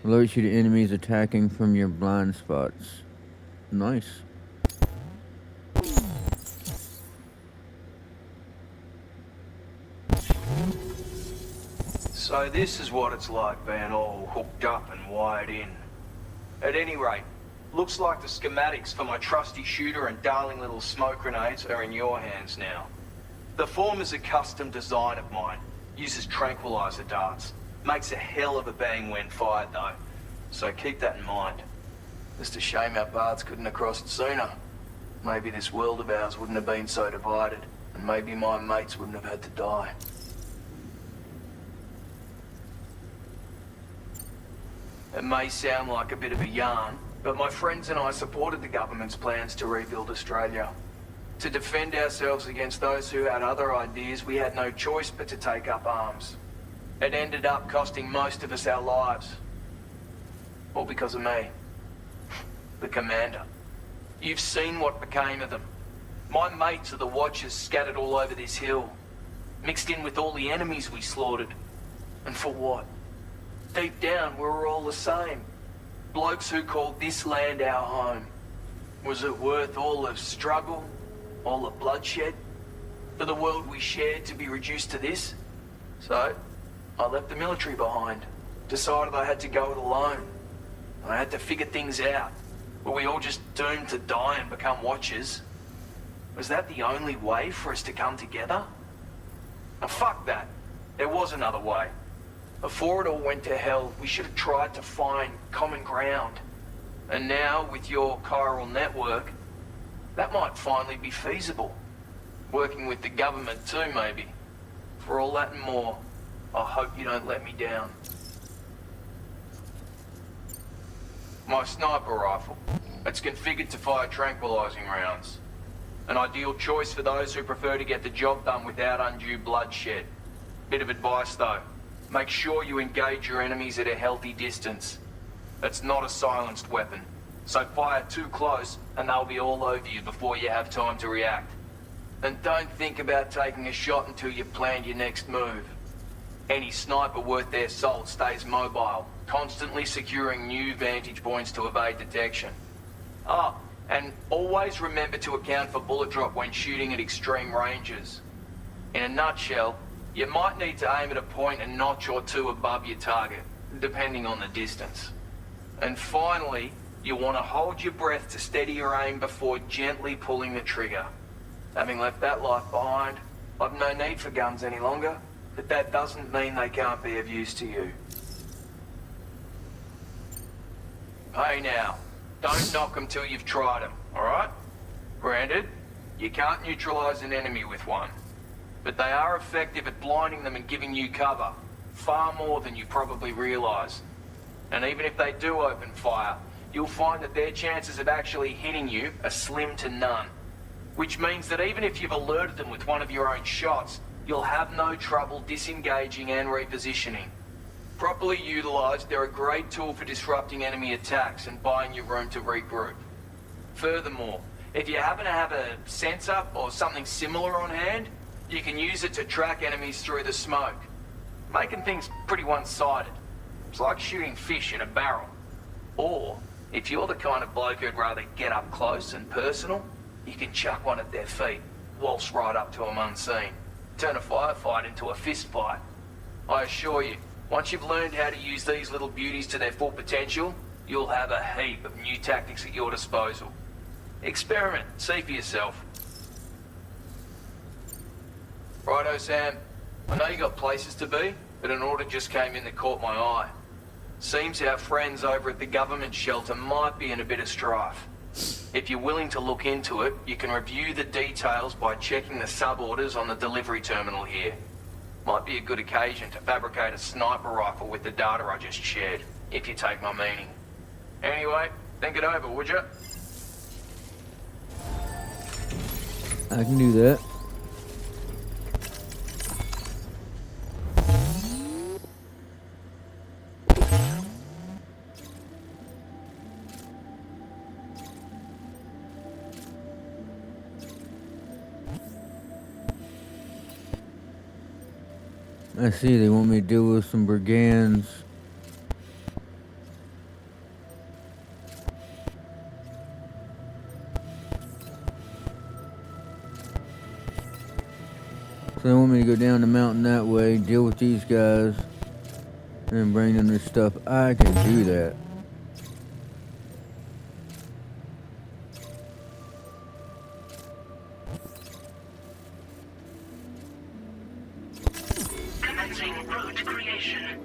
Alerts you to enemies attacking from your blind spots. Nice. So this is what it's like being all hooked up and wired in. At any rate, looks like the schematics for my trusty shooter and darling little smoke grenades are in your hands now. The form is a custom design of mine. Uses tranquilizer darts. Makes a hell of a bang when fired though. So keep that in mind. Just a shame our paths couldn't have crossed sooner. Maybe this world of ours wouldn't have been so divided. And maybe my mates wouldn't have had to die. It may sound like a bit of a yarn, but my friends and I supported the government's plans to rebuild Australia. To defend ourselves against those who had other ideas, we had no choice but to take up arms. It ended up costing most of us our lives. All because of me. The commander. You've seen what became of them. My mates are the Watchers scattered all over this hill. Mixed in with all the enemies we slaughtered. And for what? Deep down, we were all the same. Blokes who called this land our home. Was it worth all the struggle? All the bloodshed? For the world we shared to be reduced to this? So, I left the military behind. Decided I had to go it alone. I had to figure things out. Were we all just doomed to die and become Watchers? Was that the only way for us to come together? Now fuck that. There was another way. Before it all went to hell, we should have tried to find common ground. And now, with your chiral network, that might finally be feasible. Working with the government too, maybe. For all that and more, I hope you don't let me down. My sniper rifle. It's configured to fire tranquilizing rounds. An ideal choice for those who prefer to get the job done without undue bloodshed. Bit of advice though. Make sure you engage your enemies at a healthy distance. It's not a silenced weapon, so fire too close and they'll be all over you before you have time to react. And don't think about taking a shot until you've planned your next move. Any sniper worth their salt stays mobile, constantly securing new vantage points to evade detection. Ah, and always remember to account for bullet drop when shooting at extreme ranges. In a nutshell, you might need to aim at a point a notch or two above your target, depending on the distance. And finally, you want to hold your breath to steady your aim before gently pulling the trigger. Having left that life behind, I've no need for guns any longer, but that doesn't mean they can't be of use to you. Hey now, don't knock them till you've tried them, alright? Granted, you can't neutralize an enemy with one. But they are effective at blinding them and giving you cover, far more than you probably realize. And even if they do open fire, you'll find that their chances of actually hitting you are slim to none. Which means that even if you've alerted them with one of your own shots, you'll have no trouble disengaging and repositioning. Properly utilized, they're a great tool for disrupting enemy attacks and buying you room to regroup. Furthermore, if you happen to have a sensor or something similar on hand, you can use it to track enemies through the smoke, making things pretty one-sided. It's like shooting fish in a barrel. Or, if you're the kind of bloke who'd rather get up close and personal, you can chuck one at their feet, waltz right up to them unseen, turn a firefight into a fist fight. I assure you, once you've learned how to use these little beauties to their full potential, you'll have a heap of new tactics at your disposal. Experiment, see for yourself. Righto, Sam. I know you got places to be, but an order just came in that caught my eye. Seems our friends over at the government shelter might be in a bit of strife. If you're willing to look into it, you can review the details by checking the sub-orders on the delivery terminal here. Might be a good occasion to fabricate a sniper rifle with the data I just shared, if you take my meaning. Anyway, think it over, would you? I can do that. I see, they want me to deal with some brigands. So they want me to go down the mountain that way, deal with these guys, and then bring them their stuff. I can do that. Commencing route creation.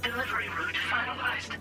Delivery route finalized.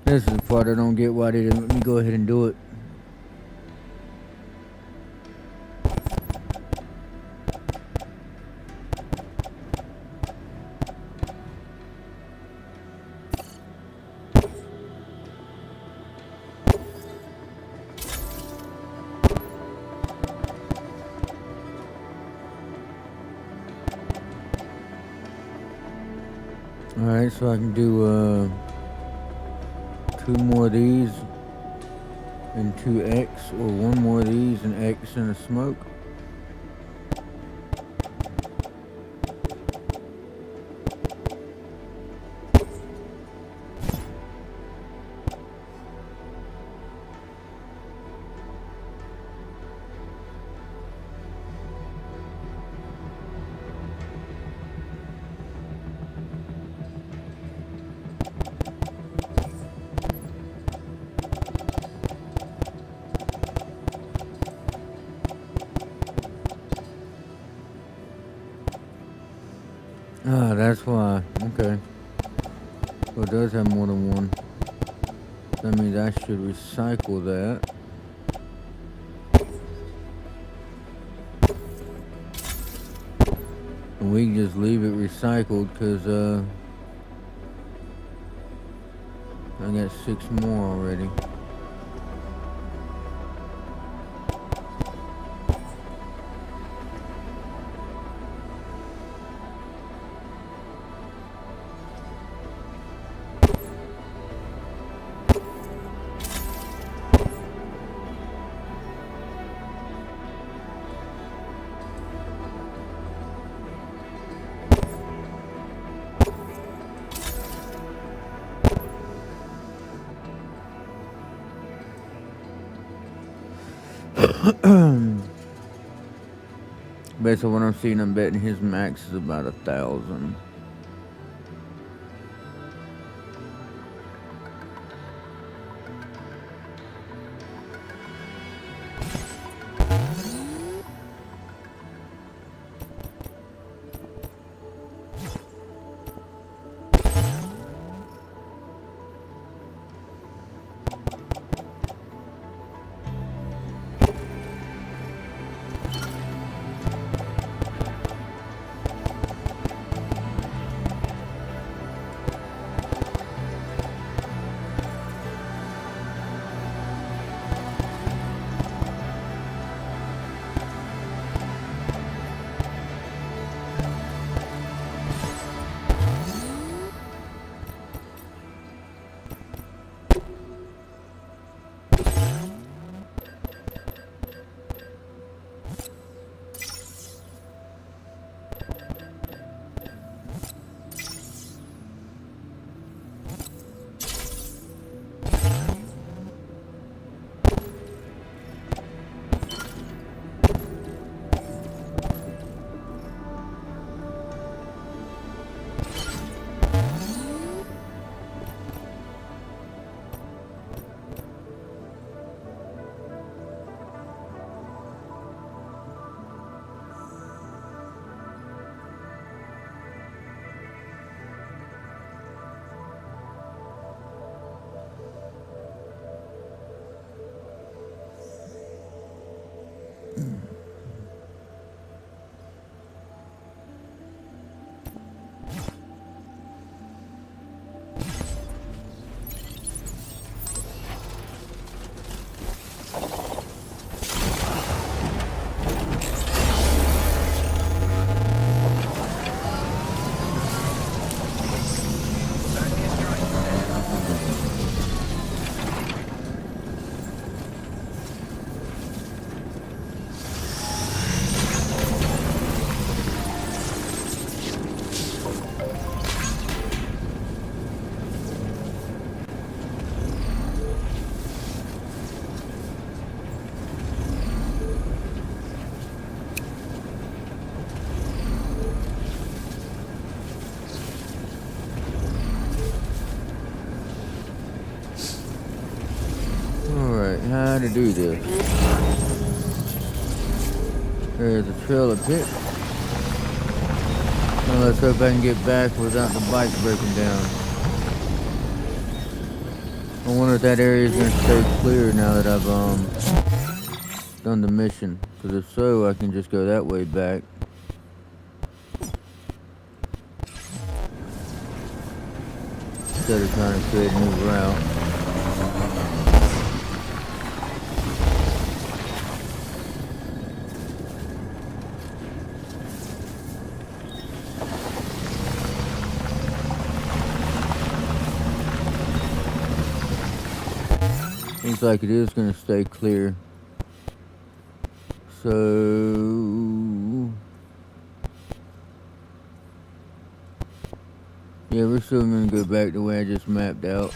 This is the part I don't get why they didn't let me go ahead and do it. Alright, so I can do 2 more of these and 2X, or 1 more of these and X and a smoke. Ah, that's why. Okay. So it does have more than one. That means I should recycle that. And we can just leave it recycled because I got 6 more already. Based on what I'm seeing, I'm betting his max is about 1,000. How to do this. There's a trail of pit. Now let's hope I can get back without the bike breaking down. I wonder if that area is going to stay clear now that I've done the mission. Because if so, I can just go that way back. Instead of trying to create a new route. Seems like it is going to stay clear. So yeah, we're still going to go back the way I just mapped out.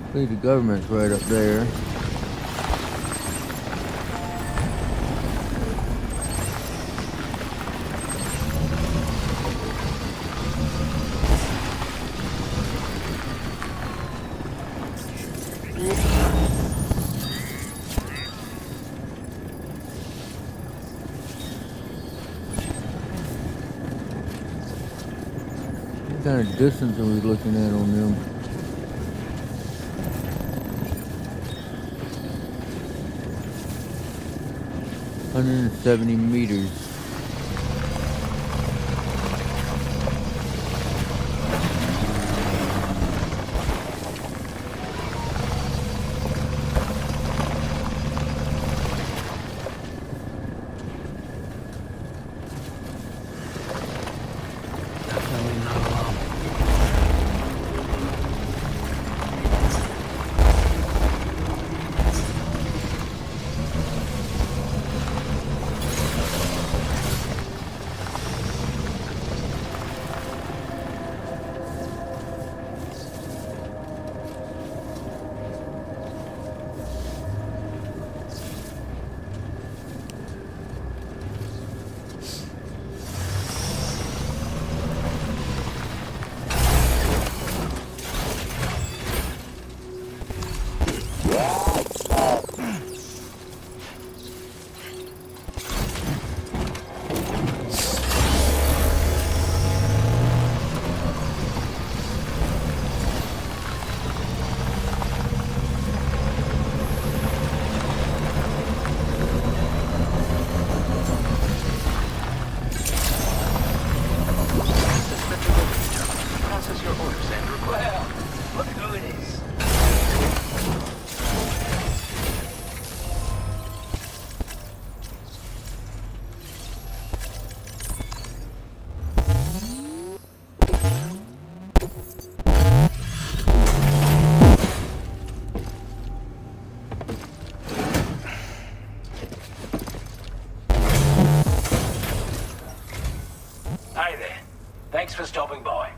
I think the government's right up there. What kind of distance are we looking at on them? $170 meters. Thanks for stopping by.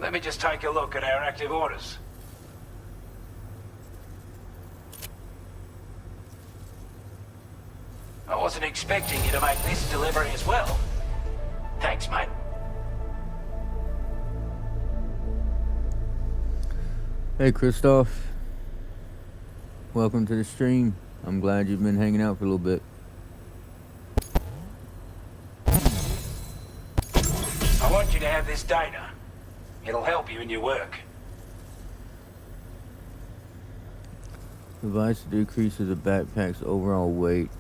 Let me just take a look at our active orders. I wasn't expecting you to make this delivery as well. Thanks, mate. Hey, Christoph. Welcome to the stream. I'm glad you've been hanging out for a little bit. I want you to have this data. It'll help you in your work. Device decreases the backpack's overall weight,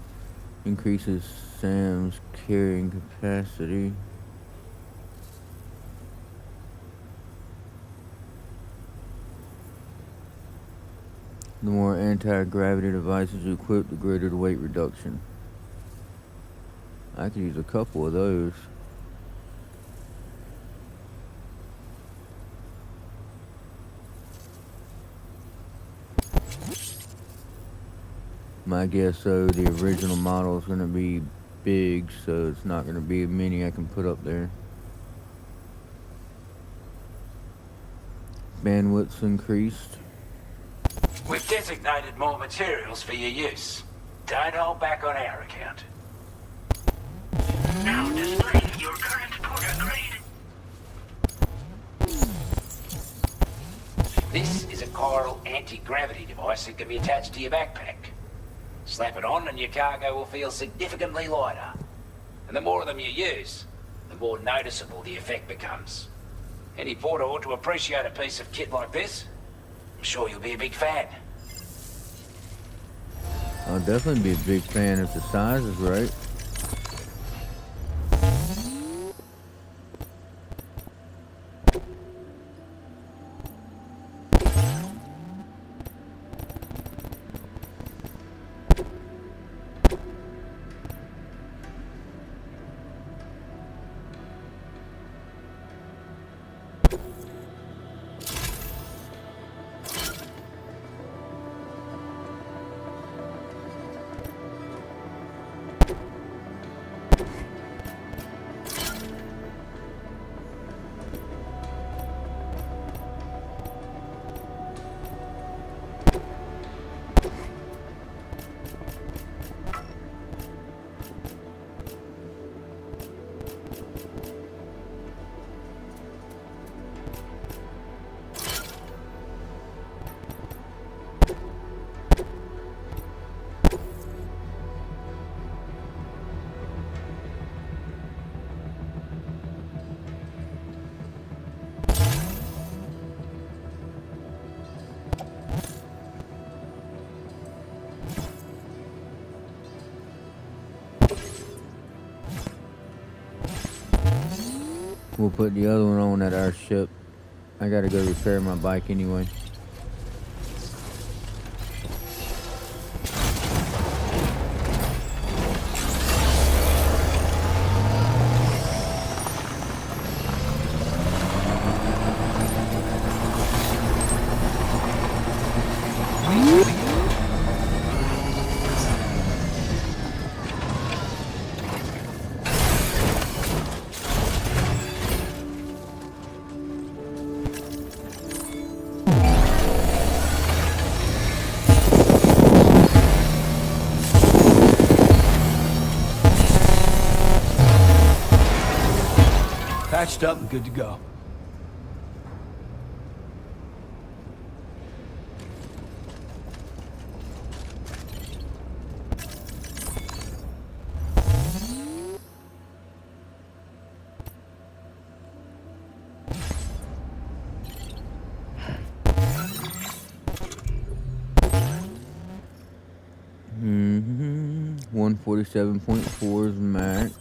increases Sam's carrying capacity. The more anti-gravity devices you equip, the greater the weight reduction. I could use a couple of those. My guess, though, the original model is going to be big, so it's not going to be many I can put up there. Bandwidth's increased. We've designated more materials for your use. Don't hold back on our account. Now displaying your current porter grade. This is a chiral anti-gravity device that can be attached to your backpack. Slap it on and your cargo will feel significantly lighter. And the more of them you use, the more noticeable the effect becomes. Any porter ought to appreciate a piece of kit like this. I'm sure you'll be a big fan. I'll definitely be a big fan if the size is right. We'll put the other one on at our ship. I gotta go repair my bike anyway. Patched up and good to go. Mm-hmm. 147.4 is max.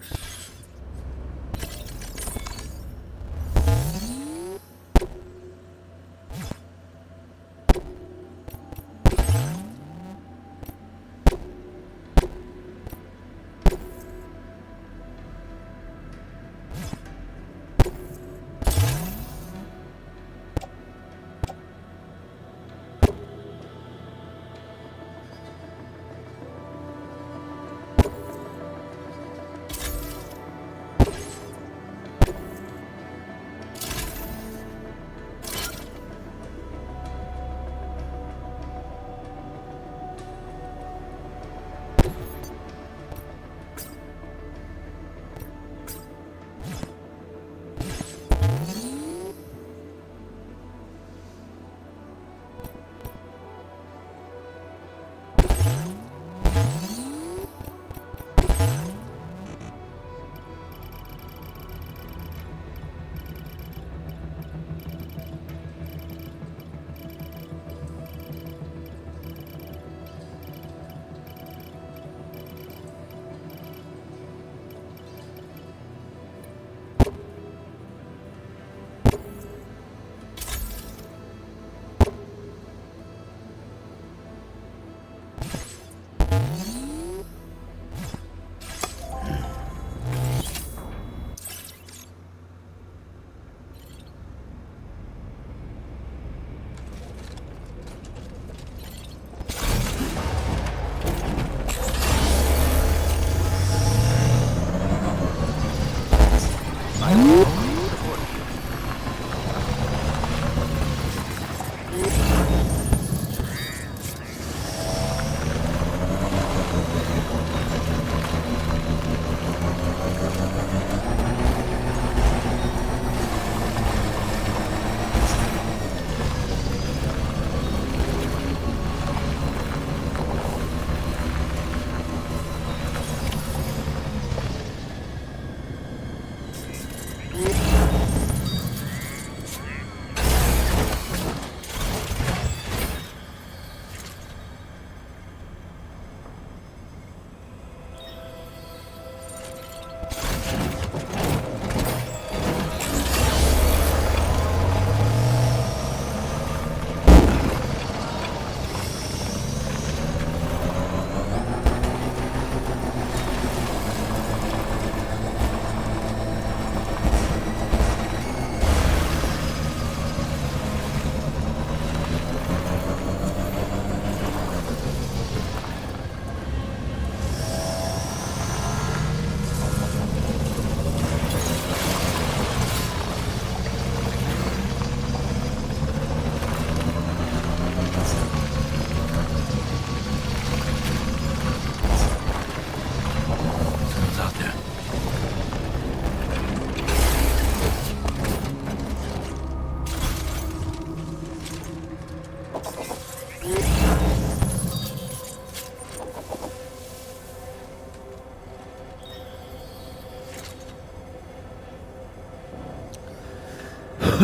A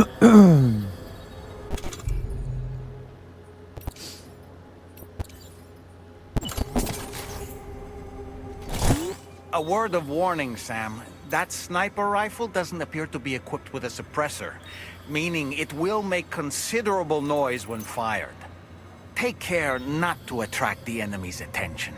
word of warning, Sam. That sniper rifle doesn't appear to be equipped with a suppressor, meaning it will make considerable noise when fired. Take care not to attract the enemy's attention.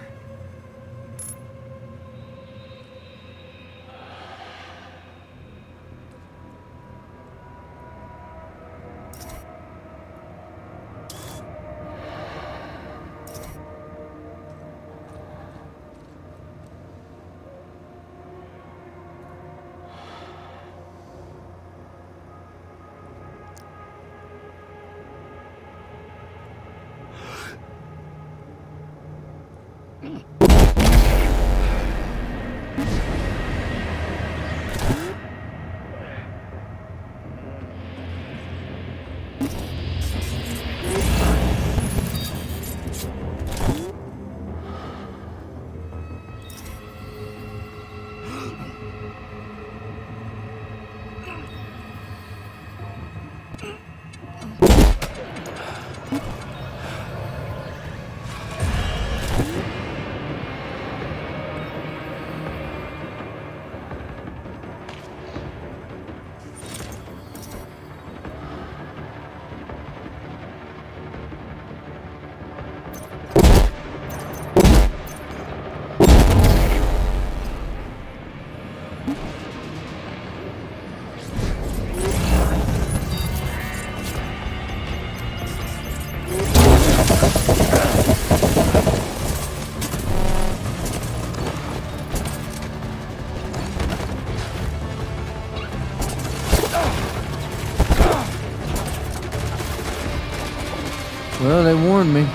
Well, they warned me.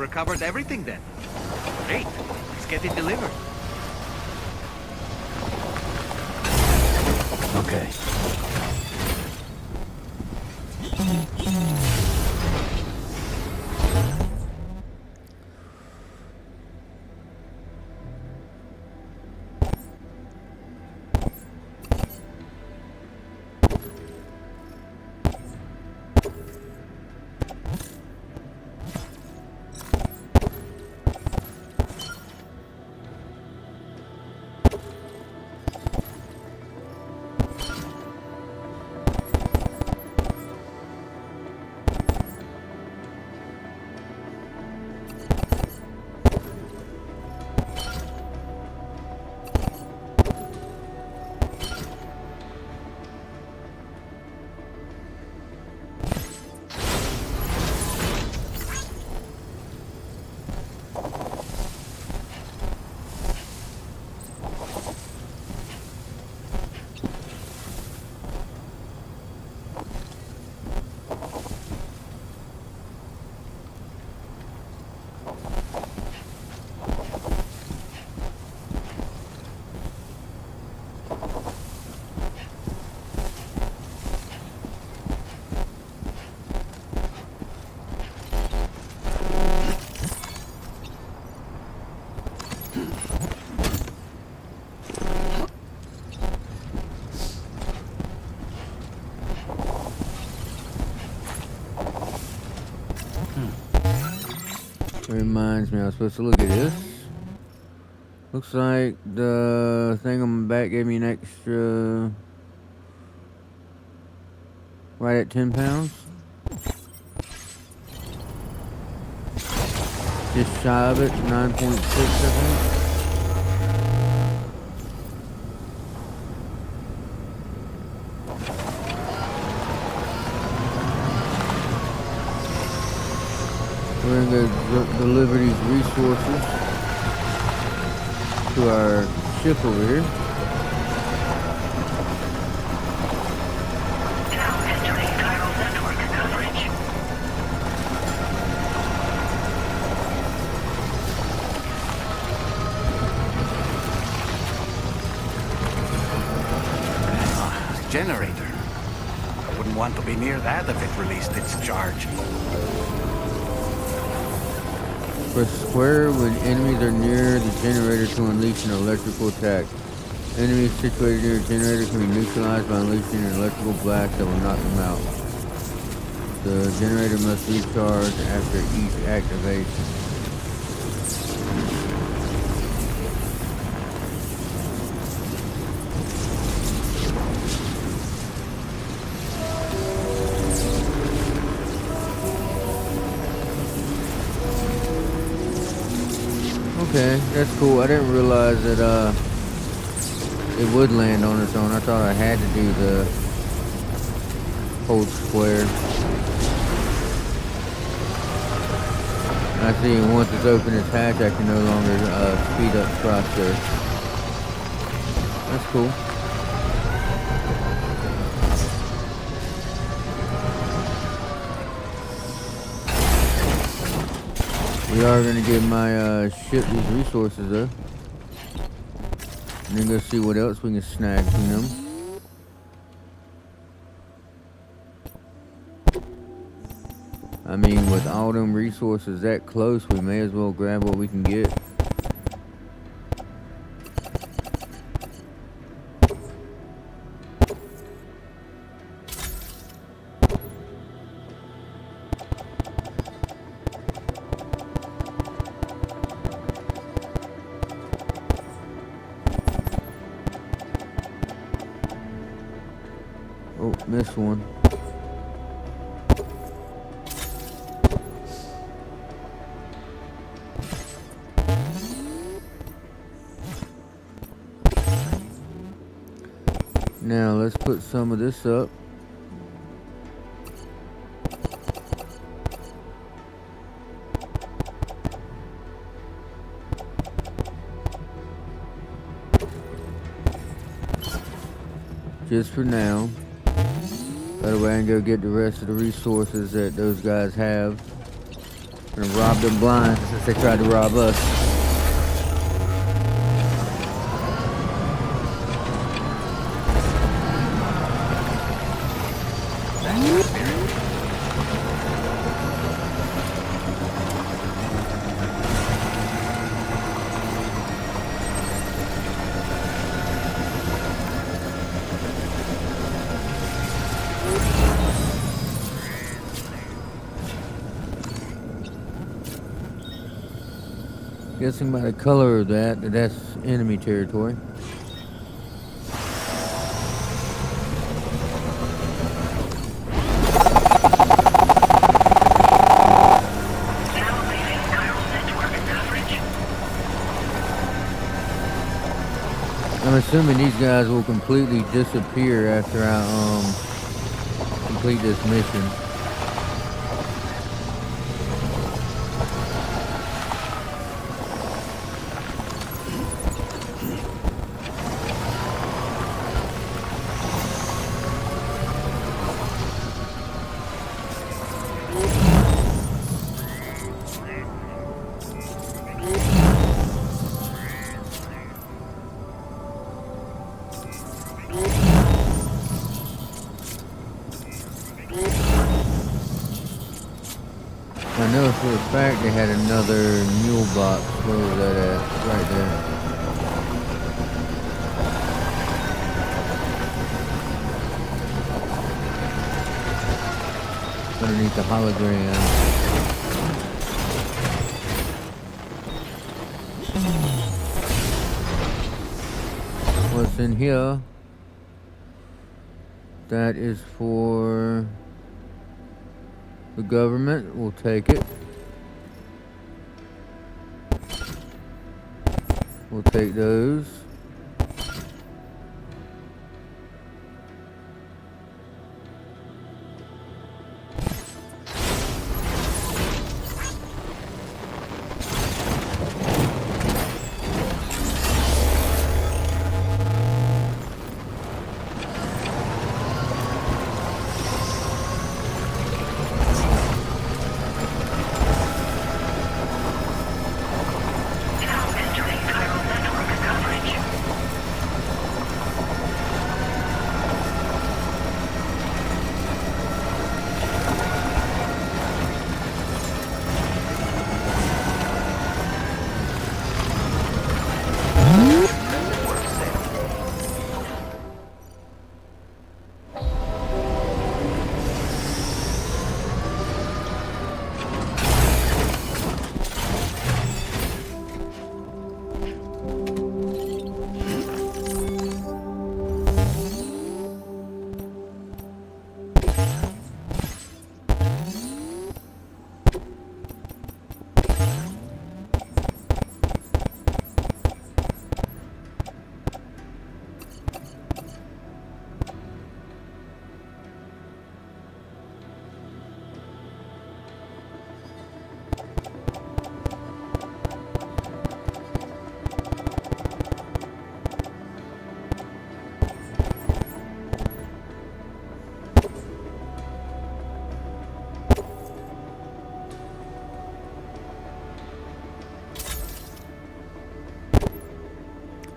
recovered everything then. Great. Let's get it delivered. Okay. Reminds me, I was supposed to look at this. Looks like the thing on my back gave me an extra... right at 10 pounds. Just shy of it, 9.6 I think. We're going to deliver these resources to our ship over here. Now entering chiral network coverage. Generator. I wouldn't want to be near that if it released its charge. Press square when enemies are near the generator to unleash an electrical attack. Enemies situated near the generator can be neutralized by unleashing an electrical blast that will knock them out. The generator must recharge after each activation. Okay, that's cool. I didn't realize that it would land on its own. I thought I had to do the hold square. I see once it's open its hatch, I can no longer speed up the process. That's cool. We are going to give my ship these resources though. And then go see what else we can snag from them. I mean, with all them resources that close, we may as well grab what we can get. Oh, missed one. Now let's put some of this up. Just for now. That way I can go get the rest of the resources that those guys have. Gonna rob them blind since they tried to rob us. Guessing by the color of that's enemy territory. I'm assuming these guys will completely disappear after I complete this mission. I know for a fact they had another mule box. Where was that at? Right there. Underneath the hologram. What's in here? That is for the government. We'll take it. We'll take those.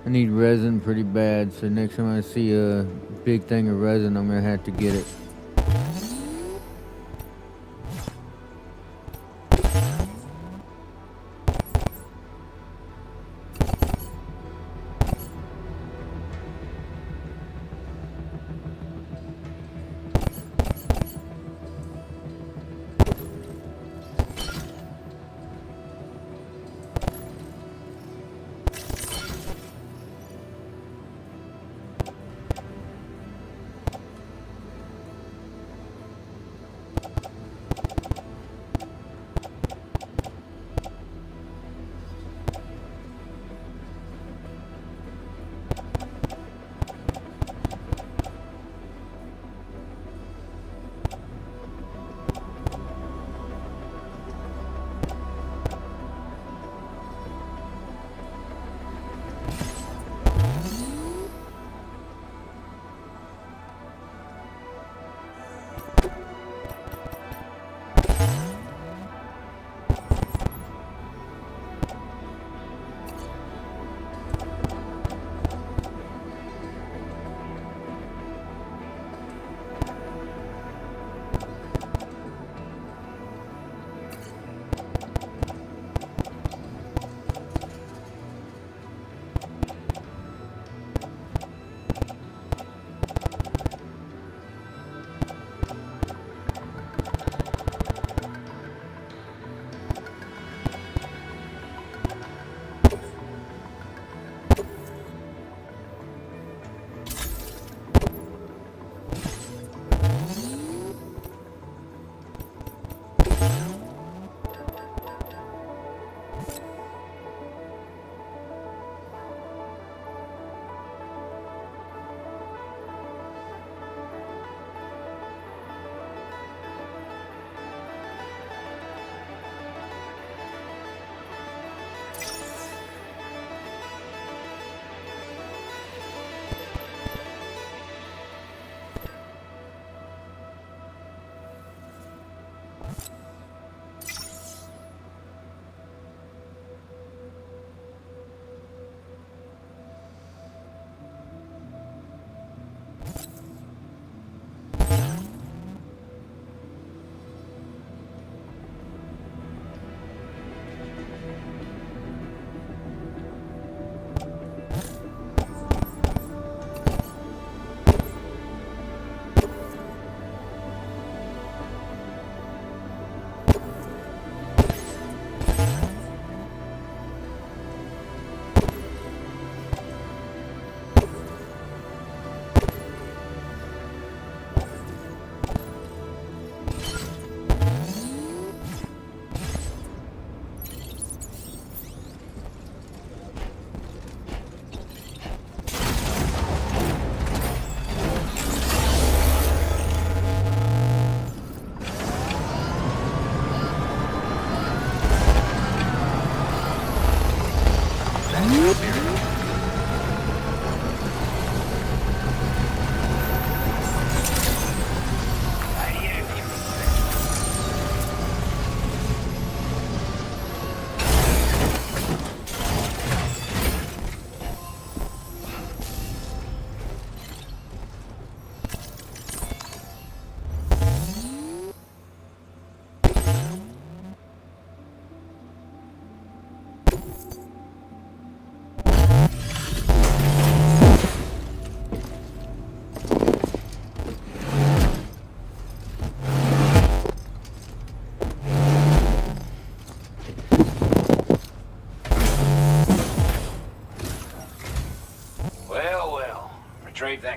I need resin pretty bad, so next time I see a big thing of resin, I'm gonna have to get it.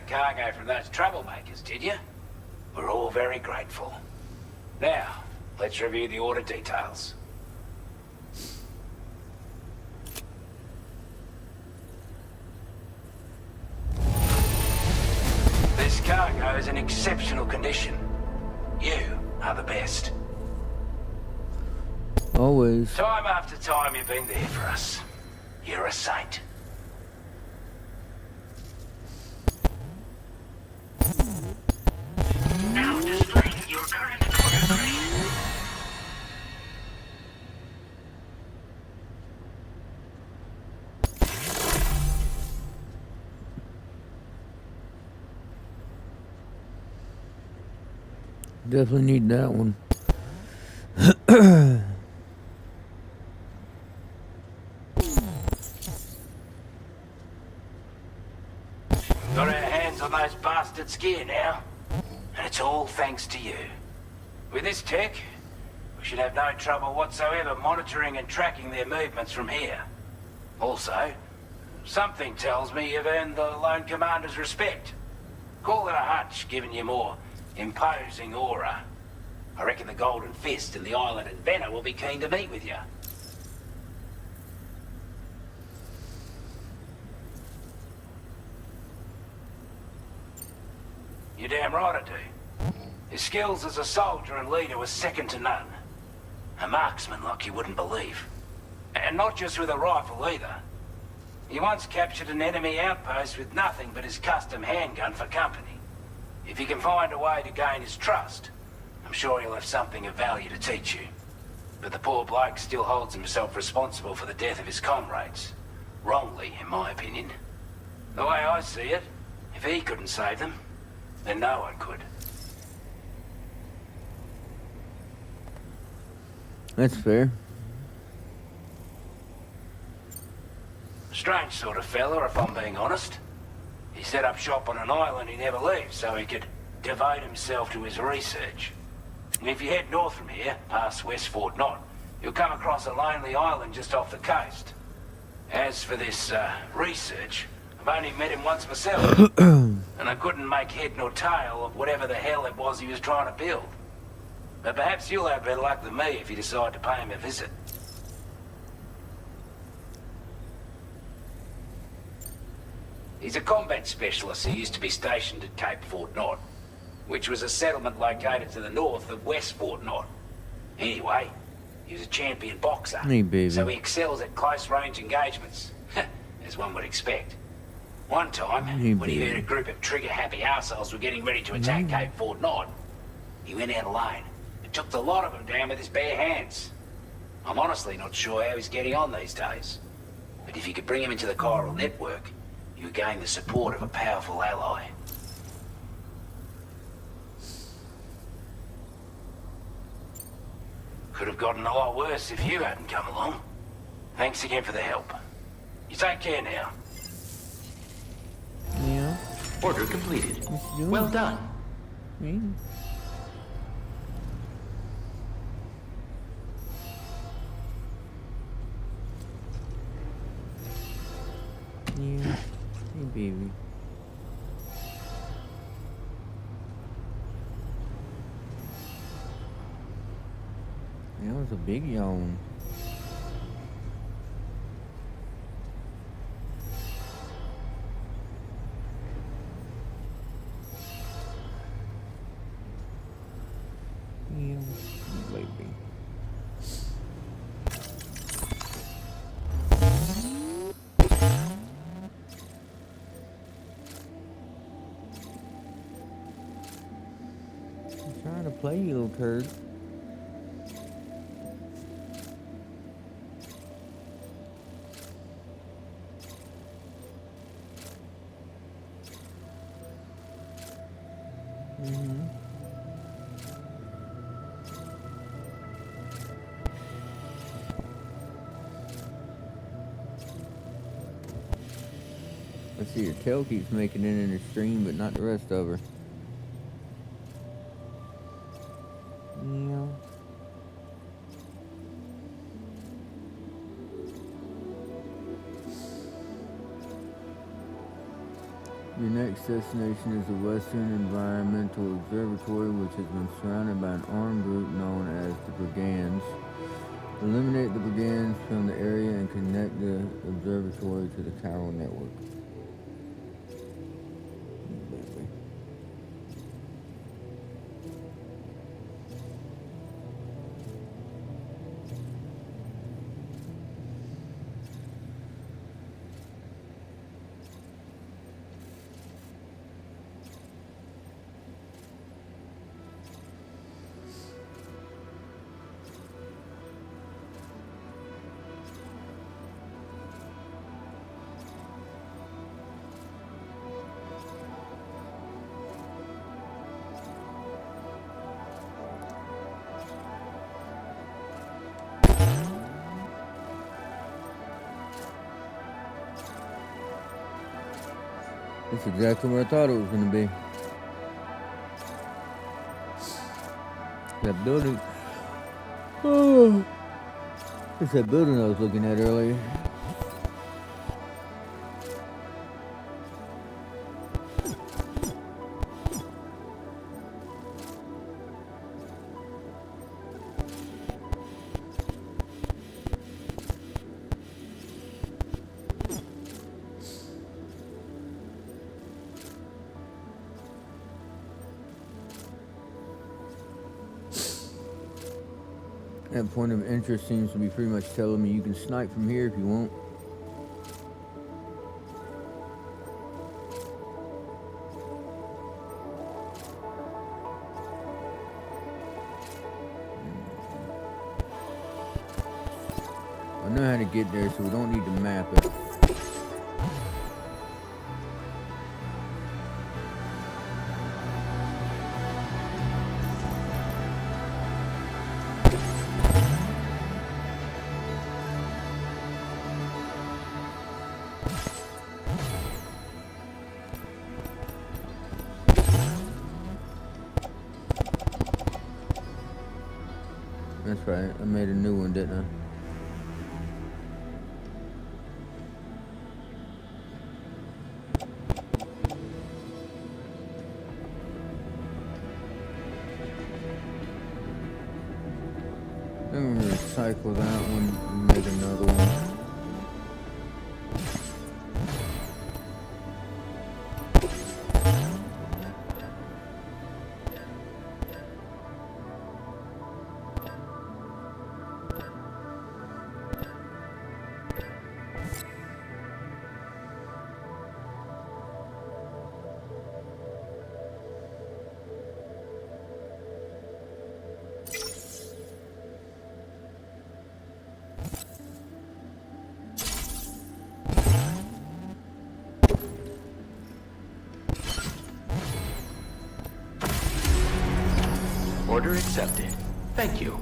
cargo from those troublemakers, did you? We're all very grateful. Now, let's review the order details. This cargo is in exceptional condition. You are the best. Always. Time after time you've been there for us. You're a saint. Now displaying your current order grade. Definitely need that one. Got our hands on those bastards' gear now. And it's all thanks to you. With this tech, we should have no trouble whatsoever monitoring and tracking their movements from here. Also, something tells me you've earned the Lone Commander's respect. Call it a hunch, giving you more imposing aura. I reckon the Golden Fist and the Island Inventor will be keen to meet with you. You're damn right I do. His skills as a soldier and leader was second to none. A marksman like you wouldn't believe. And not just with a rifle either. He once captured an enemy outpost with nothing but his custom handgun for company. If you can find a way to gain his trust, I'm sure he'll have something of value to teach you. But the poor bloke still holds himself responsible for the death of his comrades. Wrongly, in my opinion. The way I see it, if he couldn't save them, then no one could. That's fair. Strange sort of fella, if I'm being honest. He set up shop on an island he never leaves so he could devote himself to his research. And if you head north from here, past West Fort Knot, you'll come across a lonely island just off the coast. As for this, research, I've only met him once myself. And I couldn't make head nor tail of whatever the hell it was he was trying to build. But perhaps you'll have better luck than me if you decide to pay him a visit. He's a combat specialist who used to be stationed at Cape Fort Knot, which was a settlement located to the north of West Fort Knot. Anyway, he was a champion boxer, Hey, baby. so he excels at close-range engagements, as one would expect. One time, Hey, when he baby. heard a group of trigger-happy arseholes were getting ready to attack Cape Fort Knot, he went out alone and took the lot of them down with his bare hands. I'm honestly not sure how he's getting on these days, but if you could bring him into the chiral network, you gain the support of a powerful ally. Could have gotten a lot worse if you hadn't come along. Thanks again for the help. You take care now. Yeah. Order completed. What you doing? Well done. Me? Yeah. Hey, baby. That was a big yawn. Yeah, baby. I'm trying to play, you little turd. Let's see, your tail keeps making it in the stream, but not the rest of her. Yeah. Your next destination is the Western Environmental Observatory, which has been surrounded by an armed group known as the Brigands. Eliminate the Brigands from the area and connect the observatory to the chiral network. That's exactly where I thought it was going to be. That building. Oh. It's that building I was looking at earlier. That point of interest seems to be pretty much telling me you can snipe from here if you want. I know how to get there, so we don't need to map it. That's right, I made a new one, didn't I? I'm gonna recycle that one and make another one. Order accepted. Thank you.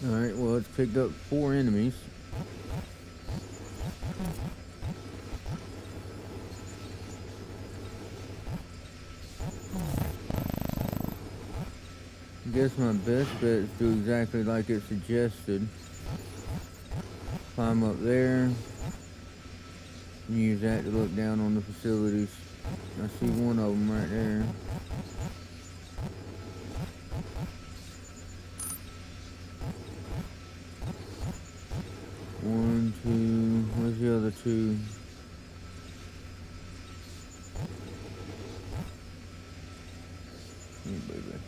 Alright, well, it's picked up 4 enemies. I guess my best bet is to do exactly like it suggested. Climb up there and use that to look down on the facilities. I see one of them right there. One, two, where's the other two? Oh, baby.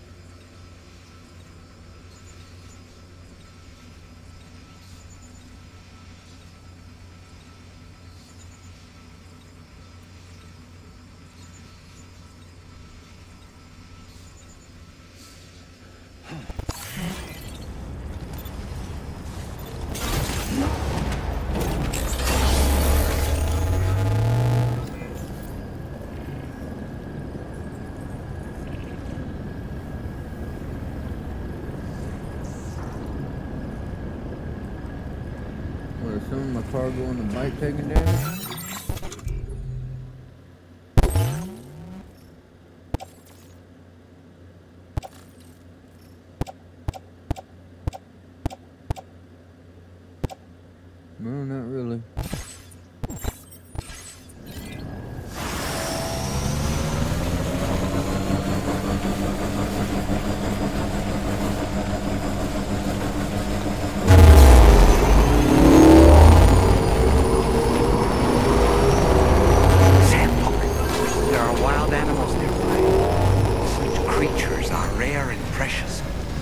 What, some of my cargo on the bike taking damage? No, not really.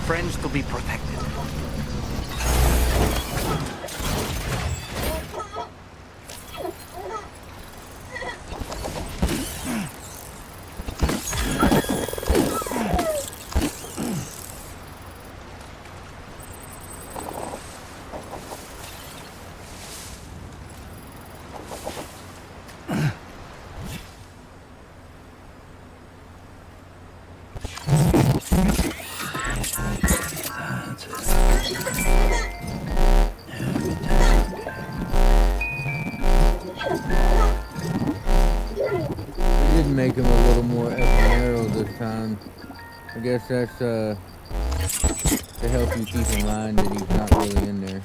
Friends to be protected. Make him a little more narrow this time. I guess that's to help you keep in mind that he's not really in there.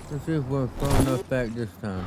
Let's see if we're far enough back this time.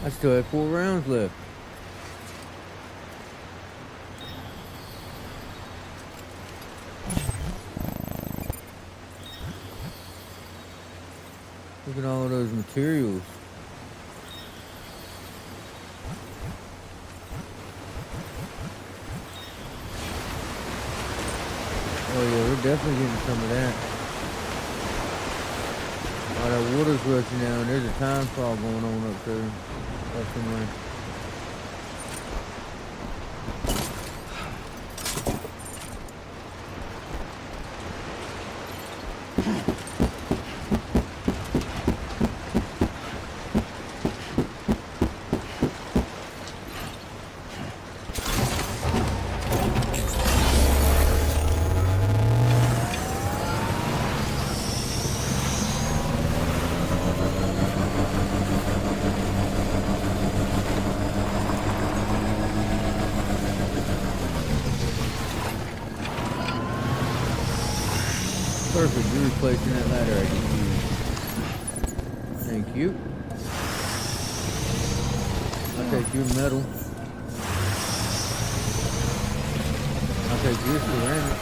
I still have 4 rounds left. Look at all of those materials. Oh yeah, we're definitely getting some of that. Oh, that water's rushing down. There's a time fall going on up there. Up somewhere. perfect. You're replacing that ladder I just used. Thank you. I'll take your metal. I'll take your ceramic.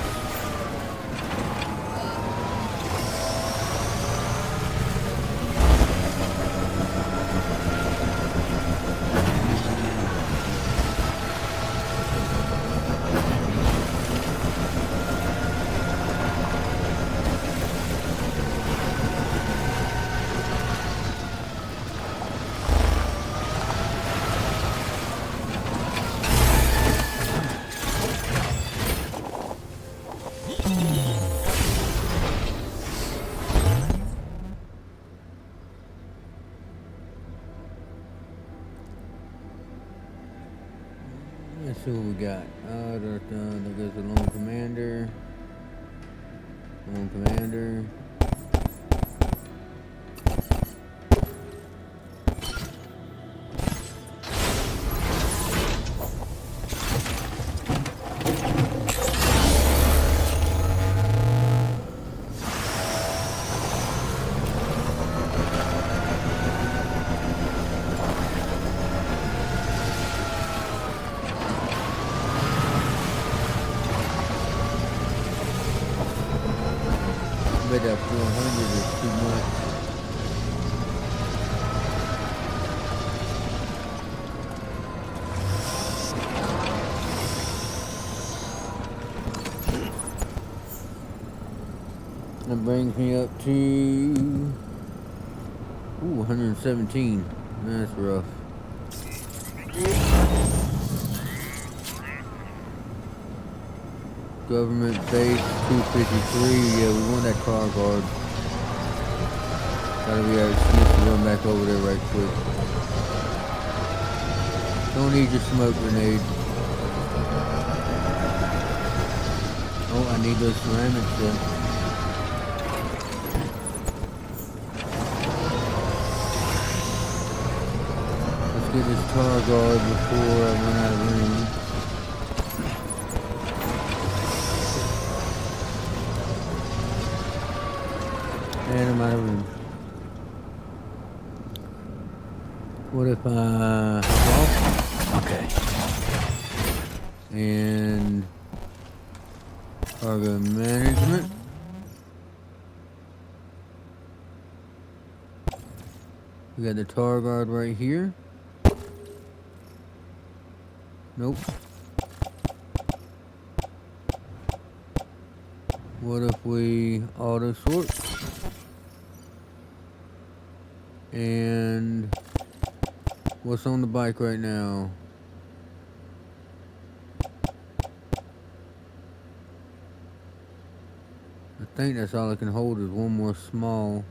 Let's see what we got. There goes the lone commander. Lone commander. Bet that 400 is too much. That brings me up to 117. That's rough. Government base 253. Yeah, we want that car guard. Gotta be our excuse to run back over there right quick. Don't need your smoke grenade. Oh, I need those ceramics then. Let's get this car guard before I run out of room. And I'm out of room. What if I hop off? Okay. And cargo management. We got the tar guard right here. Nope. What if we auto sort? And what's on the bike right now? I think that's all I can hold is one more small.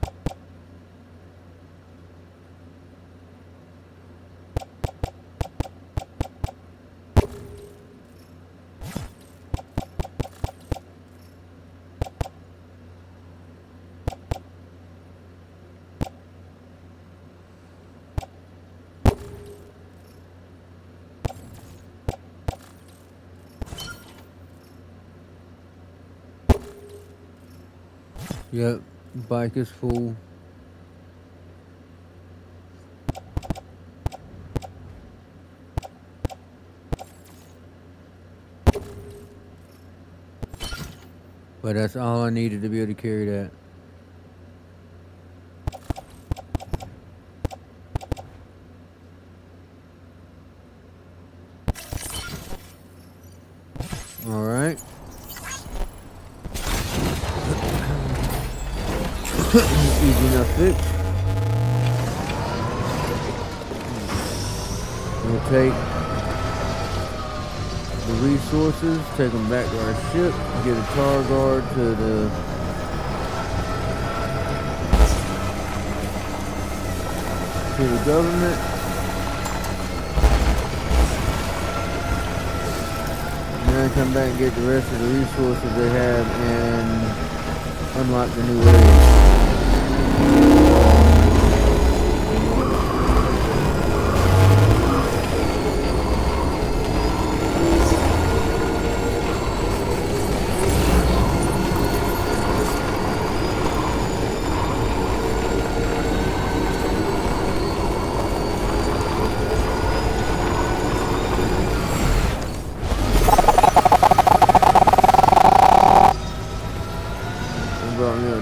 Yep, bike is full. But that's all I needed to be able to carry that. All right. Easy enough fix. We'll take the resources, take them back to our ship, get a tar guard to the government. And then come back and get the rest of the resources they have and unlock the new area.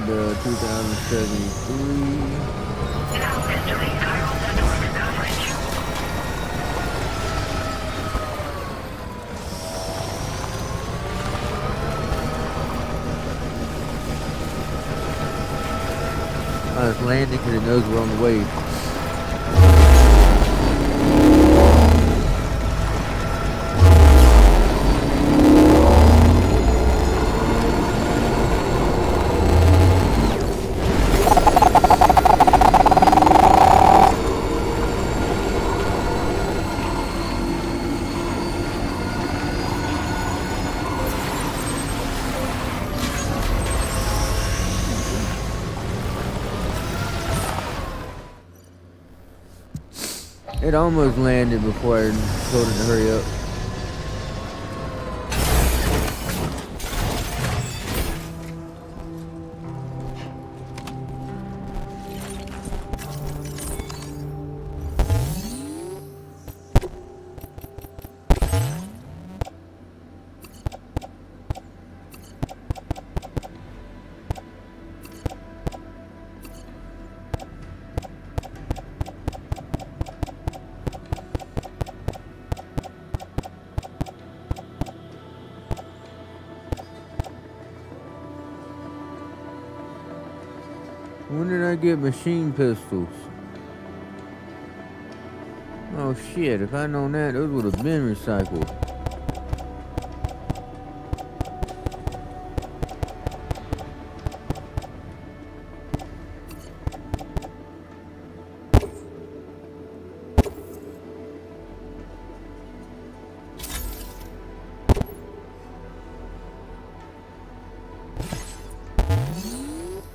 2073. Now entering chiral network coverage. It's landing because it knows we're on the wave. It almost landed before I told it to hurry up. When did I get machine pistols? Oh shit, if I'd known that, those would have been recycled.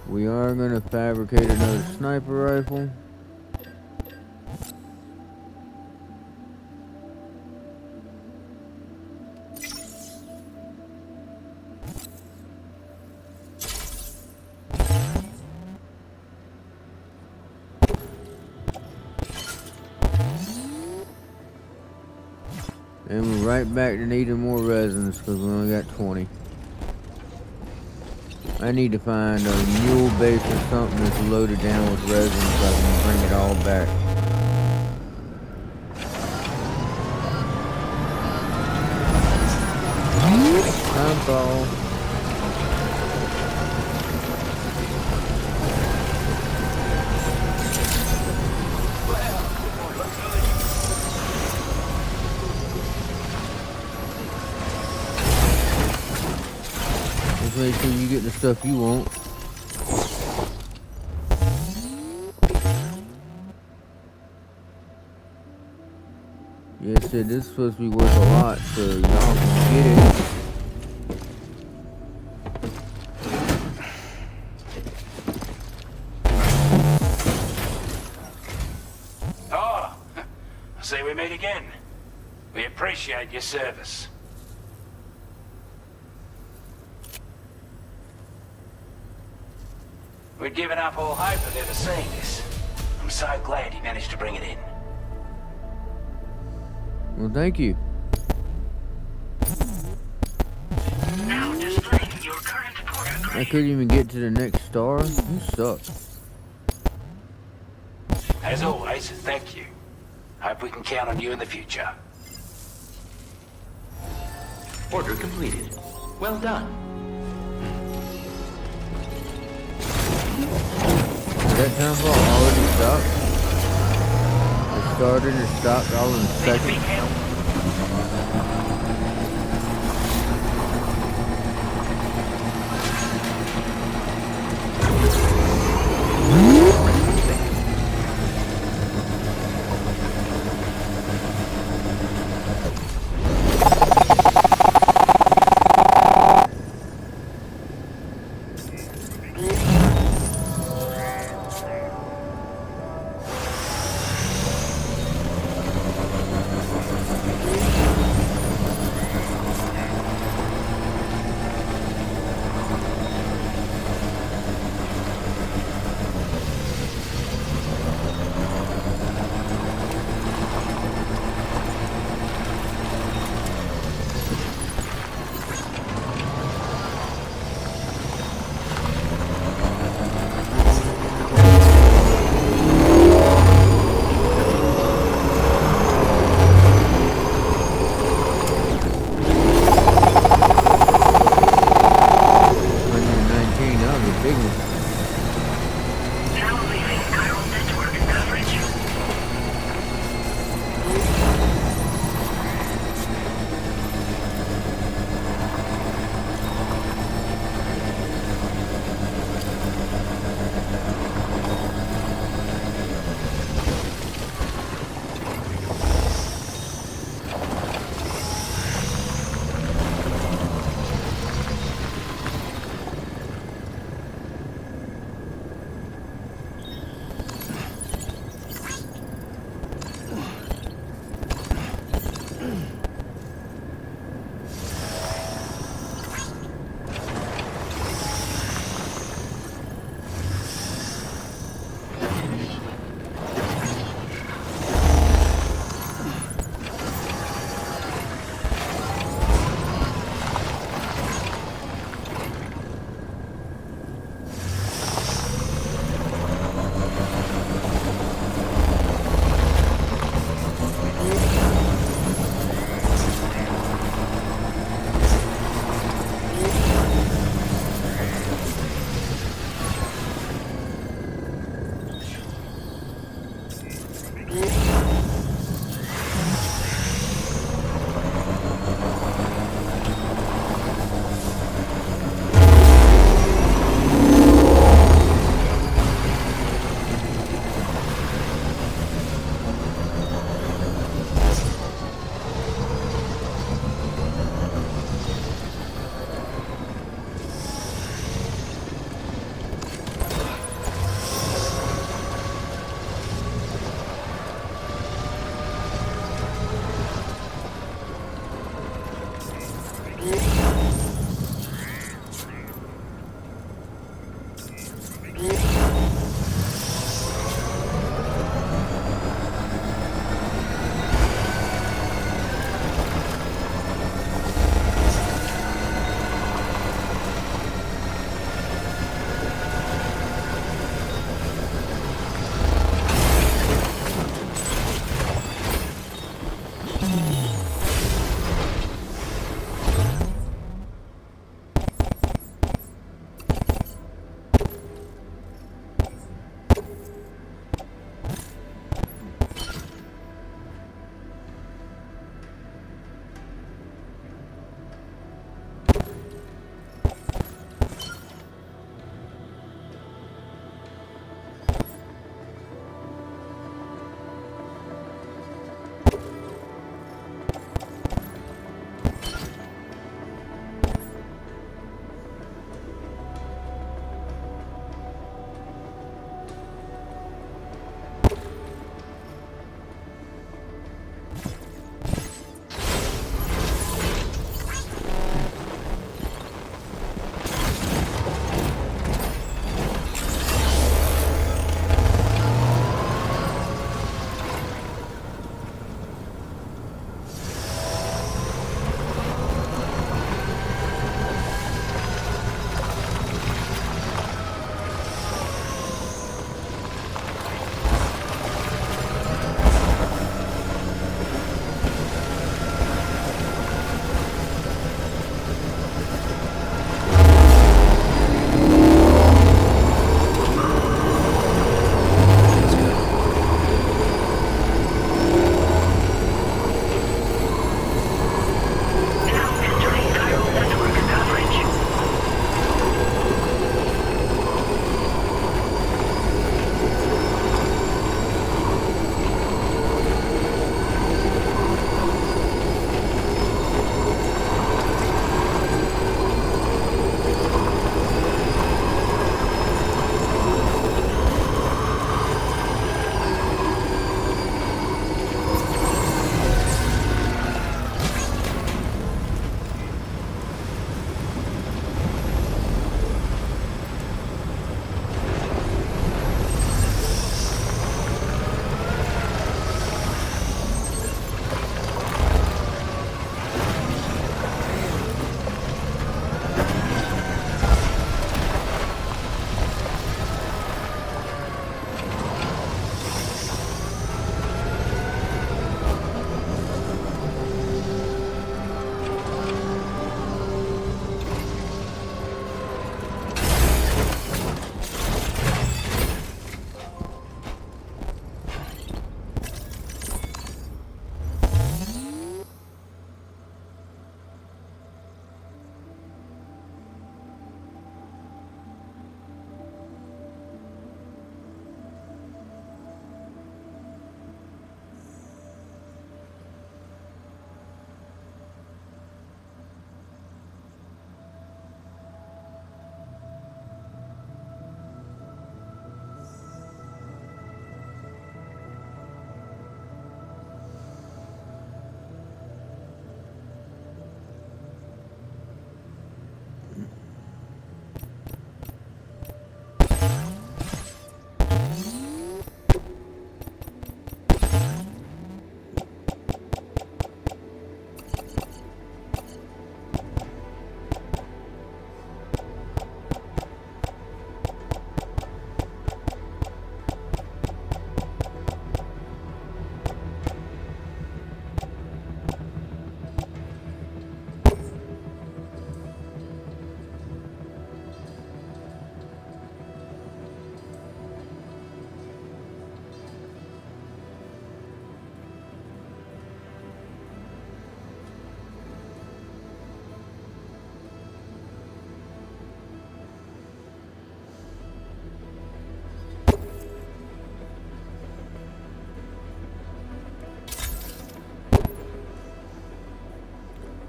We are going to fabricate another sniper rifle. And we're right back to needing more resins because we only got 20. I need to find a mule base or something that's loaded down with resin so I can bring it all back. Time make sure you get the stuff you want. Yes, this is supposed to be worth a lot, so y'all can get it. Oh, I see we meet again. We appreciate your service. We'd given up all hope of ever seeing this. I'm so glad he managed to bring it in. Well, thank you. Now displaying your current port grade. I couldn't even get to the next star. You suck. As always, thank you. Hope we can count on you in the future. Order completed. Well done. Did that time fall already stopped? It started and stopped all in a second.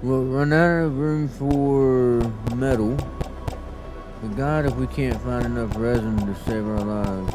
We'll run out of room for metal. But God, if we can't find enough resin to save our lives.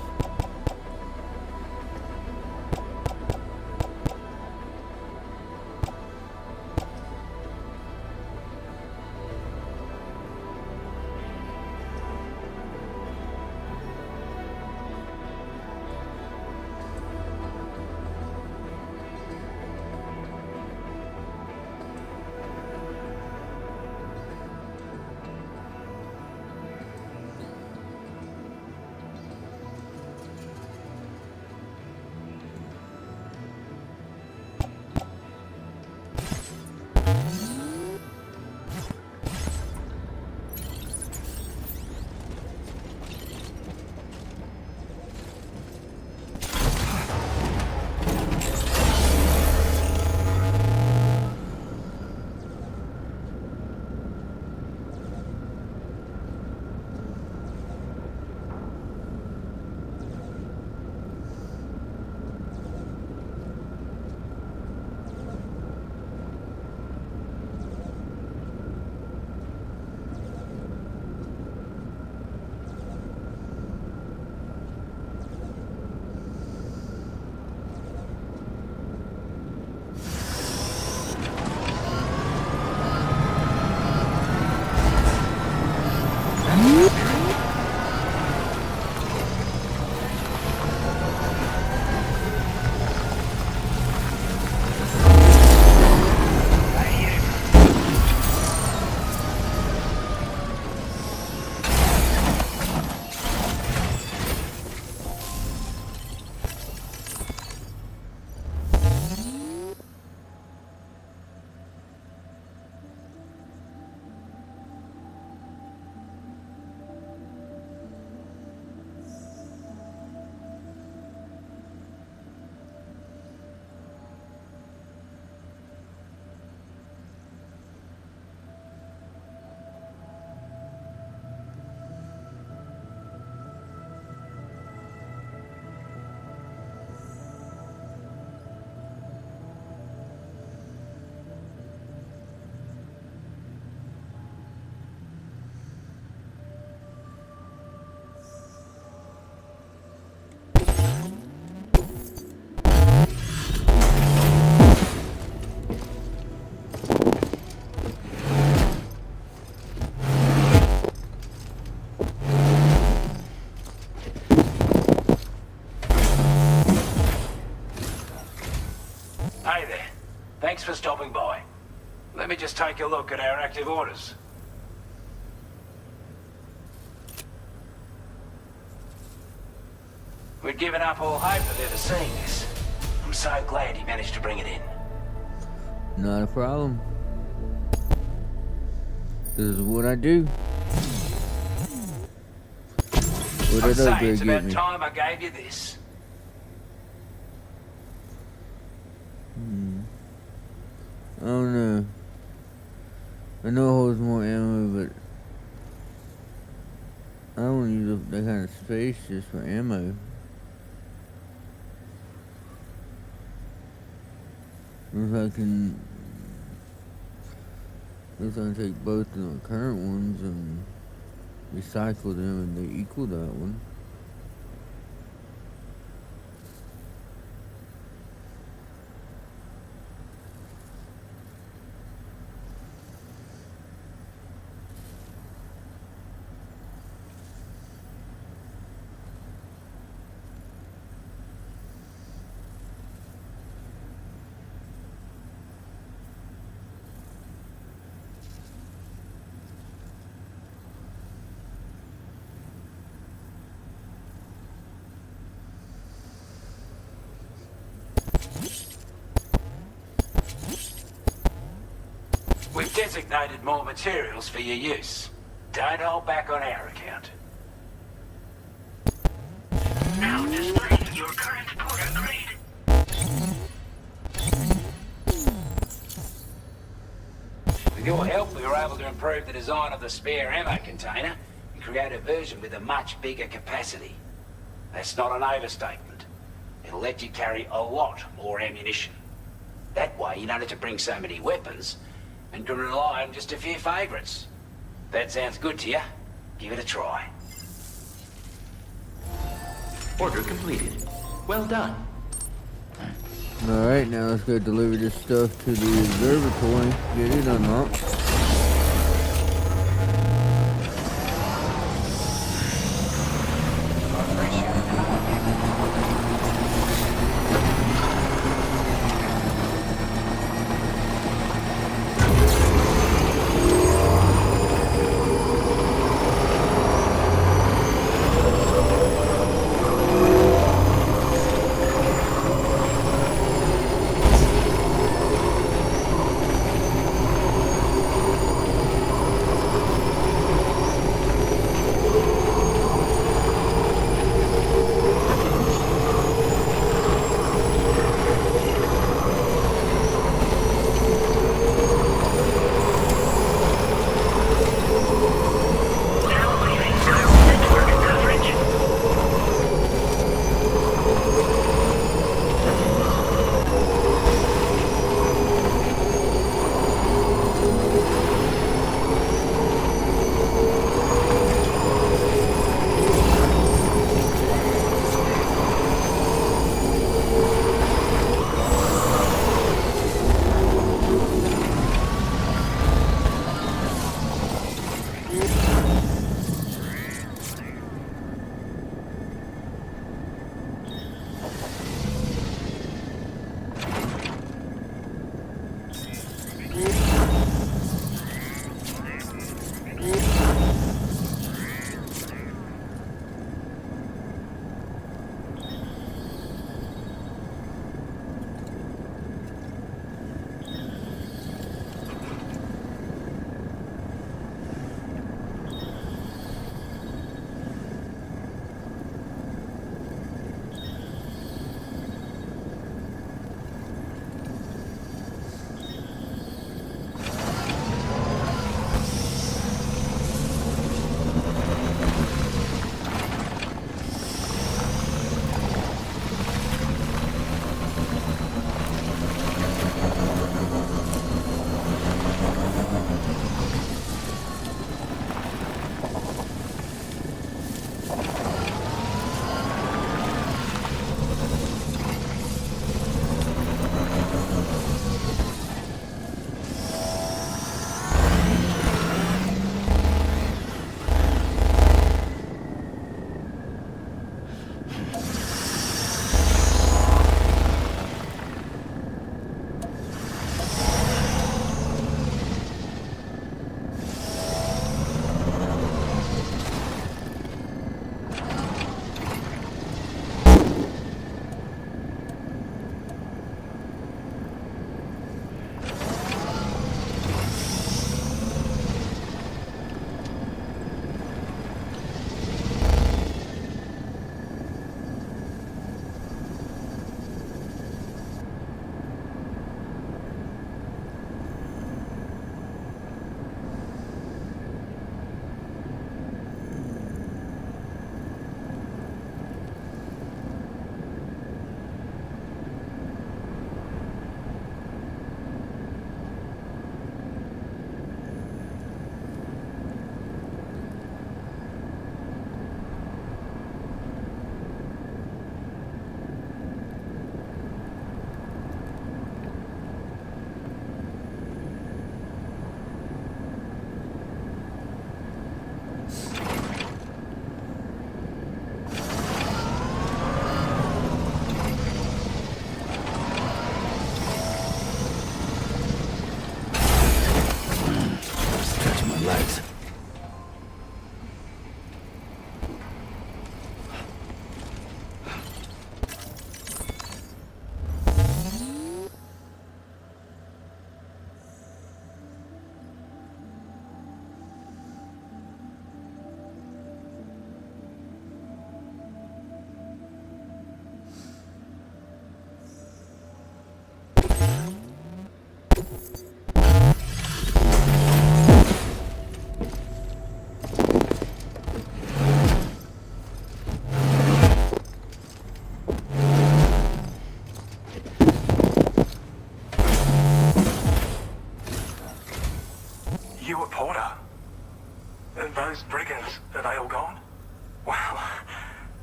Thanks for stopping by. Let me just take a look at our active orders. We'd given up all hope of ever seeing this. I'm so glad he managed to bring it in. Not a problem. This is what I do. What I'd did say upgrade it's give about me? time I gave you this. I don't know. I know it holds more ammo, but I don't want to use up that kind of space just for ammo. If I can take both of the current ones and recycle them and they equal that one. We've designated more materials for your use. Don't hold back on our account. Now displaying your current Porter grade. With your help, we were able to improve the design of the spare ammo container and create a version with a much bigger capacity. That's not an overstatement. It'll let you carry a lot more ammunition. That way, you don't have to bring so many weapons and can rely on just a few favorites. That sounds good to you? Give it a try. Order completed. Well done. Alright, now let's go deliver this stuff to the observatory. Get it unlocked.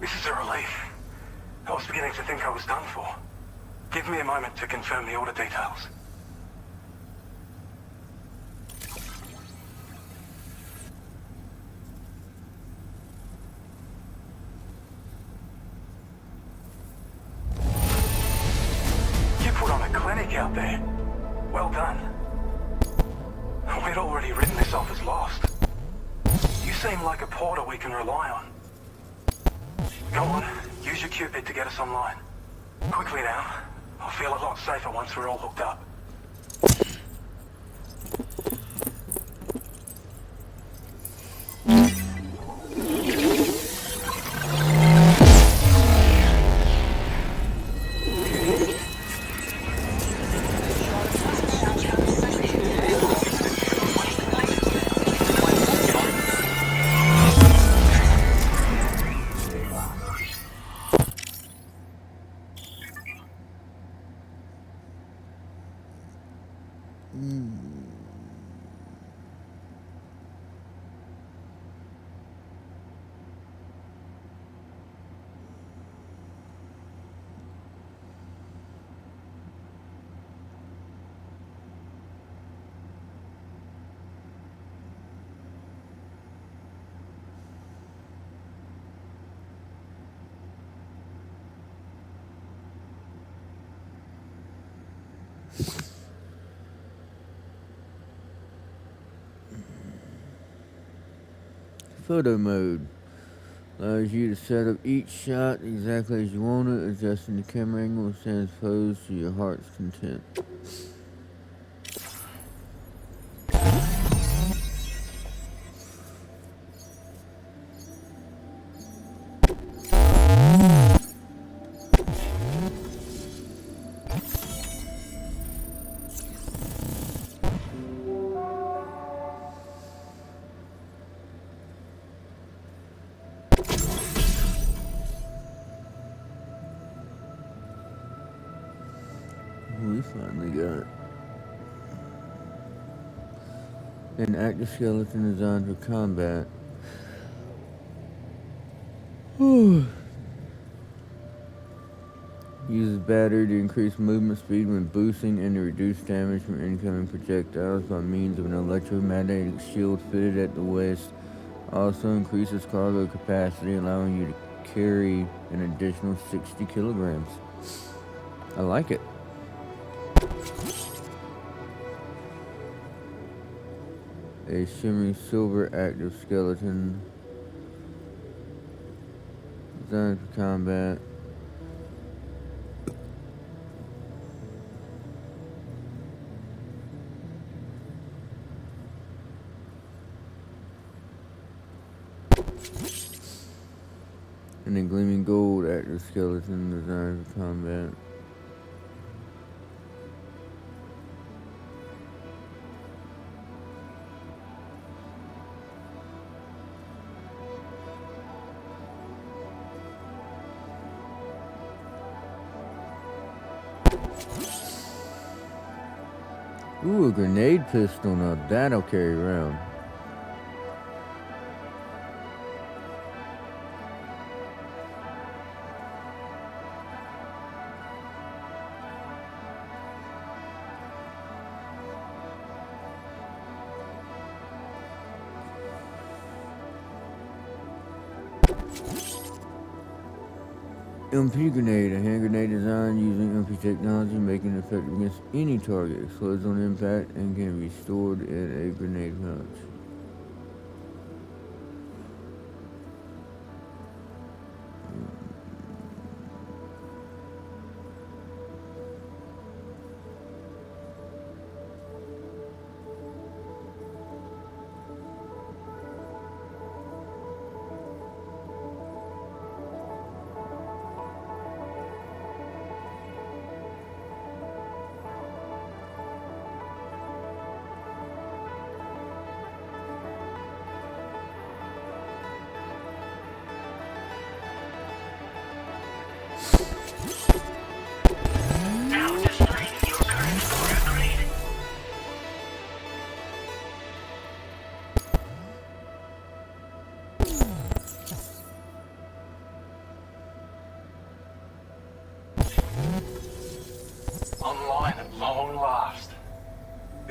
This is a relief. I was beginning to think I was done for. Give me a moment to confirm the order details. You put on a clinic out there. Well done. We'd already written this off as lost. You seem like a porter we can rely on. Go on, use your Cupid to get us online. Quickly now. I'll feel a lot safer once we're all hooked up. Photo mode allows you to set up each shot exactly as you want it, adjusting the camera angle and stand exposed to your heart's content. We finally got an active skeleton designed for combat. Uses battery to increase movement speed when boosting and to reduce damage from incoming projectiles by means of an electromagnetic shield fitted at the waist. Also increases cargo capacity, allowing you to carry an additional 60 kilograms. I like it. A shimmering silver active skeleton designed for combat. And a gleaming gold active skeleton designed for combat. Ooh, a grenade pistol. Now that I'll carry around. MP grenade, a hand grenade designed using MP technology, making it effective against any target. Explodes on impact and can be stored in a grenade pouch.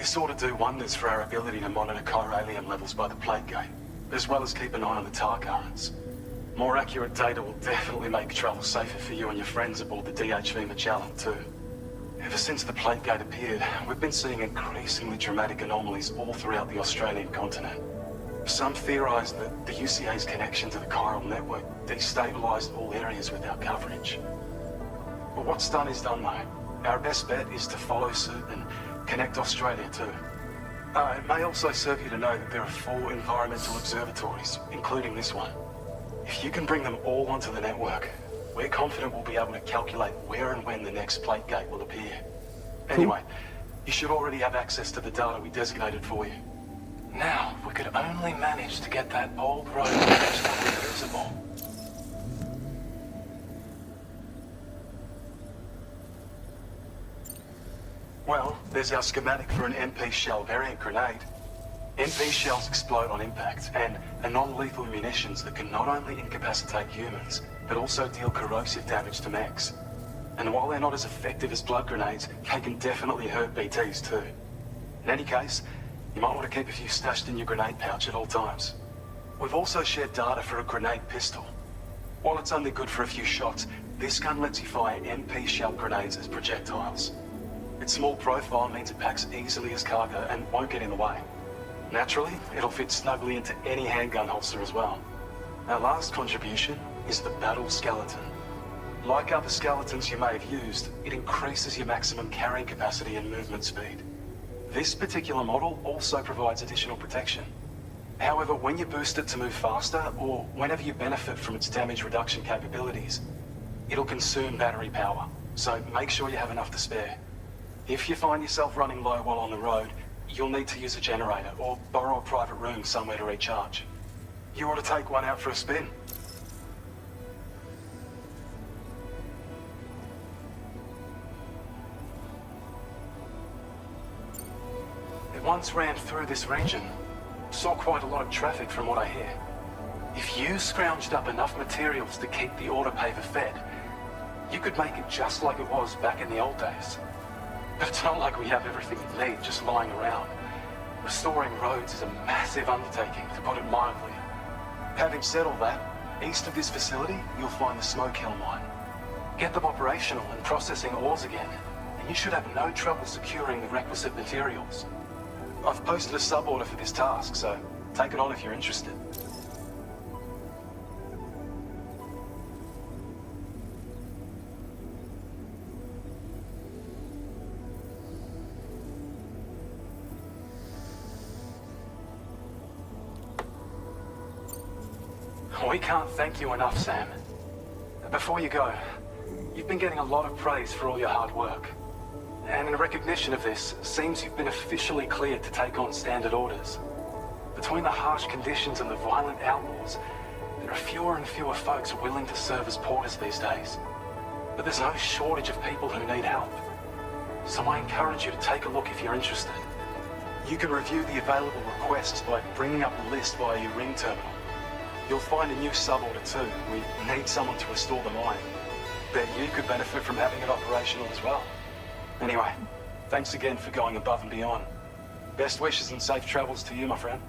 This ought to do wonders for our ability to monitor chiralium levels by the plague gate, as well as keep an eye on the tar currents. More accurate data will definitely make travel safer for you and your friends aboard the DHV Magellan too. Ever since the plague gate appeared, we've been seeing increasingly dramatic anomalies all throughout the Australian continent. Some theorise that the UCA's connection to the chiral network destabilised all areas with our coverage. But what's done is done though. Our best bet is to follow suit and connect Australia too. It may also serve you to know that there are 4 environmental observatories, including this one. If you can bring them all onto the network, we're confident we'll be able to calculate where and when the next plague gate will appear. Anyway, you should already have access to the data we designated for you. Now, if we could only manage to get that old road patched up and usable. Well, there's our schematic for an MP shell variant grenade. MP shells explode on impact and are non-lethal munitions that can not only incapacitate humans, but also deal corrosive damage to mechs. And while they're not as effective as blood grenades, they can definitely hurt BTs too. In any case, you might want to keep a few stashed in your grenade pouch at all times. We've also shared data for a grenade pistol. While it's only good for a few shots, this gun lets you fire MP shell grenades as projectiles. Its small profile means it packs easily as cargo and won't get in the way. Naturally, it'll fit snugly into any handgun holster as well. Our last contribution is the battle skeleton. Like other skeletons you may have used, it increases your maximum carrying capacity and movement speed. This particular model also provides additional protection. However, when you boost it to move faster, or whenever you benefit from its damage reduction capabilities, it'll consume battery power, so make sure you have enough to spare. If you find yourself running low while on the road, you'll need to use a generator or borrow a private room somewhere to recharge. You ought to take one out for a spin. It once ran through this region. Saw quite a lot of traffic from what I hear. If you scrounged up enough materials to keep the autopaver fed, you could make it just like it was back in the old days. But it's not like we have everything we need just lying around. Restoring roads is a massive undertaking, to put it mildly. Having said all that, east of this facility, you'll find the Smoke Hill mine. Get them operational and processing ores again, and you should have no trouble securing the requisite materials. I've posted a sub-order for this task, so take it on if you're interested. We can't thank you enough, Sam. Before you go, you've been getting a lot of praise for all your hard work. And in recognition of this, seems you've been officially cleared to take on standard orders. Between the harsh conditions and the violent outlaws, there are fewer and fewer folks willing to serve as porters these days. But there's no shortage of people who need help. So I encourage you to take a look if you're interested. You can review the available requests by bringing up the list via your ring terminal. You'll find a new sub-order too. We need someone to restore the mine. Bet you could benefit from having it operational as well. Anyway, thanks again for going above and beyond. Best wishes and safe travels to you, my friend.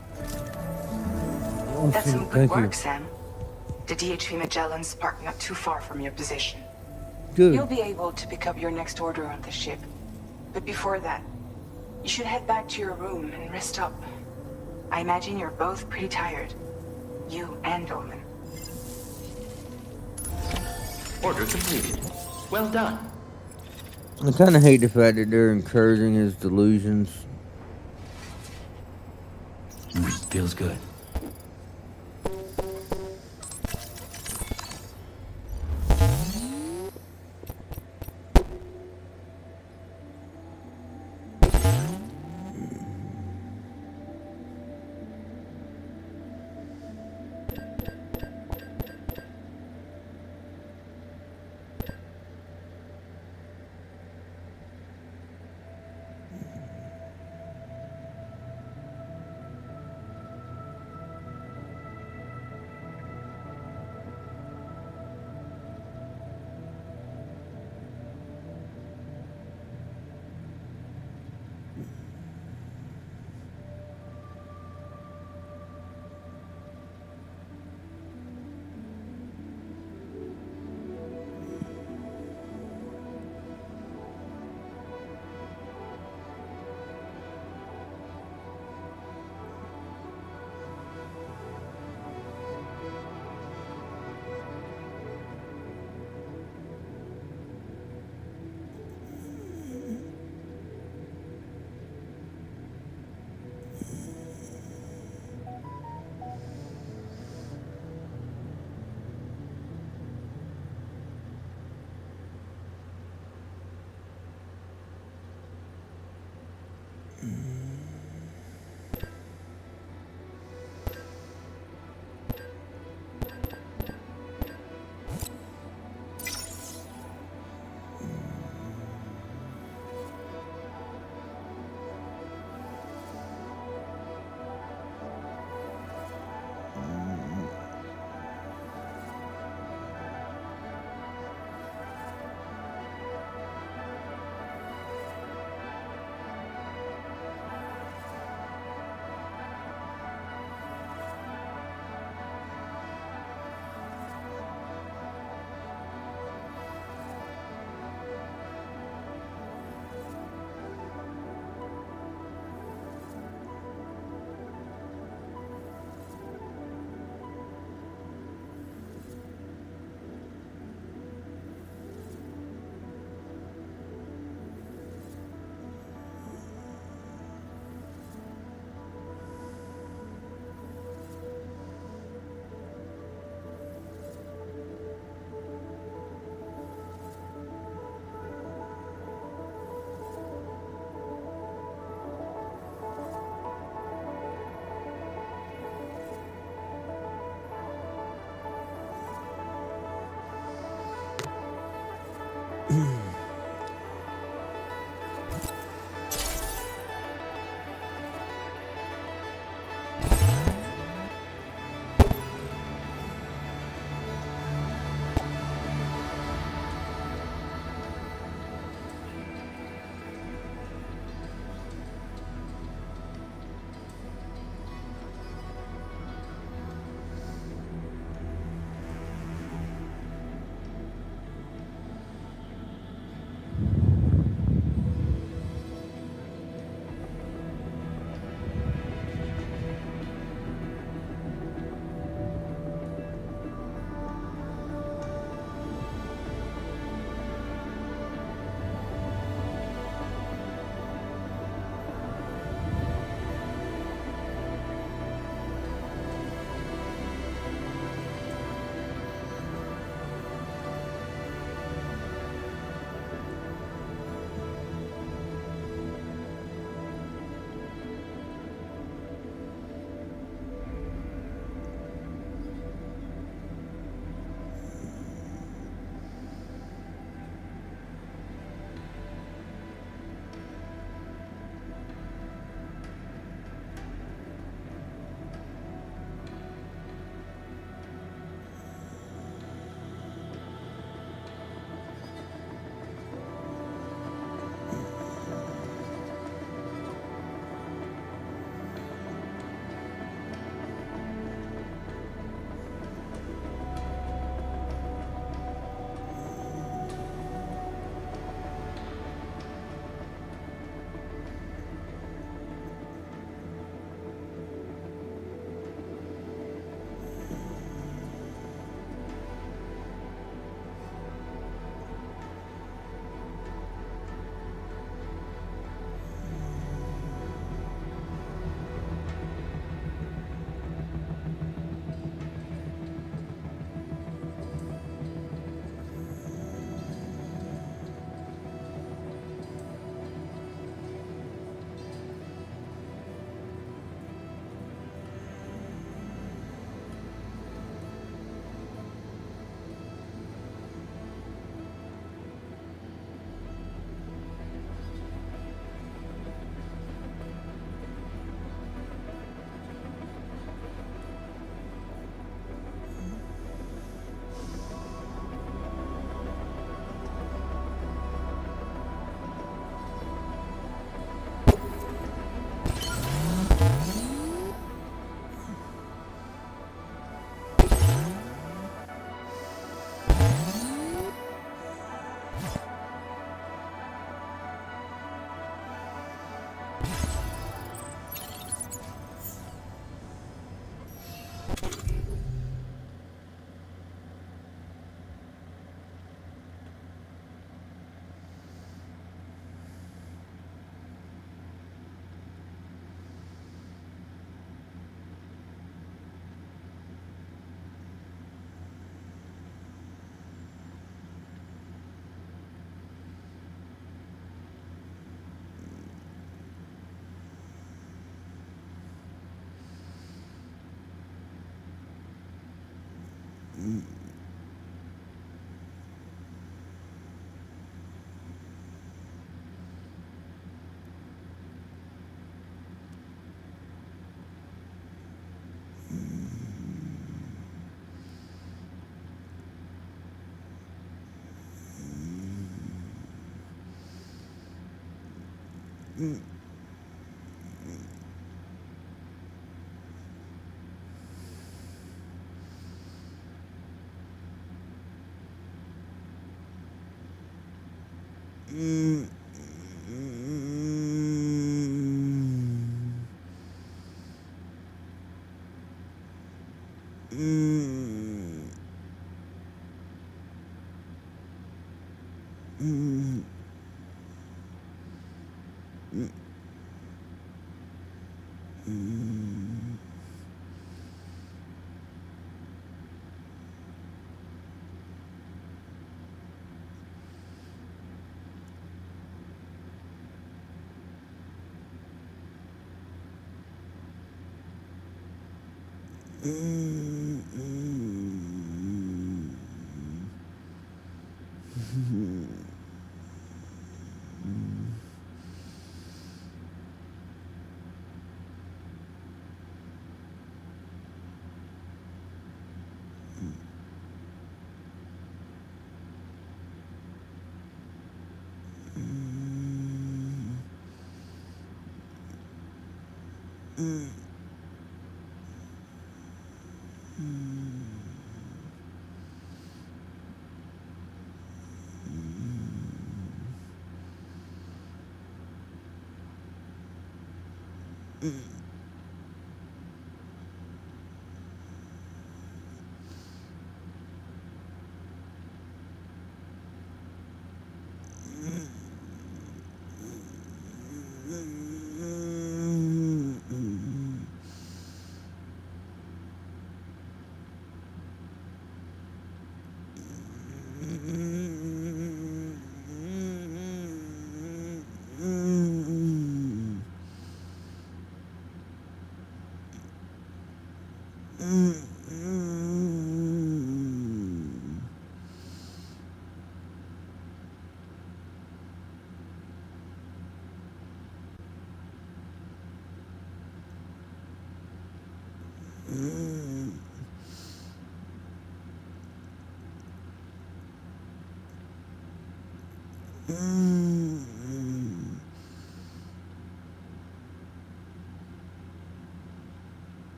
That's some good work, Sam. The DHV Magellan's parked not too far from your position. Good. You'll be able to pick up your next order on the ship. But before that, you should head back to your room and rest up. I imagine you're both pretty tired. You and Dolman. Order completed. Well done. I kind of hate the fact that they're encouraging his delusions. Feels good.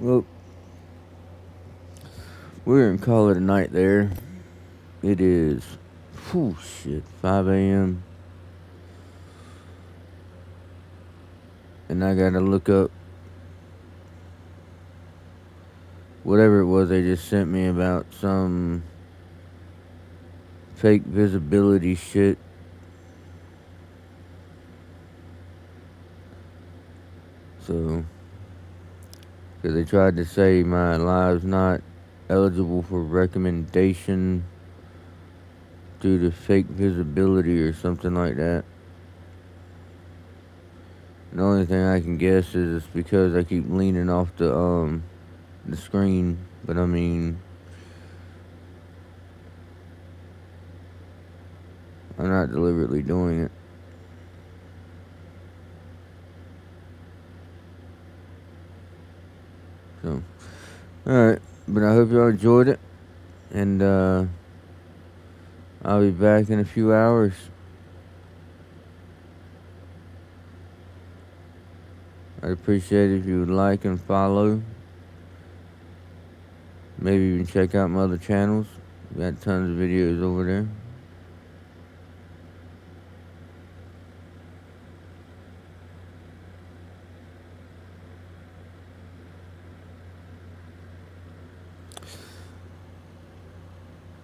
Well, we're gonna call it a night there. It is, 5 a.m. And I gotta look up whatever it was they just sent me about some fake visibility shit. So, because they tried to say my live's not eligible for recommendation due to fake visibility or something like that. The only thing I can guess is it's because I keep leaning off the screen, but I mean, I'm not deliberately doing it. So, alright, but I hope y'all enjoyed it, and I'll be back in a few hours. I'd appreciate it if you would like and follow. Maybe even check out my other channels. Got tons of videos over there.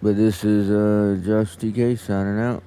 But this is Josh TK signing out.